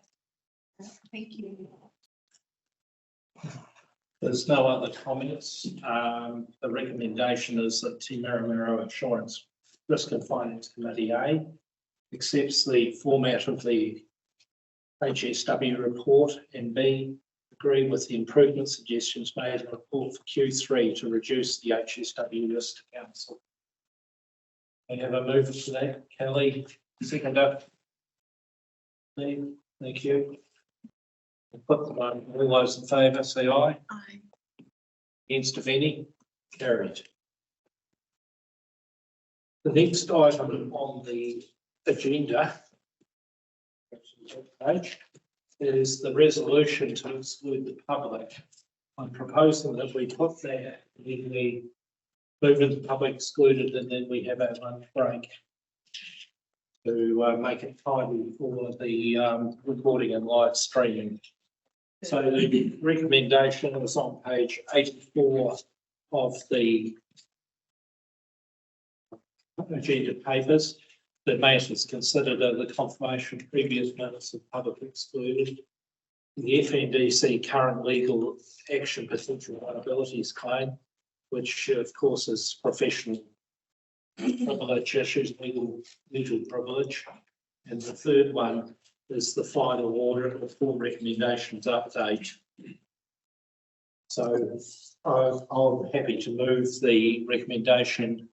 Thank you. There's no other comments. The recommendation is that the Miromiro Assurance Risk and Finance Committee A accepts the format of the HSW report, and B, agree with the improvement suggestions made in the report for Q3 to reduce the HSW risk to council. I have a mover for that. Kelly, seconder. Steve, thank you. Put them on. All those in favour, say aye. Aye. Against, if any, carried. The next item on the agenda page is the resolution to exclude the public. I'm proposing that we put that in the move into public excluded, and then we have our lunch break to make it tidy for the recording and live streaming. So the recommendation is on page 84 of the agenda papers. The matters considered are the confirmation of previous minutes of public excluded, the FNDC current legal action potential liabilities claim, which of course is professional privilege issues, legal privilege, and the third one is the final order of form recommendations update So I'm happy to move the recommendation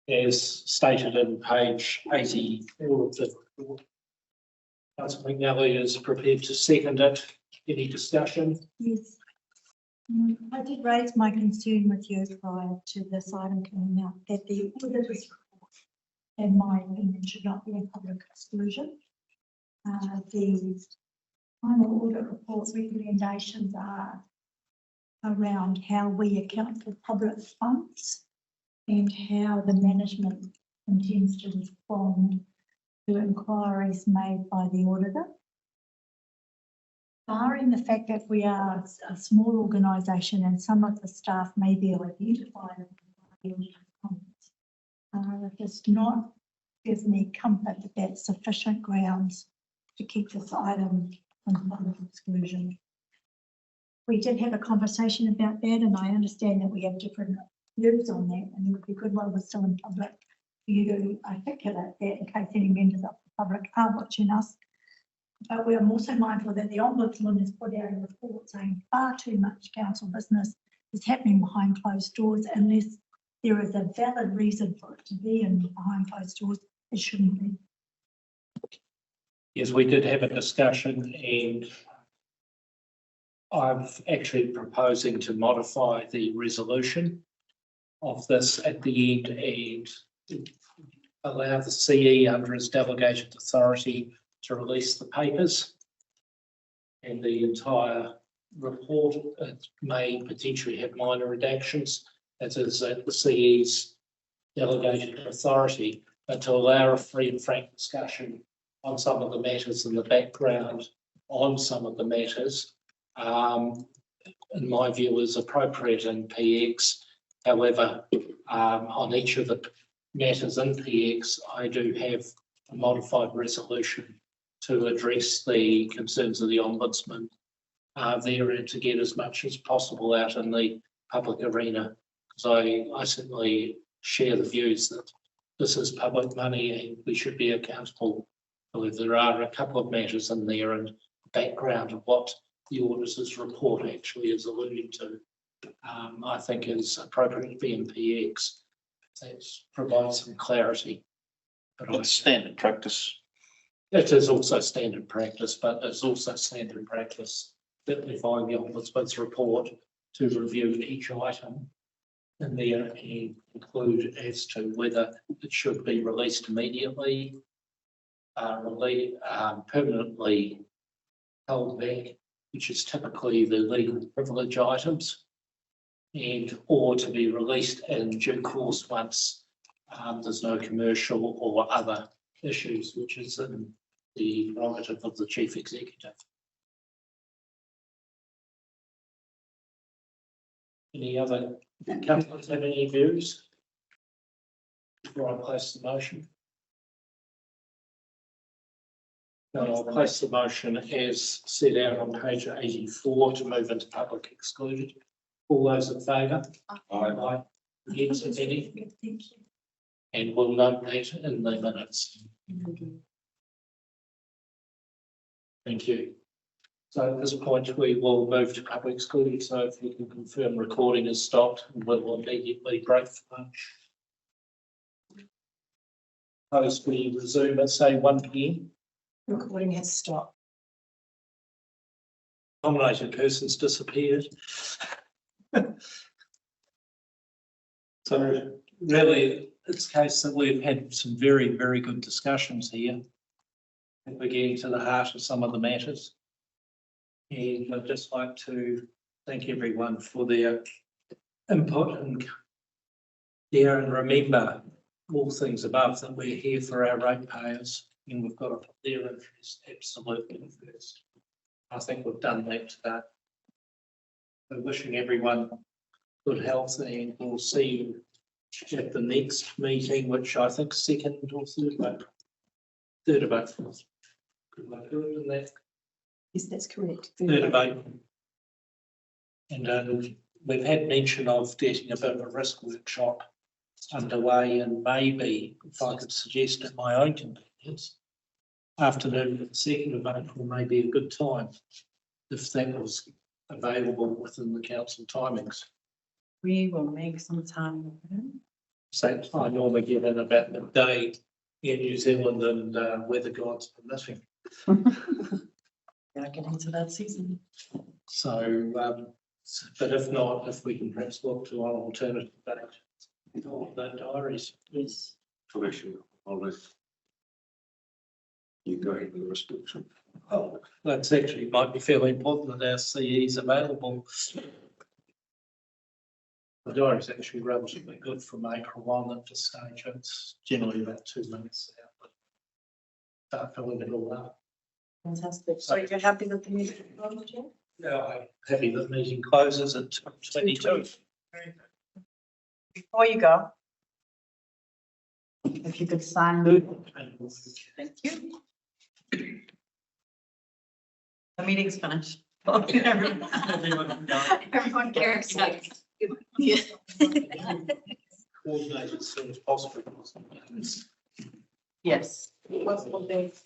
as stated in page 84 of the report. Councillor McNally is prepared to second it. Any discussion? Yes. I did raise my concern with you prior to this item coming out, that the auditor's report, in my opinion, should not be in public exclusion. The final audit report recommendations are around how we account for public funds and how the management intends to respond to inquiries made by the auditor. Barring the fact that we are a small organisation and some of the staff may be identified in the comments, it does not give me comfort that that's sufficient grounds to keep this item on public exclusion. We did have a conversation about that, and I understand that we have different views on that, and it would be good while we're still in public for you to articulate that in case any members of the public are watching us. But we are also mindful that the Ombudsman has put out a report saying far too much council business is happening behind closed doors. Unless there is a valid reason for it to be in behind closed doors, it shouldn't be. Yes, we did have a discussion, and I'm actually proposing to modify the resolution of this at the end and allow the CE under his delegated authority to release the papers, and the entire report may potentially have minor redactions, as is at the CE's delegated authority, but to allow a free and frank discussion on some of the matters in the background on some of the matters, in my view, is appropriate in PX. However, on each of the matters in PX, I do have a modified resolution to address the concerns of the Ombudsman there, and to get as much as possible out in the public arena. Because I certainly share the views that this is public money and we should be accountable. However, there are a couple of matters in there and the background of what the auditor's report actually is alluding to, I think is appropriate to be in PX. That provides some clarity. But It's standard practice. It is also standard practice, but it's also standard practice that we find the Ombudsman's report to review each item in there and conclude as to whether it should be released immediately, permanently held back, which is typically the legal privilege items, and or to be released in due course once there's no commercial or other issues, which is in the prerogative of the chief executive. Any other councillors have any views before I place the motion? No, I'll place the motion as set out on page 84 to move into public excluded. All those in favour? Aye. Against, if any? Thank you. And we'll note that in the minutes. Thank you. So at this point, we will move to public excluded. So if you can confirm recording is stopped, we'll immediately break for lunch. Suppose we resume at say 1 p.m. Recording has stopped. Nominated persons disappeared. So really, it's a case that we've had some very, very good discussions here. And we're getting to the heart of some of the matters. And I'd just like to thank everyone for their input and there, and remember all things above, that we're here for our ratepayers and we've got to put their interest absolutely first. I think we've done that today. So wishing everyone good health, and we'll see you at the next meeting, which I think 2nd or 3rd of April. 3rd of April. Good luck doing that. Yes, that's correct. 3rd of April. And we've had mention of getting a bit of a risk workshop underway, and maybe if I could suggest at my own convenience, afternoon of the 2nd of April may be a good time, if that was available within the council timings. We will make some time. So I normally get in about the day in New Zealand and weather gods permitting. Yeah, get into that season. So, but if not, if we can perhaps look to an alternative date. Or the diaries. Yes. Information on this. You go with the restriction. Oh, that's actually might be fairly important that our CE is available. The diary is actually relatively good from April on at this stage. It's generally about 2 minutes out. But start filling it all up. Fantastic. So you're happy that the meeting closed, yeah? Yeah, I'm happy that the meeting closes at 22. Before you go, if you could sign. Thank you. The meeting's finished. Everyone cares. Coordinate as soon as possible. Yes. Possible dates.